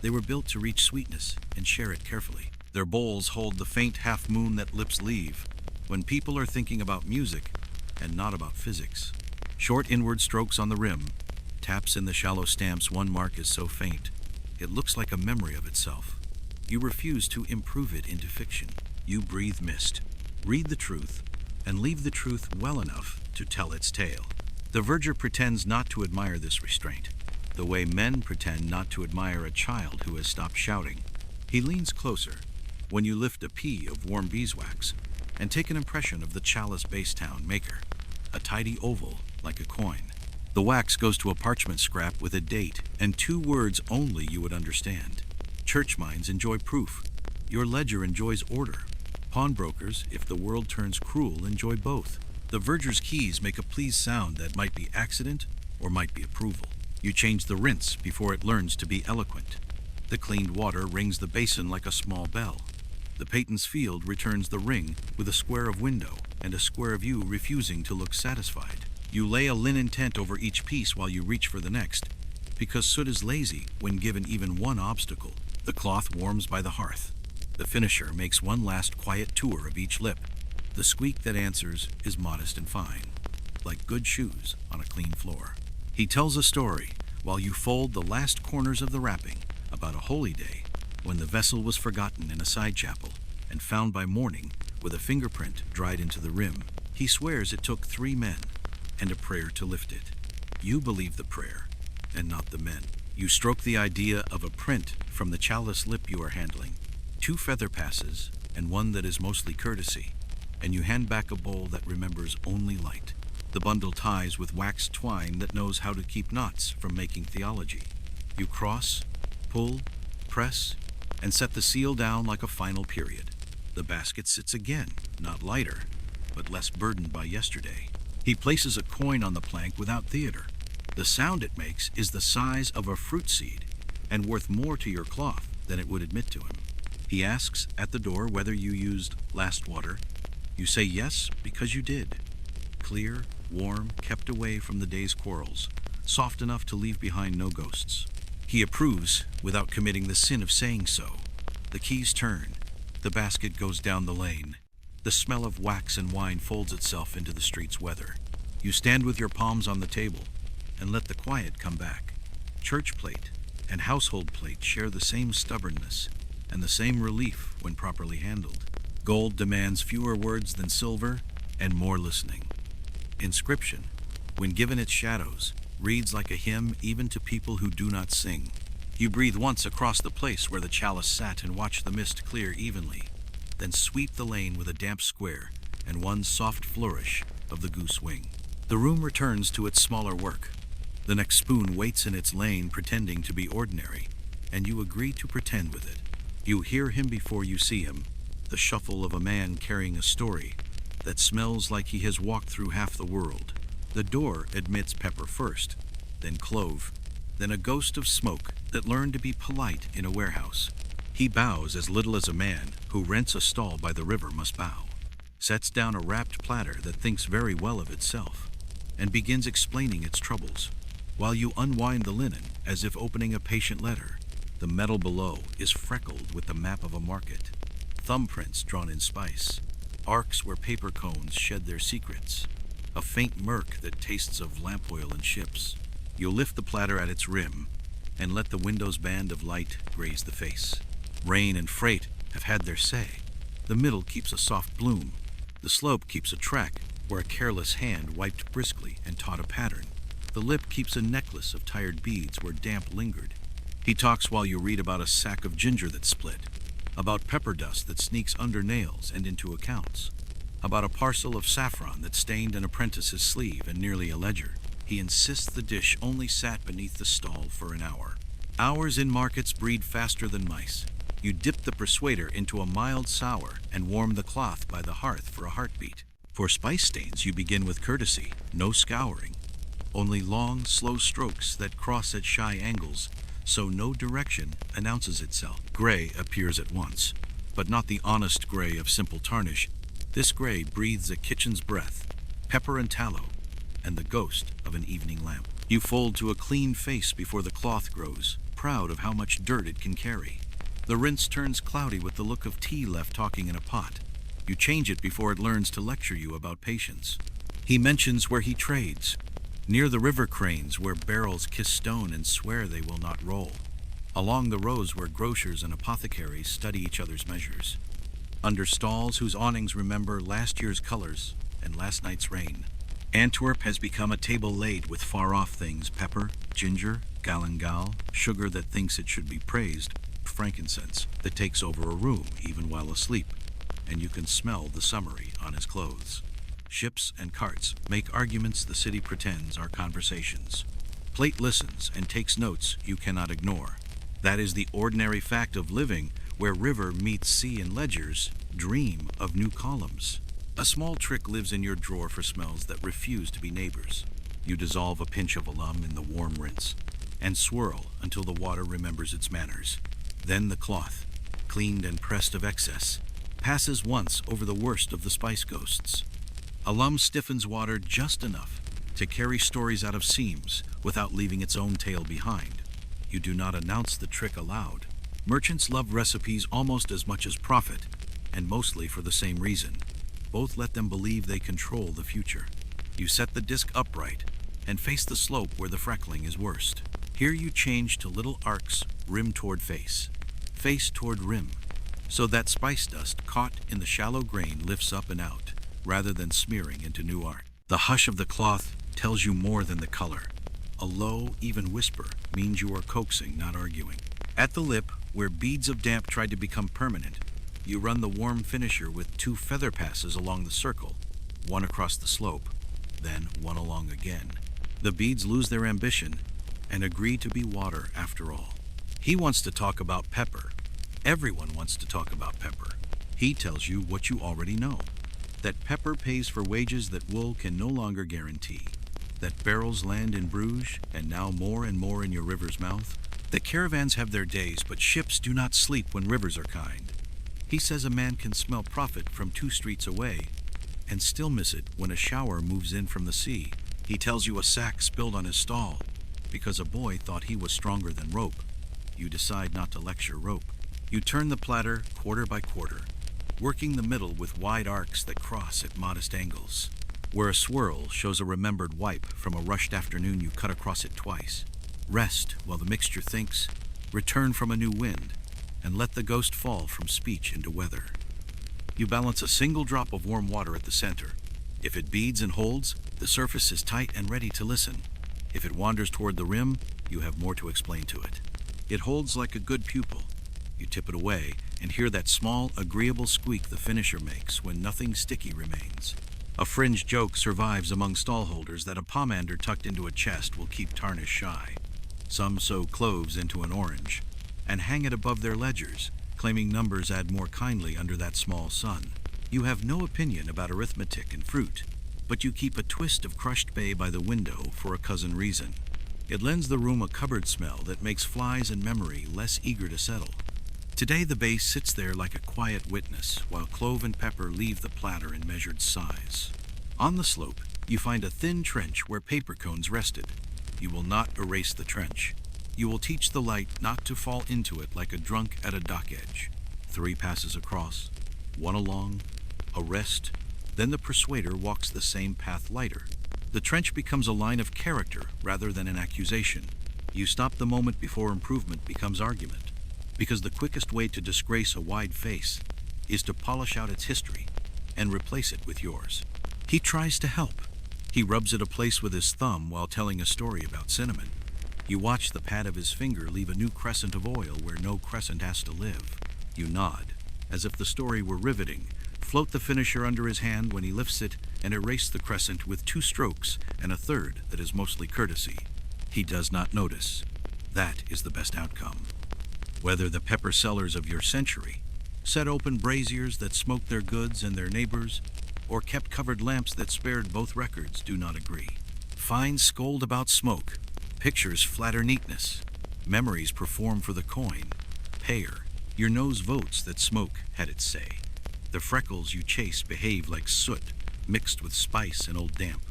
S1: They were built to reach sweetness and share it carefully. Their bowls hold the faint half-moon that lips leave when people are thinking about music and not about physics. Short inward strokes on the rim, taps in the shallow stamps. One mark is so faint, it looks like a memory of itself. You refuse to improve it into fiction. You breathe mist, read the truth, and leave the truth well enough to tell its tale. The verger pretends not to admire this restraint, the way men pretend not to admire a child who has stopped shouting. He leans closer when you lift a pea of warm beeswax and take an impression of the chalice base town maker, a tidy oval like a coin. The wax goes to a parchment scrap with a date and 2 words only you would understand. Church minds enjoy proof. Your ledger enjoys order. Pawnbrokers, if the world turns cruel, enjoy both. The verger's keys make a please sound that might be accident or might be approval. You change the rinse before it learns to be eloquent. The cleaned water rings the basin like a small bell. The patent's field returns the ring with a square of window and a square of you refusing to look satisfied. You lay a linen tent over each piece while you reach for the next, because soot is lazy when given even one obstacle. The cloth warms by the hearth. The finisher makes one last quiet tour of each lip. The squeak that answers is modest and fine, like good shoes on a clean floor. He tells a story while you fold the last corners of the wrapping about a holy day when the vessel was forgotten in a side chapel and found by morning with a fingerprint dried into the rim. He swears it took 3 men, and a prayer to lift it. You believe the prayer, and not the men. You stroke the idea of a print from the chalice lip you are handling. 2 feather passes, and one that is mostly courtesy, and you hand back a bowl that remembers only light. The bundle ties with waxed twine that knows how to keep knots from making theology. You cross, pull, press, and set the seal down like a final period. The basket sits again, not lighter, but less burdened by yesterday. He places a coin on the plank without theater. The sound it makes is the size of a fruit seed, and worth more to your cloth than it would admit to him. He asks at the door whether you used last water. You say yes, because you did. Clear, warm, kept away from the day's quarrels, soft enough to leave behind no ghosts. He approves without committing the sin of saying so. The keys turn. The basket goes down the lane. The smell of wax and wine folds itself into the street's weather. You stand with your palms on the table and let the quiet come back. Church plate and household plate share the same stubbornness and the same relief when properly handled. Gold demands fewer words than silver and more listening. Inscription, when given its shadows, reads like a hymn even to people who do not sing. You breathe once across the place where the chalice sat and watch the mist clear evenly, then sweep the lane with a damp square and one soft flourish of the goose wing. The room returns to its smaller work. The next spoon waits in its lane pretending to be ordinary, and you agree to pretend with it. You hear him before you see him, the shuffle of a man carrying a story that smells like he has walked through half the world. The door admits pepper first, then clove, then a ghost of smoke that learned to be polite in a warehouse. He bows as little as a man who rents a stall by the river must bow, sets down a wrapped platter that thinks very well of itself, and begins explaining its troubles. While you unwind the linen as if opening a patient letter, the metal below is freckled with the map of a market, thumbprints drawn in spice, arcs where paper cones shed their secrets, a faint murk that tastes of lamp oil and ships. You lift the platter at its rim and let the window's band of light graze the face. Rain and freight have had their say. The middle keeps a soft bloom. The slope keeps a track where a careless hand wiped briskly and taught a pattern. The lip keeps a necklace of tired beads where damp lingered. He talks while you read about a sack of ginger that split, about pepper dust that sneaks under nails and into accounts, about a parcel of saffron that stained an apprentice's sleeve and nearly a ledger. He insists the dish only sat beneath the stall for an hour. Hours in markets breed faster than mice. You dip the persuader into a mild sour and warm the cloth by the hearth for a heartbeat. For spice stains you begin with courtesy, no scouring, only long, slow strokes that cross at shy angles, so no direction announces itself. Gray appears at once, but not the honest gray of simple tarnish. This gray breathes a kitchen's breath, pepper and tallow, and the ghost of an evening lamp. You fold to a clean face before the cloth grows, proud of how much dirt it can carry. The rinse turns cloudy with the look of tea left talking in a pot. You change it before it learns to lecture you about patience. He mentions where he trades, near the river cranes where barrels kiss stone and swear they will not roll, along the rows where grocers and apothecaries study each other's measures, under stalls whose awnings remember last year's colors and last night's rain. Antwerp has become a table laid with far-off things: pepper, ginger, galangal, sugar that thinks it should be praised, frankincense that takes over a room even while asleep, and you can smell the summery on his clothes. Ships and carts make arguments the city pretends are conversations. Plate listens and takes notes you cannot ignore. That is the ordinary fact of living where river meets sea and ledgers dream of new columns. A small trick lives in your drawer for smells that refuse to be neighbors. You dissolve a pinch of alum in the warm rinse and swirl until the water remembers its manners. Then the cloth, cleaned and pressed of excess, passes once over the worst of the spice ghosts. Alum stiffens water just enough to carry stories out of seams without leaving its own tail behind. You do not announce the trick aloud. Merchants love recipes almost as much as profit, and mostly for the same reason. Both let them believe they control the future. You set the disc upright and face the slope where the freckling is worst. Here you change to little arcs, rim toward face toward rim, so that spice dust caught in the shallow grain lifts up and out, rather than smearing into new art. The hush of the cloth tells you more than the color. A low, even whisper means you are coaxing, not arguing. At the lip, where beads of damp tried to become permanent, you run the warm finisher with 2 feather passes along the circle, one across the slope, then one along again. The beads lose their ambition and agree to be water after all. He wants to talk about pepper. Everyone wants to talk about pepper. He tells you what you already know. That pepper pays for wages that wool can no longer guarantee. That barrels land in Bruges, and now more and more in your river's mouth. That caravans have their days, but ships do not sleep when rivers are kind. He says a man can smell profit from 2 streets away, and still miss it when a shower moves in from the sea. He tells you a sack spilled on his stall, because a boy thought he was stronger than rope. You decide not to lecture rope. You turn the platter quarter by quarter, working the middle with wide arcs that cross at modest angles. Where a swirl shows a remembered wipe from a rushed afternoon, you cut across it twice. Rest while the mixture thinks, return from a new wind, and let the ghost fall from speech into weather. You balance a single drop of warm water at the center. If it beads and holds, the surface is tight and ready to listen. If it wanders toward the rim, you have more to explain to it. It holds like a good pupil. You tip it away and hear that small, agreeable squeak the finisher makes when nothing sticky remains. A fringe joke survives among stallholders that a pomander tucked into a chest will keep tarnish shy. Some sew cloves into an orange and hang it above their ledgers, claiming numbers add more kindly under that small sun. You have no opinion about arithmetic and fruit, but you keep a twist of crushed bay by the window for a cousin reason. It lends the room a cupboard smell that makes flies and memory less eager to settle. Today the bay sits there like a quiet witness, while clove and pepper leave the platter in measured size. On the slope, you find a thin trench where paper cones rested. You will not erase the trench. You will teach the light not to fall into it like a drunk at a dock edge. 3 passes across, 1 along, a rest, then the persuader walks the same path lighter. The trench becomes a line of character rather than an accusation. You stop the moment before improvement becomes argument, because the quickest way to disgrace a wide face is to polish out its history and replace it with yours. He tries to help. He rubs it a place with his thumb while telling a story about cinnamon. You watch the pad of his finger leave a new crescent of oil where no crescent has to live. You nod, as if the story were riveting, float the finisher under his hand when he lifts it, and erase the crescent with 2 strokes and a third that is mostly courtesy. He does not notice. That is the best outcome. Whether the pepper sellers of your century set open braziers that smoked their goods and their neighbors, or kept covered lamps that spared both records, do not agree. Fines scold about smoke. Pictures flatter neatness. Memories perform for the coin. Payer, your nose votes that smoke had its say. The freckles you chase behave like soot, mixed with spice and old damp.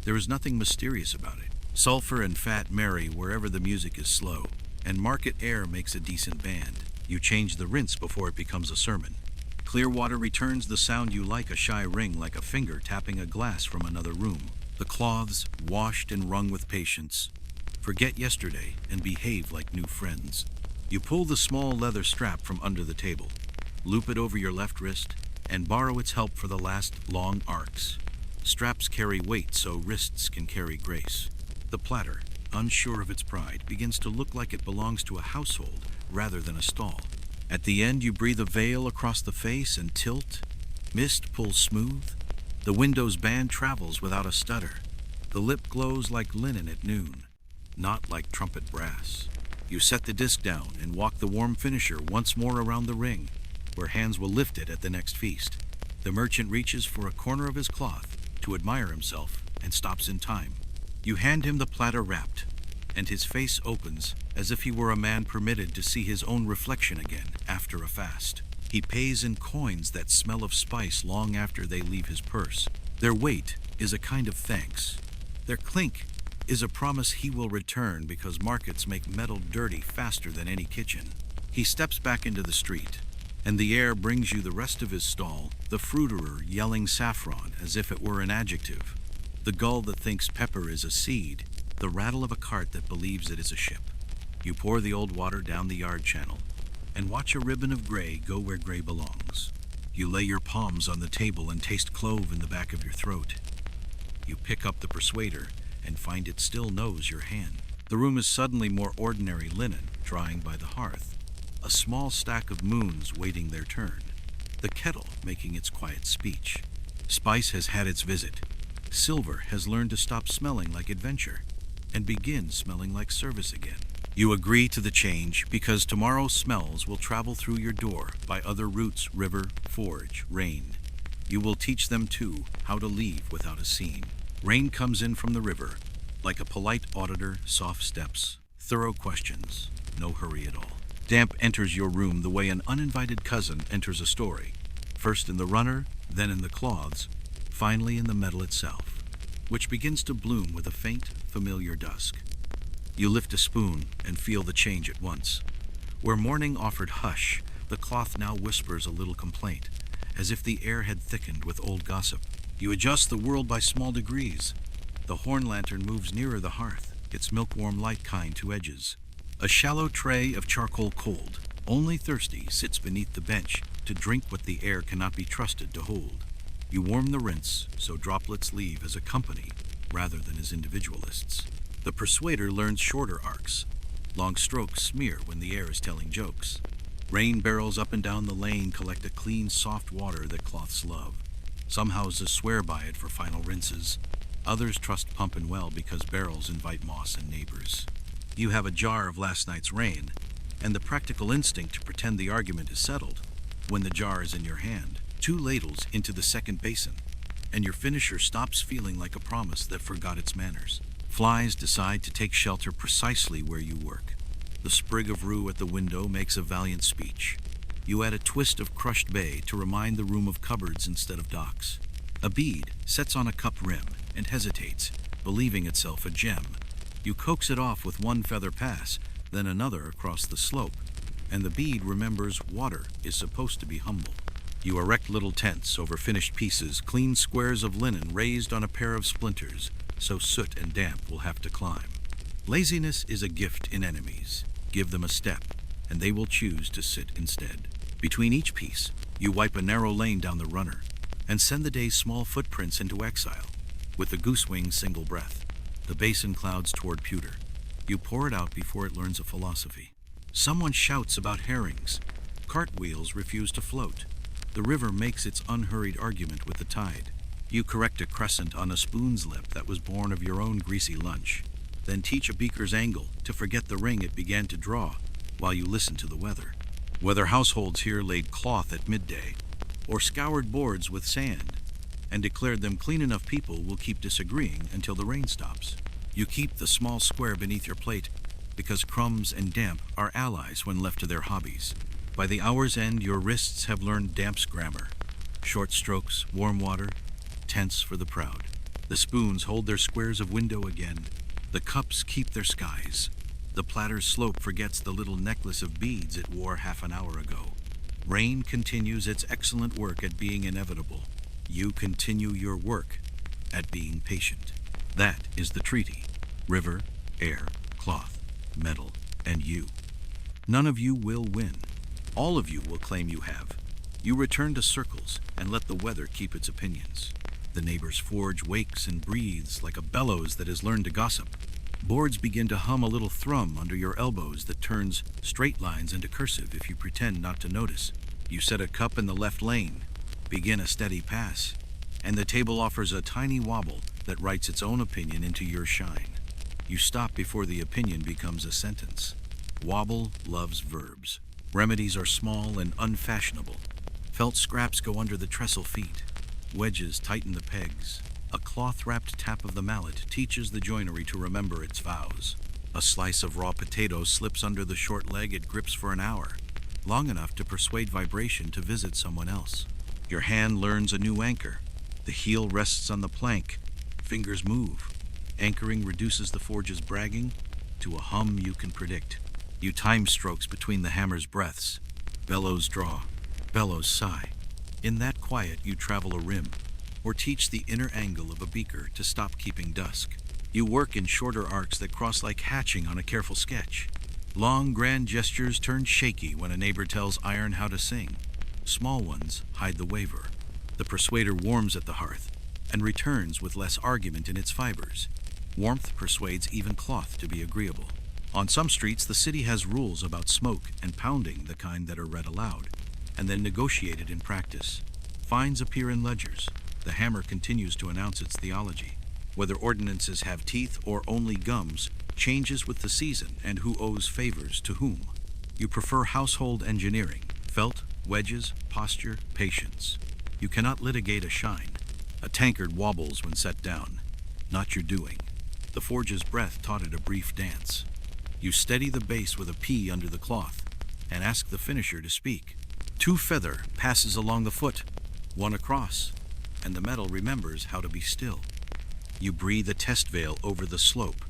S1: There is nothing mysterious about it. Sulfur and fat marry wherever the music is slow, and market air makes a decent band. You change the rinse before it becomes a sermon. Clear water returns the sound you like, a shy ring like a finger tapping a glass from another room. The cloths, washed and wrung with patience, forget yesterday and behave like new friends. You pull the small leather strap from under the table, loop it over your left wrist, and borrow its help for the last long arcs. Straps carry weight so wrists can carry grace. The platter, unsure of its pride, begins to look like it belongs to a household rather than a stall. At the end, you breathe a veil across the face and tilt. Mist pulls smooth. The window's band travels without a stutter. The lip glows like linen at noon, not like trumpet brass. You set the disc down and walk the warm finisher once more around the ring, where hands will lift it at the next feast. The merchant reaches for a corner of his cloth to admire himself and stops in time. You hand him the platter wrapped, and his face opens as if he were a man permitted to see his own reflection again after a fast. He pays in coins that smell of spice long after they leave his purse. Their weight is a kind of thanks. Their clink is a promise he will return because markets make metal dirty faster than any kitchen. He steps back into the street, and the air brings you the rest of his stall, the fruiterer yelling saffron as if it were an adjective, the gull that thinks pepper is a seed, the rattle of a cart that believes it is a ship. You pour the old water down the yard channel and watch a ribbon of gray go where gray belongs. You lay your palms on the table and taste clove in the back of your throat. You pick up the persuader and find it still knows your hand. The room is suddenly more ordinary linen drying by the hearth, a small stack of moons waiting their turn, the kettle making its quiet speech. Spice has had its visit. Silver has learned to stop smelling like adventure and begin smelling like service again. You agree to the change because tomorrow's smells will travel through your door by other routes, river, forge, rain. You will teach them too how to leave without a scene. Rain comes in from the river, like a polite auditor, soft steps, thorough questions, no hurry at all. Damp enters your room the way an uninvited cousin enters a story, first in the runner, then in the cloths, finally in the metal itself, which begins to bloom with a faint, familiar dusk. You lift a spoon and feel the change at once. Where morning offered hush, the cloth now whispers a little complaint, as if the air had thickened with old gossip. You adjust the world by small degrees. The horn lantern moves nearer the hearth, its milk-warm light kind to edges. A shallow tray of charcoal cold, only thirsty, sits beneath the bench to drink what the air cannot be trusted to hold. You warm the rinse, so droplets leave as a company rather than as individualists. The persuader learns shorter arcs. Long strokes smear when the air is telling jokes. Rain barrels up and down the lane collect a clean, soft water that cloths love. Some houses swear by it for final rinses. Others trust pump and well because barrels invite moss and neighbors. You have a jar of last night's rain, and the practical instinct to pretend the argument is settled when the jar is in your hand. 2 ladles into the second basin, and your finisher stops feeling like a promise that forgot its manners. Flies decide to take shelter precisely where you work. The sprig of rue at the window makes a valiant speech. You add a twist of crushed bay to remind the room of cupboards instead of docks. A bead sets on a cup rim and hesitates, believing itself a gem. You coax it off with one feather pass, then another across the slope, and the bead remembers water is supposed to be humble. You erect little tents over finished pieces, clean squares of linen raised on a pair of splinters, so soot and damp will have to climb. Laziness is a gift in enemies. Give them a step, and they will choose to sit instead. Between each piece, you wipe a narrow lane down the runner, and send the day's small footprints into exile, with the goose-wing single breath. The basin clouds toward pewter. You pour it out before it learns a philosophy. Someone shouts about herrings. Cartwheels refuse to float. The river makes its unhurried argument with the tide. You correct a crescent on a spoon's lip that was born of your own greasy lunch. Then teach a beaker's angle to forget the ring it began to draw while you listen to the weather. Whether households here laid cloth at midday or scoured boards with sand and declared them clean enough, people will keep disagreeing until the rain stops. You keep the small square beneath your plate because crumbs and damp are allies when left to their hobbies. By the hour's end, your wrists have learned damp's grammar. Short strokes, warm water, tense for the proud. The spoons hold their squares of window again. The cups keep their skies. The platter's slope forgets the little necklace of beads it wore half an hour ago. Rain continues its excellent work at being inevitable. You continue your work at being patient. That is the treaty. River, air, cloth, metal, and you. None of you will win. All of you will claim you have. You return to circles and let the weather keep its opinions. The neighbor's forge wakes and breathes like a bellows that has learned to gossip. Boards begin to hum a little thrum under your elbows that turns straight lines into cursive if you pretend not to notice. You set a cup in the left lane, begin a steady pass, and the table offers a tiny wobble that writes its own opinion into your shine. You stop before the opinion becomes a sentence. Wobble loves verbs. Remedies are small and unfashionable. Felt scraps go under the trestle feet. Wedges tighten the pegs. A cloth-wrapped tap of the mallet teaches the joinery to remember its vows. A slice of raw potato slips under the short leg it grips for an hour, long enough to persuade vibration to visit someone else. Your hand learns a new anchor. The heel rests on the plank. Fingers move. Anchoring reduces the forge's bragging to a hum you can predict. You time strokes between the hammer's breaths. Bellows draw. Bellows sigh. In that quiet, you travel a rim, or teach the inner angle of a beaker to stop keeping dusk. You work in shorter arcs that cross like hatching on a careful sketch. Long, grand gestures turn shaky when a neighbor tells iron how to sing. Small ones hide the waver. The persuader warms at the hearth and returns with less argument in its fibers. Warmth persuades even cloth to be agreeable. On some streets, the city has rules about smoke and pounding, the kind that are read aloud, and then negotiated in practice. Fines appear in ledgers. The hammer continues to announce its theology. Whether ordinances have teeth or only gums changes with the season and who owes favors to whom. You prefer household engineering, felt, wedges, posture, patience. You cannot litigate a shine. A tankard wobbles when set down. Not your doing. The forge's breath taught it a brief dance. You steady the base with a P under the cloth and ask the finisher to speak. 2 feather passes along the foot, 1 across, and the metal remembers how to be still. You breathe a test veil over the slope.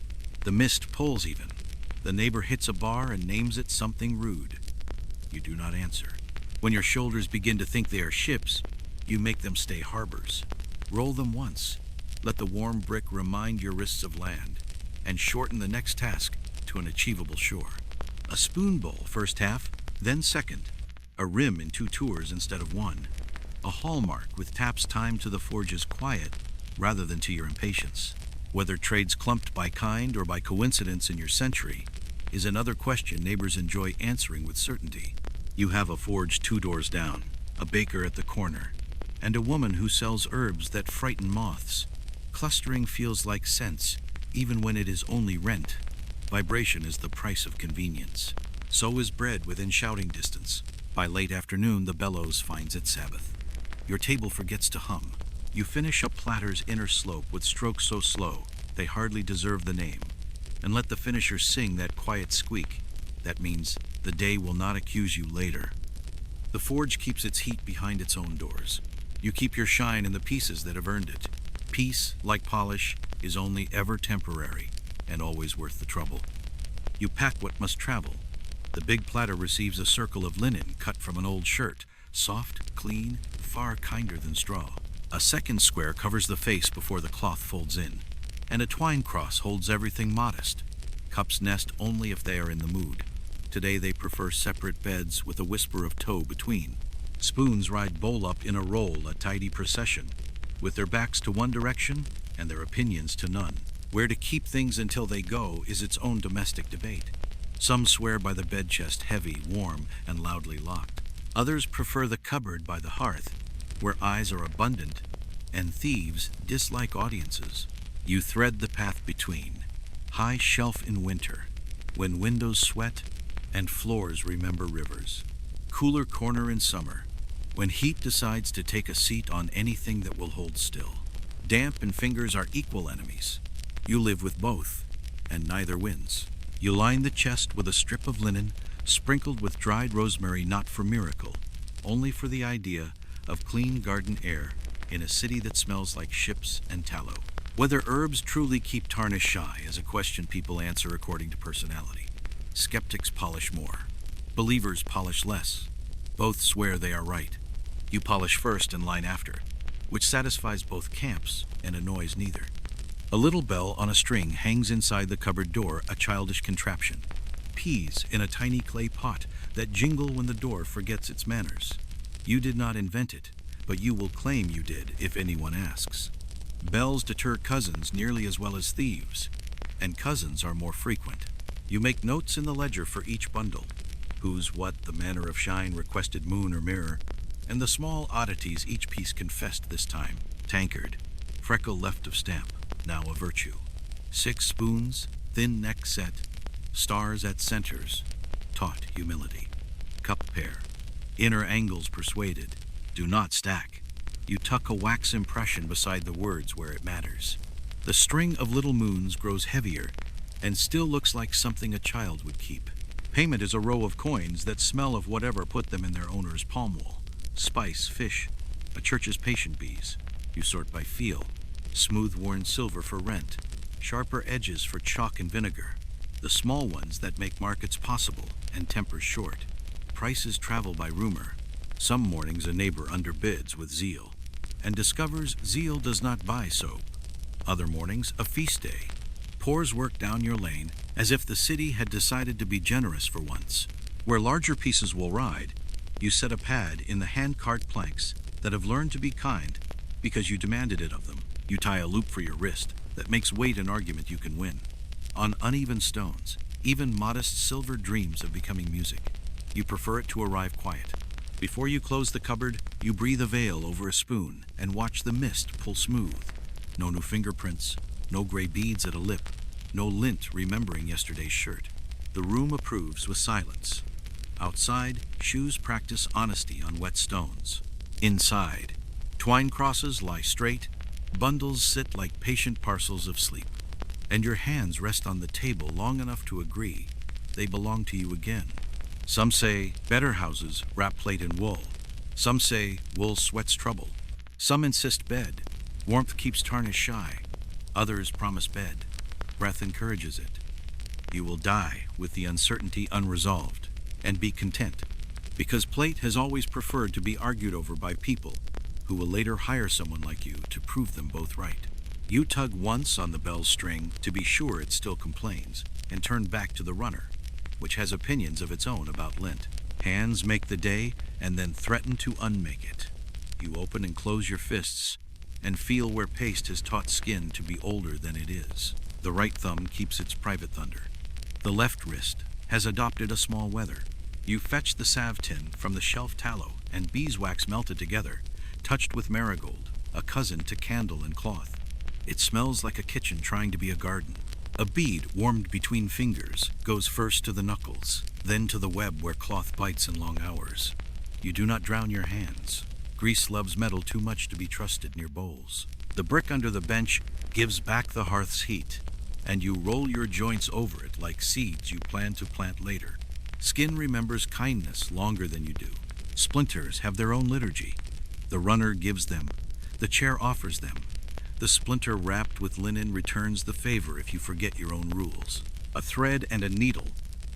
S1: The mist pulls even. The neighbor hits a bar and names it something rude. You do not answer. When your shoulders begin to think they are ships, you make them stay harbors. Roll them once. Let the warm brick remind your wrists of land, and shorten the next task to an achievable shore. A spoon bowl first half, then second. A rim in 2 tours instead of 1. A hallmark with taps timed to the forge's quiet rather than to your impatience. Whether trades clumped by kind or by coincidence in your century is another question neighbors enjoy answering with certainty. You have a forge 2 doors down, a baker at the corner, and a woman who sells herbs that frighten moths. Clustering feels like scents, even when it is only rent. Vibration is the price of convenience. So is bread within shouting distance. By late afternoon, the bellows finds its Sabbath. Your table forgets to hum. You finish a platter's inner slope with strokes so slow they hardly deserve the name, and let the finisher sing that quiet squeak. That means the day will not accuse you later. The forge keeps its heat behind its own doors. You keep your shine in the pieces that have earned it. Peace, like polish, is only ever temporary and always worth the trouble. You pack what must travel. The big platter receives a circle of linen cut from an old shirt, soft, clean, far kinder than straw. A second square covers the face before the cloth folds in, and a twine cross holds everything modest. Cups nest only if they are in the mood. Today they prefer separate beds with a whisper of toe between. Spoons ride bowl up in a roll, a tidy procession, with their backs to one direction and their opinions to none. Where to keep things until they go is its own domestic debate. Some swear by the bed chest, heavy, warm, and loudly locked. Others prefer the cupboard by the hearth, where eyes are abundant, and thieves dislike audiences. You thread the path between. High shelf in winter, when windows sweat and floors remember rivers. Cooler corner in summer, when heat decides to take a seat on anything that will hold still. Damp and fingers are equal enemies. You live with both, and neither wins. You line the chest with a strip of linen sprinkled with dried rosemary, not for miracle, only for the idea of clean garden air in a city that smells like ships and tallow. Whether herbs truly keep tarnish shy is a question people answer according to personality. Skeptics polish more. Believers polish less. Both swear they are right. You polish first and line after, which satisfies both camps and annoys neither. A little bell on a string hangs inside the cupboard door, a childish contraption. Peas in a tiny clay pot that jingle when the door forgets its manners. You did not invent it, but you will claim you did if anyone asks. Bells deter cousins nearly as well as thieves, and cousins are more frequent. You make notes in the ledger for each bundle. Whose what, the manner of shine, requested moon or mirror, and the small oddities each piece confessed this time. Tankard, freckle left of stamp, now a virtue. 6 spoons, thin neck set, stars at centers, taught humility. Cup pair, inner angles persuaded, do not stack. You tuck a wax impression beside the words where it matters. The string of little moons grows heavier and still looks like something a child would keep. Payment is a row of coins that smell of whatever put them in their owner's palm wool. Spice, fish, a church's patient bees. You sort by feel. Smooth-worn silver for rent, sharper edges for chalk and vinegar. The small ones that make markets possible and tempers short. Prices travel by rumor. Some mornings a neighbor underbids with zeal and discovers zeal does not buy soap. Other mornings, a feast day, pours work down your lane as if the city had decided to be generous for once. Where larger pieces will ride, you set a pad in the hand-cart planks that have learned to be kind because you demanded it of them. You tie a loop for your wrist, that makes weight an argument you can win. On uneven stones, even modest silver dreams of becoming music. You prefer it to arrive quiet. Before you close the cupboard, you breathe a veil over a spoon and watch the mist pull smooth. No new fingerprints, no gray beads at a lip, no lint remembering yesterday's shirt. The room approves with silence. Outside, shoes practice honesty on wet stones. Inside, twine crosses lie straight, bundles sit like patient parcels of sleep. And your hands rest on the table long enough to agree they belong to you again. Some say better houses wrap plate in wool. Some say wool sweats trouble. Some insist bed. Warmth keeps tarnish shy. Others promise bed. Breath encourages it. You will die with the uncertainty unresolved and be content, because plate has always preferred to be argued over by people who will later hire someone like you to prove them both right. You tug once on the bell's string to be sure it still complains, and turn back to the runner, which has opinions of its own about lint. Hands make the day and then threaten to unmake it. You open and close your fists and feel where paste has taught skin to be older than it is. The right thumb keeps its private thunder. The left wrist has adopted a small weather. You fetch the salve tin from the shelf tallow and beeswax melted together, touched with marigold, a cousin to candle and cloth. It smells like a kitchen trying to be a garden. A bead warmed between fingers goes first to the knuckles, then to the web where cloth bites in long hours. You do not drown your hands. Grease loves metal too much to be trusted near bowls. The brick under the bench gives back the hearth's heat, and you roll your joints over it like seeds you plan to plant later. Skin remembers kindness longer than you do. Splinters have their own liturgy. The runner gives them. The chair offers them. The splinter wrapped with linen returns the favor if you forget your own rules. A thread and a needle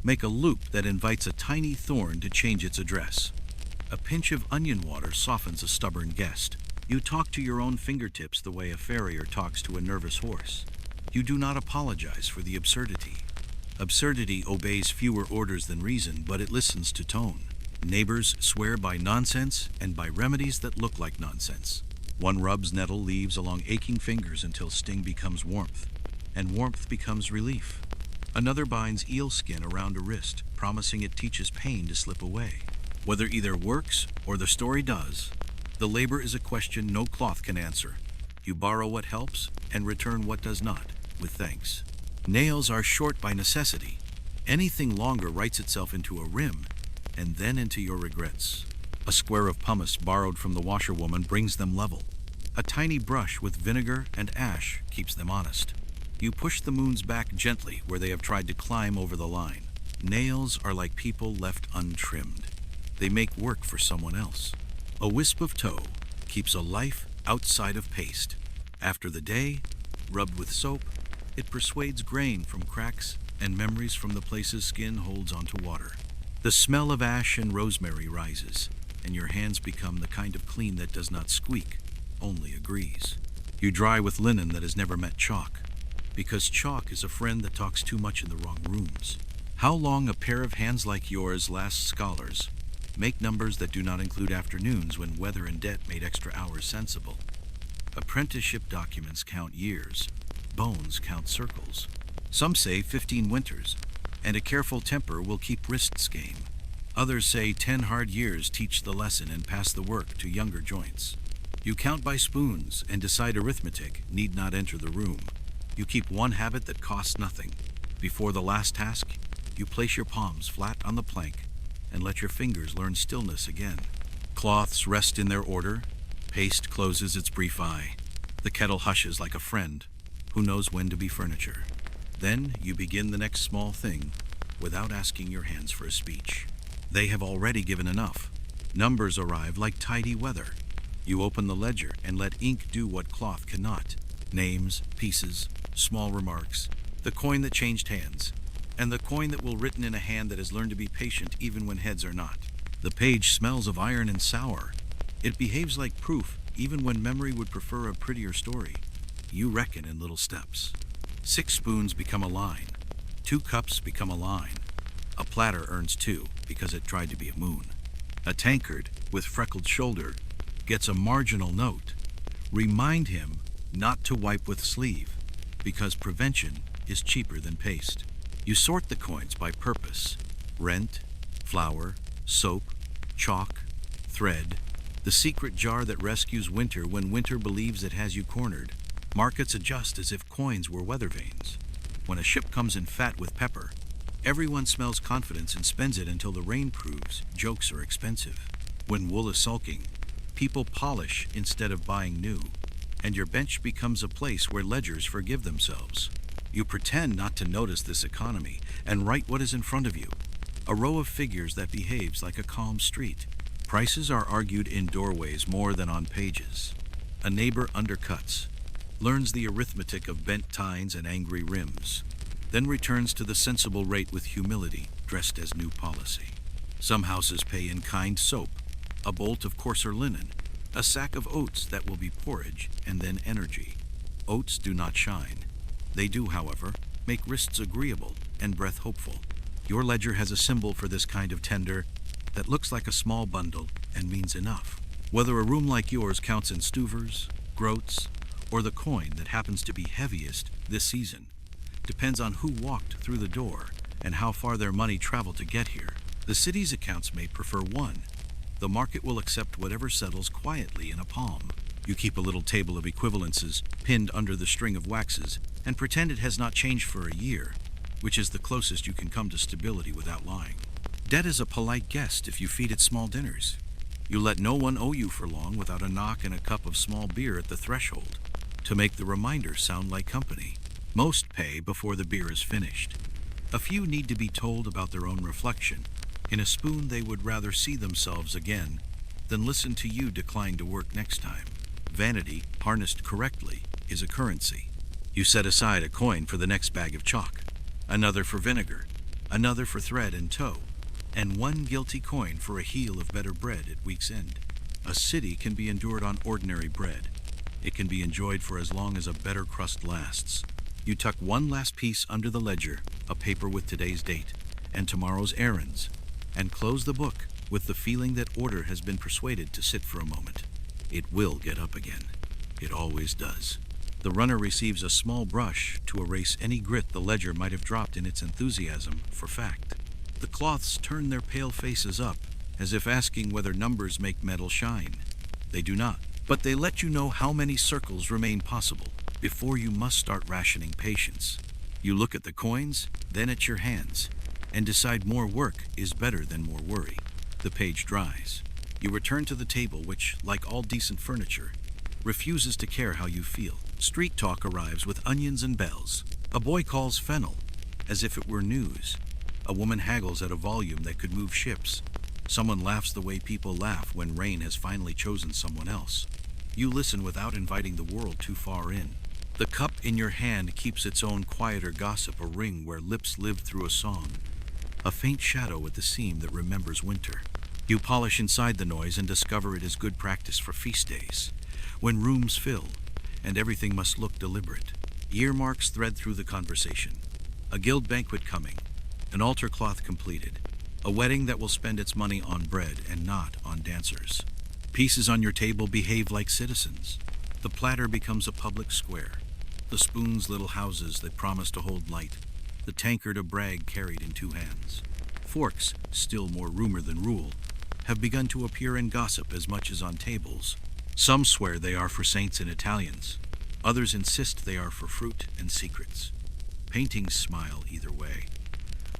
S1: make a loop that invites a tiny thorn to change its address. A pinch of onion water softens a stubborn guest. You talk to your own fingertips the way a farrier talks to a nervous horse. You do not apologize for the absurdity. Absurdity obeys fewer orders than reason, but it listens to tone. Neighbors swear by nonsense and by remedies that look like nonsense. One rubs nettle leaves along aching fingers until sting becomes warmth, and warmth becomes relief. Another binds eel skin around a wrist, promising it teaches pain to slip away. Whether either works or the story does, the labor is a question no cloth can answer. You borrow what helps and return what does not, with thanks. Nails are short by necessity. Anything longer writes itself into a rim, and then into your regrets. A square of pumice borrowed from the washerwoman brings them level. A tiny brush with vinegar and ash keeps them honest. You push the moons back gently where they have tried to climb over the line. Nails are like people left untrimmed. They make work for someone else. A wisp of tow keeps a life outside of paste. After the day, rubbed with soap, it persuades grain from cracks and memories from the places skin holds onto water. The smell of ash and rosemary rises, and your hands become the kind of clean that does not squeak, only agrees. You dry with linen that has never met chalk, because chalk is a friend that talks too much in the wrong rooms. How long a pair of hands like yours last scholars make numbers that do not include afternoons when weather and debt made extra hours sensible. Apprenticeship documents count years. Bones count circles. Some say 15 winters, and a careful temper will keep wrists game. Others say 10 hard years teach the lesson and pass the work to younger joints. You count by spoons and decide arithmetic need not enter the room. You keep one habit that costs nothing. Before the last task, you place your palms flat on the plank and let your fingers learn stillness again. Cloths rest in their order. Paste closes its brief eye. The kettle hushes like a friend who knows when to be furniture. Then you begin the next small thing without asking your hands for a speech. They have already given enough. Numbers arrive like tidy weather. You open the ledger and let ink do what cloth cannot. Names, pieces, small remarks, the coin that changed hands, and the coin that will written in a hand that has learned to be patient even when heads are not. The page smells of iron and sour. It behaves like proof even when memory would prefer a prettier story. You reckon in little steps. 6 spoons become a line. 2 cups become a line. A platter earns 2 because it tried to be a moon. A tankard with freckled shoulder gets a marginal note. Remind him not to wipe with sleeve. because prevention is cheaper than paste. You sort the coins by purpose: rent, flour, soap, chalk, thread, the secret jar that rescues winter when winter believes it has you cornered. Markets adjust as if coins were weather vanes. When a ship comes in fat with pepper, everyone smells confidence and spends it until the rain proves jokes are expensive. When wool is sulking, people polish instead of buying new, and your bench becomes a place where ledgers forgive themselves. You pretend not to notice this economy and write what is in front of you, a row of figures that behaves like a calm street. Prices are argued in doorways more than on pages. A neighbor undercuts, learns the arithmetic of bent tines and angry rims, then returns to the sensible rate with humility, dressed as new policy. Some houses pay in kind soap, a bolt of coarser linen, a sack of oats that will be porridge, and then energy. Oats do not shine. They do, however, make wrists agreeable and breath hopeful. Your ledger has a symbol for this kind of tender that looks like a small bundle and means enough. Whether a room like yours counts in stuvers, groats, or the coin that happens to be heaviest this season depends on who walked through the door and how far their money traveled to get here. The city's accounts may prefer one. The market will accept whatever settles quietly in a palm. You keep a little table of equivalences pinned under the string of waxes and pretend it has not changed for a year, which is the closest you can come to stability without lying. Debt is a polite guest if you feed it small dinners. You let no one owe you for long without a knock and a cup of small beer at the threshold to make the reminder sound like company. Most pay before the beer is finished. A few need to be told about their own reflection. In a spoon, they would rather see themselves again than listen to you decline to work next time. Vanity, harnessed correctly, is a currency. You set aside a coin for the next bag of chalk, another for vinegar, another for thread and tow, and one guilty coin for a heel of better bread at week's end. A city can be endured on ordinary bread. It can be enjoyed for as long as a better crust lasts. You tuck one last piece under the ledger, a paper with today's date and tomorrow's errands, and close the book with the feeling that order has been persuaded to sit for a moment. It will get up again. It always does. The runner receives a small brush to erase any grit the ledger might have dropped in its enthusiasm for fact. The cloths turn their pale faces up, as if asking whether numbers make metal shine. They do not, but they let you know how many circles remain possible before you must start rationing patience. You look at the coins, then at your hands, and decide more work is better than more worry. The page dries. You return to the table which, like all decent furniture, refuses to care how you feel. Street talk arrives with onions and bells. A boy calls fennel, as if it were news. A woman haggles at a volume that could move ships. Someone laughs the way people laugh when rain has finally chosen someone else. You listen without inviting the world too far in. The cup in your hand keeps its own quieter gossip a ring where lips live through a song. A faint shadow at the seam that remembers winter. You polish inside the noise and discover it is good practice for feast days, when rooms fill and everything must look deliberate. Earmarks thread through the conversation. A guild banquet coming, an altar cloth completed, a wedding that will spend its money on bread and not on dancers. Pieces on your table behave like citizens. The platter becomes a public square. The spoons little houses that promise to hold light. The tankard a brag carried in two hands. Forks, still more rumor than rule, have begun to appear in gossip as much as on tables. Some swear they are for saints and Italians. Others insist they are for fruit and secrets. Paintings smile either way.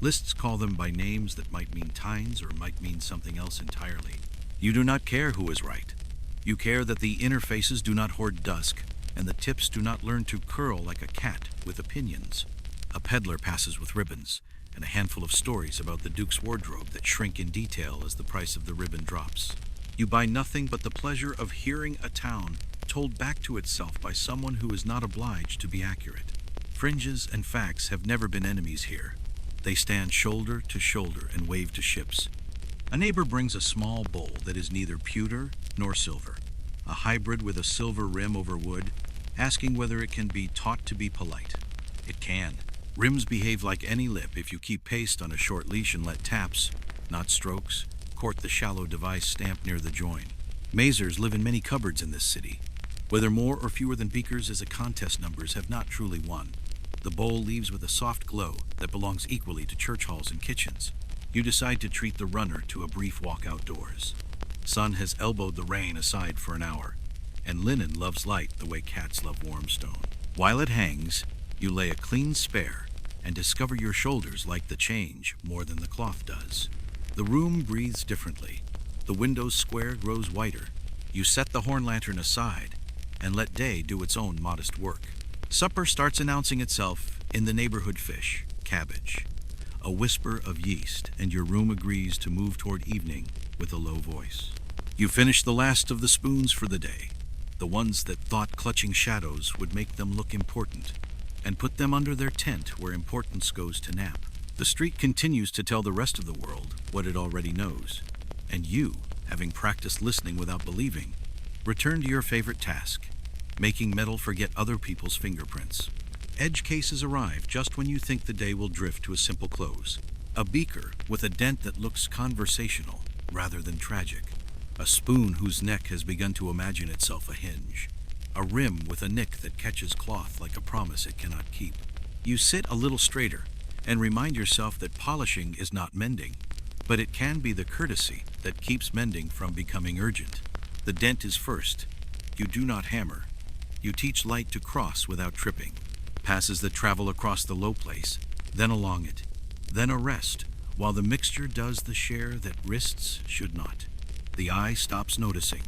S1: Lists call them by names that might mean tines or might mean something else entirely. You do not care who is right. You care that the interfaces do not hoard dusk, and the tips do not learn to curl like a cat with opinions. A peddler passes with ribbons, and a handful of stories about the Duke's wardrobe that shrink in detail as the price of the ribbon drops. You buy nothing but the pleasure of hearing a town told back to itself by someone who is not obliged to be accurate. Fringes and facts have never been enemies here. They stand shoulder to shoulder and wave to ships. A neighbor brings a small bowl that is neither pewter nor silver, a hybrid with a silver rim over wood, asking whether it can be taught to be polite. It can. Rims behave like any lip if you keep paste on a short leash and let taps, not strokes, court the shallow device stamped near the join. Mazers live in many cupboards in this city. Whether more or fewer than beakers is a contest, numbers have not truly won. The bowl leaves with a soft glow that belongs equally to church halls and kitchens. You decide to treat the runner to a brief walk outdoors. Sun has elbowed the rain aside for an hour, and linen loves light the way cats love warm stone. While it hangs, you lay a clean spare and discover your shoulders like the change more than the cloth does. The room breathes differently. The window's square grows wider. You set the horn lantern aside and let day do its own modest work. Supper starts announcing itself in the neighborhood: fish, cabbage, a whisper of yeast, and your room agrees to move toward evening with a low voice. You finish the last of the spoons for the day, the ones that thought clutching shadows would make them look important, and put them under their tent where importance goes to nap. The street continues to tell the rest of the world what it already knows, and you, having practiced listening without believing, return to your favorite task, making metal forget other people's fingerprints. Edge cases arrive just when you think the day will drift to a simple close. A beaker with a dent that looks conversational rather than tragic. A spoon whose neck has begun to imagine itself a hinge. A rim with a nick that catches cloth like a promise it cannot keep. You sit a little straighter and remind yourself that polishing is not mending, but it can be the courtesy that keeps mending from becoming urgent. The dent is first. You do not hammer. You teach light to cross without tripping. Passes that travel across the low place, then along it, then a rest, while the mixture does the share that wrists should not. The eye stops noticing.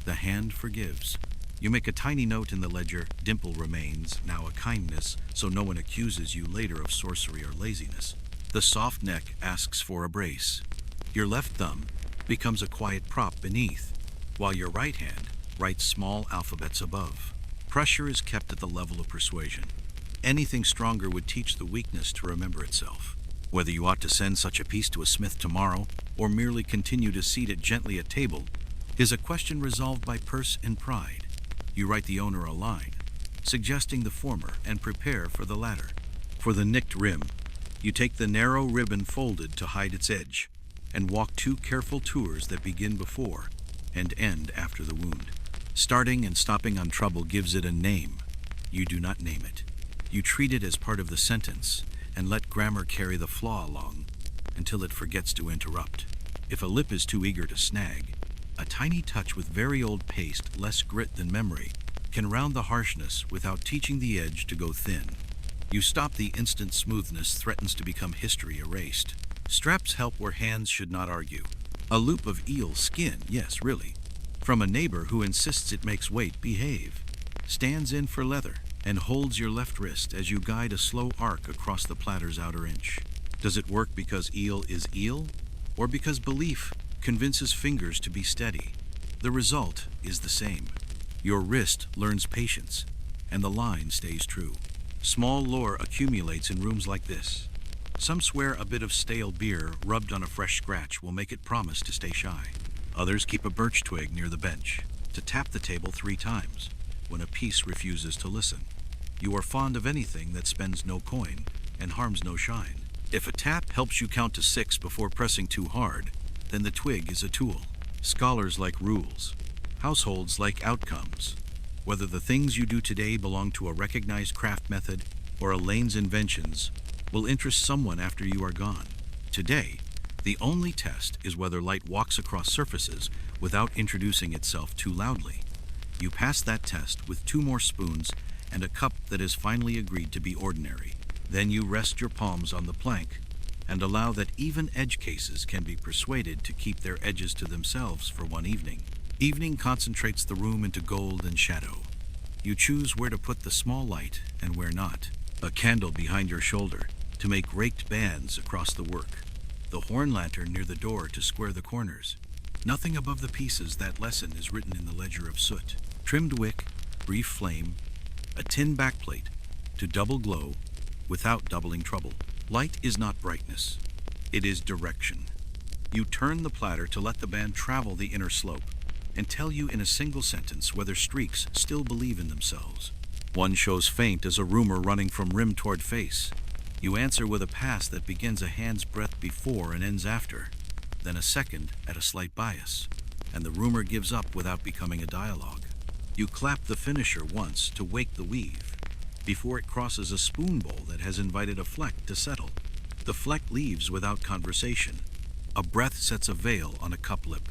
S1: The hand forgives. You make a tiny note in the ledger: dimple remains, now a kindness, so no one accuses you later of sorcery or laziness. The soft neck asks for a brace. Your left thumb becomes a quiet prop beneath, while your right hand writes small alphabets above. Pressure is kept at the level of persuasion. Anything stronger would teach the weakness to remember itself. Whether you ought to send such a piece to a smith tomorrow, or merely continue to seat it gently at table, is a question resolved by purse and pride. You write the owner a line, suggesting the former, and prepare for the latter. For the nicked rim, you take the narrow ribbon folded to hide its edge, and walk 2 careful tours that begin before and end after the wound. Starting and stopping on trouble gives it a name. You do not name it. You treat it as part of the sentence and let grammar carry the flaw along until it forgets to interrupt. If a lip is too eager to snag, a tiny touch with very old paste, less grit than memory, can round the harshness without teaching the edge to go thin. You stop the instant smoothness threatens to become history erased. Straps help where hands should not argue. A loop of eel skin, yes, really, from a neighbor who insists it makes weight behave, stands in for leather, and holds your left wrist as you guide a slow arc across the platter's outer inch. Does it work because eel is eel, or because belief convinces fingers to be steady? The result is the same. Your wrist learns patience, and the line stays true. Small lore accumulates in rooms like this. Some swear a bit of stale beer rubbed on a fresh scratch will make it promise to stay shy. Others keep a birch twig near the bench to tap the table 3 times when a piece refuses to listen. You are fond of anything that spends no coin and harms no shine. If a tap helps you count to 6 before pressing too hard, then the twig is a tool. Scholars like rules. Households like outcomes. Whether the things you do today belong to a recognized craft method or a lane's inventions will interest someone after you are gone. Today, the only test is whether light walks across surfaces without introducing itself too loudly. You pass that test with 2 more spoons and a cup that is finally agreed to be ordinary. Then you rest your palms on the plank and allow that even edge cases can be persuaded to keep their edges to themselves for one evening. Evening concentrates the room into gold and shadow. You choose where to put the small light and where not. A candle behind your shoulder to make raked bands across the work. The horn lantern near the door to square the corners. Nothing above the pieces that lesson is written in the ledger of soot. Trimmed wick, brief flame, a tin backplate to double glow without doubling trouble. Light is not brightness, it is direction. You turn the platter to let the band travel the inner slope and tell you in a single sentence whether streaks still believe in themselves. One shows faint as a rumor running from rim toward face. You answer with a pass that begins a hand's breadth before and ends after, then a second at a slight bias, and the rumor gives up without becoming a dialogue. You clap the finisher once to wake the weave, before it crosses a spoon bowl that has invited a fleck to settle. The fleck leaves without conversation. A breath sets a veil on a cup lip.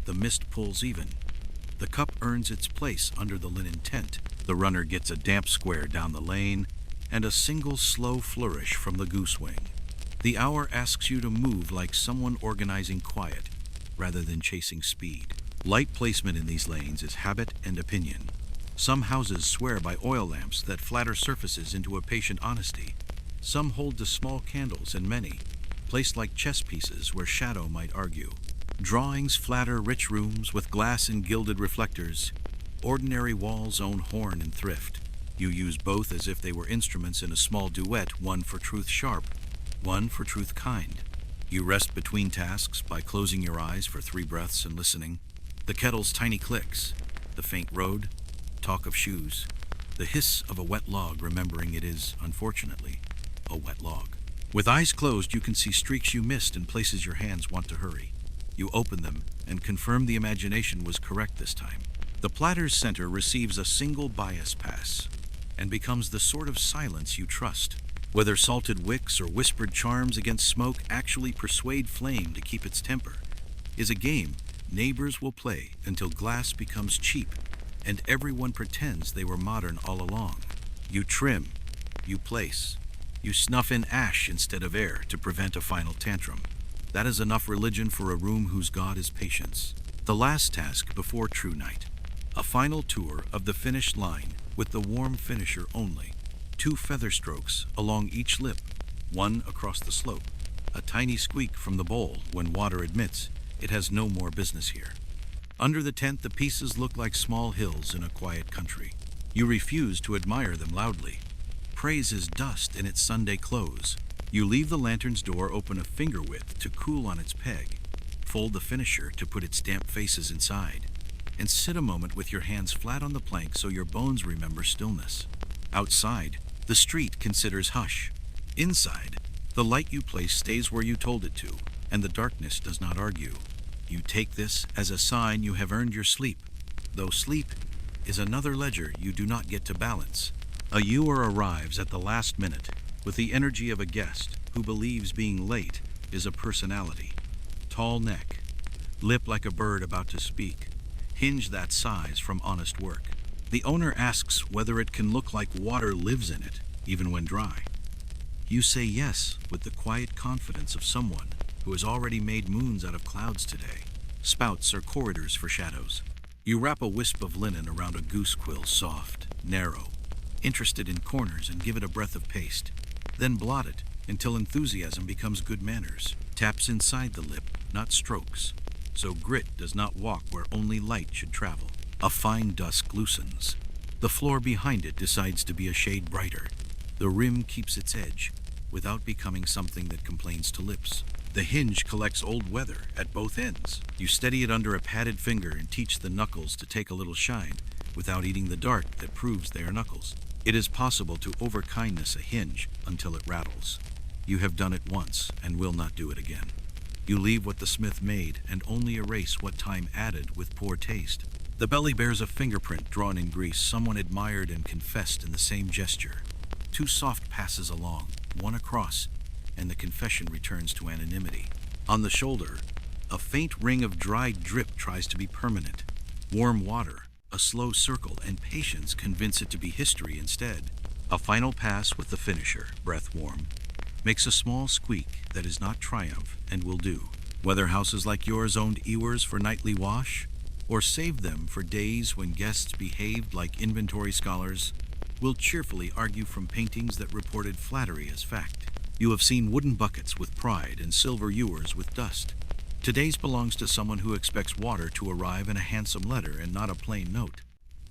S1: The mist pulls even. The cup earns its place under the linen tent. The runner gets a damp square down the lane, and a single slow flourish from the goose wing. The hour asks you to move like someone organizing quiet, rather than chasing speed. Light placement in these lanes is habit and opinion. Some houses swear by oil lamps that flatter surfaces into a patient honesty. Some hold to small candles, and many, placed like chess pieces where shadow might argue. Drawings flatter rich rooms with glass and gilded reflectors. Ordinary walls own horn and thrift. You use both as if they were instruments in a small duet, one for truth sharp, one for truth kind. You rest between tasks by closing your eyes for 3 breaths and listening. The kettle's tiny clicks, the faint road, talk of shoes, the hiss of a wet log, remembering it is, unfortunately, a wet log. With eyes closed, you can see streaks you missed in places your hands want to hurry. You open them and confirm the imagination was correct this time. The platter's center receives a single bias pass and becomes the sort of silence you trust. Whether salted wicks or whispered charms against smoke actually persuade flame to keep its temper is a game neighbors will play until glass becomes cheap and everyone pretends they were modern all along. You trim, you place, you snuff in ash instead of air to prevent a final tantrum. That is enough religion for a room whose god is patience. The last task before true night. A final tour of the finished line with the warm finisher only. 2 feather strokes along each lip, one across the slope. A tiny squeak from the bowl when water admits it has no more business here. Under the tent, the pieces look like small hills in a quiet country. You refuse to admire them loudly. Praise is dust in its Sunday clothes. You leave the lantern's door open a finger width to cool on its peg, fold the finisher to put its damp faces inside, and sit a moment with your hands flat on the plank so your bones remember stillness. Outside, the street considers hush. Inside, the light you place stays where you told it to, and the darkness does not argue. You take this as a sign you have earned your sleep, though sleep is another ledger you do not get to balance. A ewer arrives at the last minute with the energy of a guest who believes being late is a personality. Tall neck, lip like a bird about to speak, hinge that size from honest work. The owner asks whether it can look like water lives in it, even when dry. You say yes with the quiet confidence of someone who has already made moons out of clouds today. Spouts are corridors for shadows. You wrap a wisp of linen around a goose quill, soft, narrow, interested in corners, and give it a breath of paste. Then blot it until enthusiasm becomes good manners. Taps inside the lip, not strokes, so grit does not walk where only light should travel. A fine dusk loosens. The floor behind it decides to be a shade brighter. The rim keeps its edge, without becoming something that complains to lips. The hinge collects old weather at both ends. You steady it under a padded finger and teach the knuckles to take a little shine, without eating the dart that proves they are knuckles. It is possible to overkindness a hinge until it rattles. You have done it once and will not do it again. You leave what the smith made and only erase what time added with poor taste. The belly bears a fingerprint drawn in grease, someone admired and confessed in the same gesture. 2 soft passes along, one across, and the confession returns to anonymity. On the shoulder, a faint ring of dried drip tries to be permanent. Warm water, a slow circle, and patience convince it to be history instead. A final pass with the finisher, breath warm, makes a small squeak that is not triumph and will do. Whether houses like yours owned ewers for nightly wash, or saved them for days when guests behaved like inventory scholars, will cheerfully argue from paintings that reported flattery as fact. You have seen wooden buckets with pride and silver ewers with dust. Today's belongs to someone who expects water to arrive in a handsome letter and not a plain note.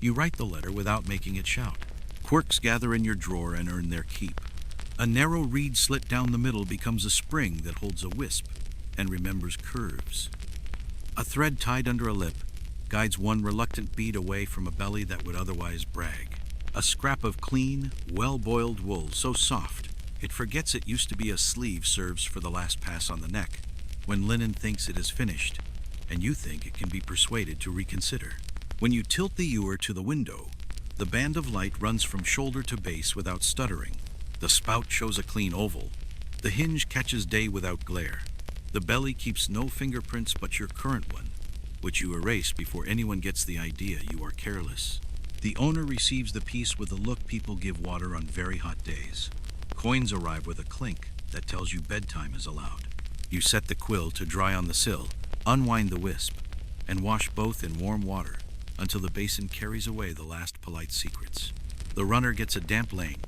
S1: You write the letter without making it shout. Quirks gather in your drawer and earn their keep. A narrow reed slit down the middle becomes a spring that holds a wisp and remembers curves. A thread tied under a lip guides one reluctant bead away from a belly that would otherwise brag. A scrap of clean, well-boiled wool so soft it forgets it used to be a sleeve serves for the last pass on the neck, when linen thinks it is finished, and you think it can be persuaded to reconsider. When you tilt the ewer to the window, the band of light runs from shoulder to base without stuttering. The spout shows a clean oval. The hinge catches day without glare. The belly keeps no fingerprints but your current one, which you erase before anyone gets the idea you are careless. The owner receives the piece with the look people give water on very hot days. Coins arrive with a clink that tells you bedtime is allowed. You set the quill to dry on the sill, unwind the wisp, and wash both in warm water until the basin carries away the last polite secrets. The runner gets a damp lane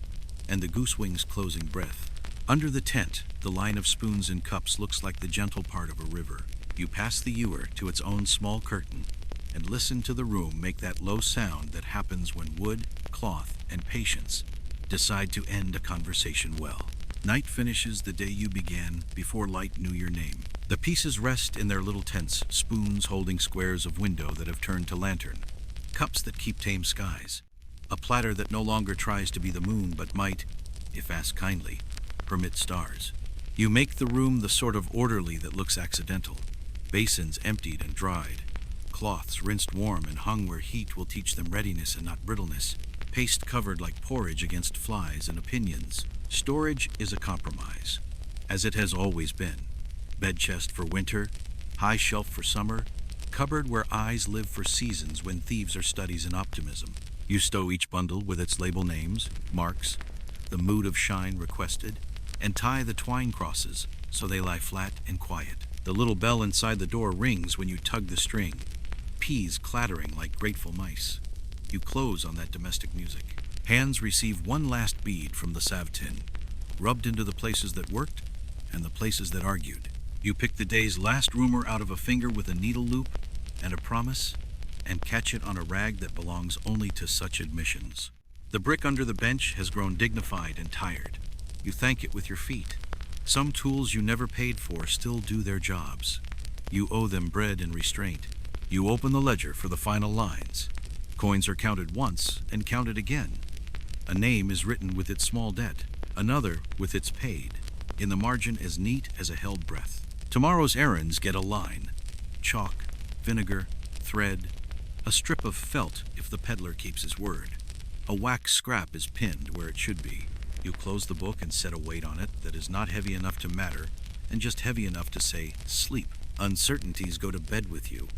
S1: and the goose wing's closing breath. Under the tent, the line of spoons and cups looks like the gentle part of a river. You pass the ewer to its own small curtain and listen to the room make that low sound that happens when wood, cloth, and patience decide to end a conversation well. Night finishes the day you began before light knew your name. The pieces rest in their little tents, spoons holding squares of window that have turned to lantern, cups that keep tame skies, a platter that no longer tries to be the moon but might, if asked kindly, permit stars. You make the room the sort of orderly that looks accidental. Basins emptied and dried, cloths rinsed warm and hung where heat will teach them readiness and not brittleness, paste covered like porridge against flies and opinions. Storage is a compromise, as it has always been. Bed chest for winter, high shelf for summer, cupboard where eyes live for seasons when thieves are studies in optimism. You stow each bundle with its label names, marks, the mood of shine requested, and tie the twine crosses so they lie flat and quiet. The little bell inside the door rings when you tug the string, peas clattering like grateful mice. You close on that domestic music. Hands receive one last bead from the salve tin, rubbed into the places that worked and the places that argued. You pick the day's last rumor out of a finger with a needle loop and a promise, and catch it on a rag that belongs only to such admissions. The brick under the bench has grown dignified and tired. You thank it with your feet. Some tools you never paid for still do their jobs. You owe them bread and restraint. You open the ledger for the final lines. Coins are counted once and counted again. A name is written with its small debt, another with its paid, in the margin as neat as a held breath. Tomorrow's errands get a line, chalk, vinegar, thread, a strip of felt if the peddler keeps his word. A wax scrap is pinned where it should be. You close the book and set a weight on it that is not heavy enough to matter and just heavy enough to say, sleep. Uncertainties go to bed with you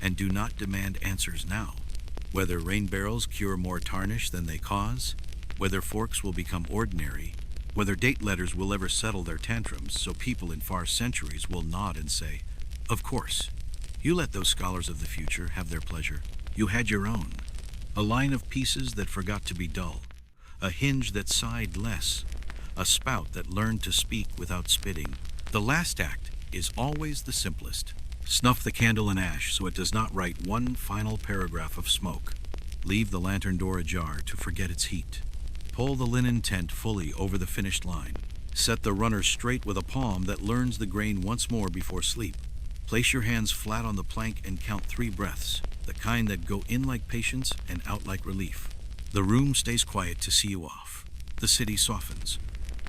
S1: and do not demand answers now. Whether rain barrels cure more tarnish than they cause, whether forks will become ordinary, whether date letters will ever settle their tantrums so people in far centuries will nod and say, of course. You let those scholars of the future have their pleasure. You had your own. A line of pieces that forgot to be dull, a hinge that sighed less, a spout that learned to speak without spitting. The last act is always the simplest. Snuff the candle in ash so it does not write one final paragraph of smoke. Leave the lantern door ajar to forget its heat. Pull the linen tent fully over the finished line. Set the runner straight with a palm that learns the grain once more before sleep. Place your hands flat on the plank and count 3 breaths, the kind that go in like patience and out like relief. The room stays quiet to see you off. The city softens.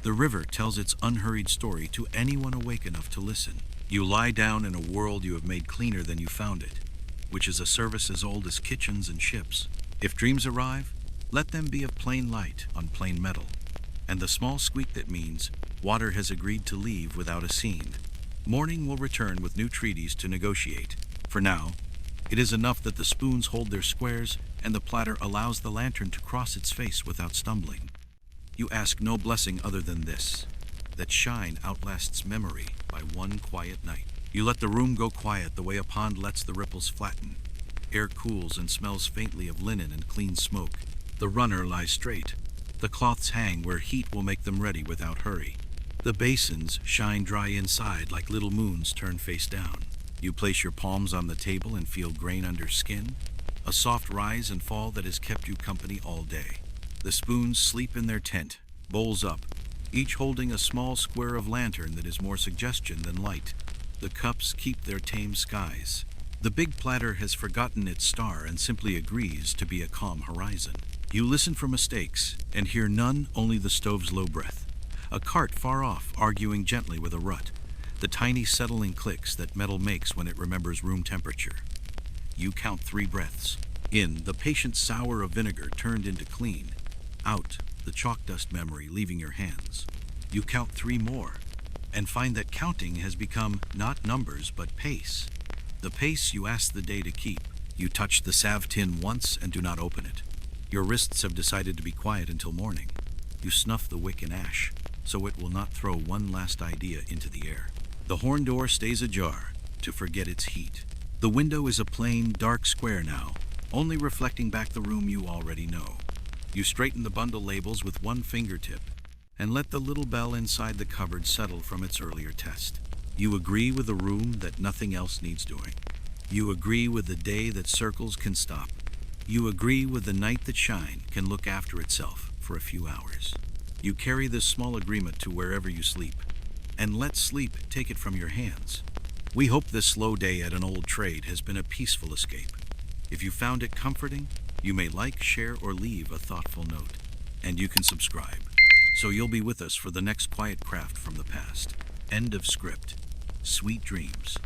S1: The river tells its unhurried story to anyone awake enough to listen. You lie down in a world you have made cleaner than you found it, which is a service as old as kitchens and ships. If dreams arrive, let them be of plain light on plain metal, and the small squeak that means water has agreed to leave without a scene. Morning will return with new treaties to negotiate. For now, it is enough that the spoons hold their squares and the platter allows the lantern to cross its face without stumbling. You ask no blessing other than this, that shine outlasts memory by one quiet night. You let the room go quiet the way a pond lets the ripples flatten. Air cools and smells faintly of linen and clean smoke. The runner lies straight. The cloths hang where heat will make them ready without hurry. The basins shine dry inside like little moons turned face down. You place your palms on the table and feel grain under skin, a soft rise and fall that has kept you company all day. The spoons sleep in their tent, bowls up, each holding a small square of lantern that is more suggestion than light. The cups keep their tame skies. The big platter has forgotten its star and simply agrees to be a calm horizon. You listen for mistakes and hear none, only the stove's low breath. A cart far off arguing gently with a rut. The tiny settling clicks that metal makes when it remembers room temperature. You count 3 breaths. In, the patient sour of vinegar turned into clean. Out, the chalk dust memory leaving your hands. You count 3 more, and find that counting has become not numbers but pace. The pace you ask the day to keep. You touch the salve tin once and do not open it. Your wrists have decided to be quiet until morning. You snuff the wick in ash, so it will not throw one last idea into the air. The horn door stays ajar, to forget its heat. The window is a plain, dark square now, only reflecting back the room you already know. You straighten the bundle labels with one fingertip, and let the little bell inside the cupboard settle from its earlier test. You agree with the room that nothing else needs doing. You agree with the day that circles can stop. You agree with the night that shine can look after itself for a few hours. You carry this small agreement to wherever you sleep, and let sleep take it from your hands. We hope this slow day at an old trade has been a peaceful escape. If you found it comforting, you may like, share, or leave a thoughtful note. And you can subscribe, so you'll be with us for the next quiet craft from the past. End of script. Sweet dreams.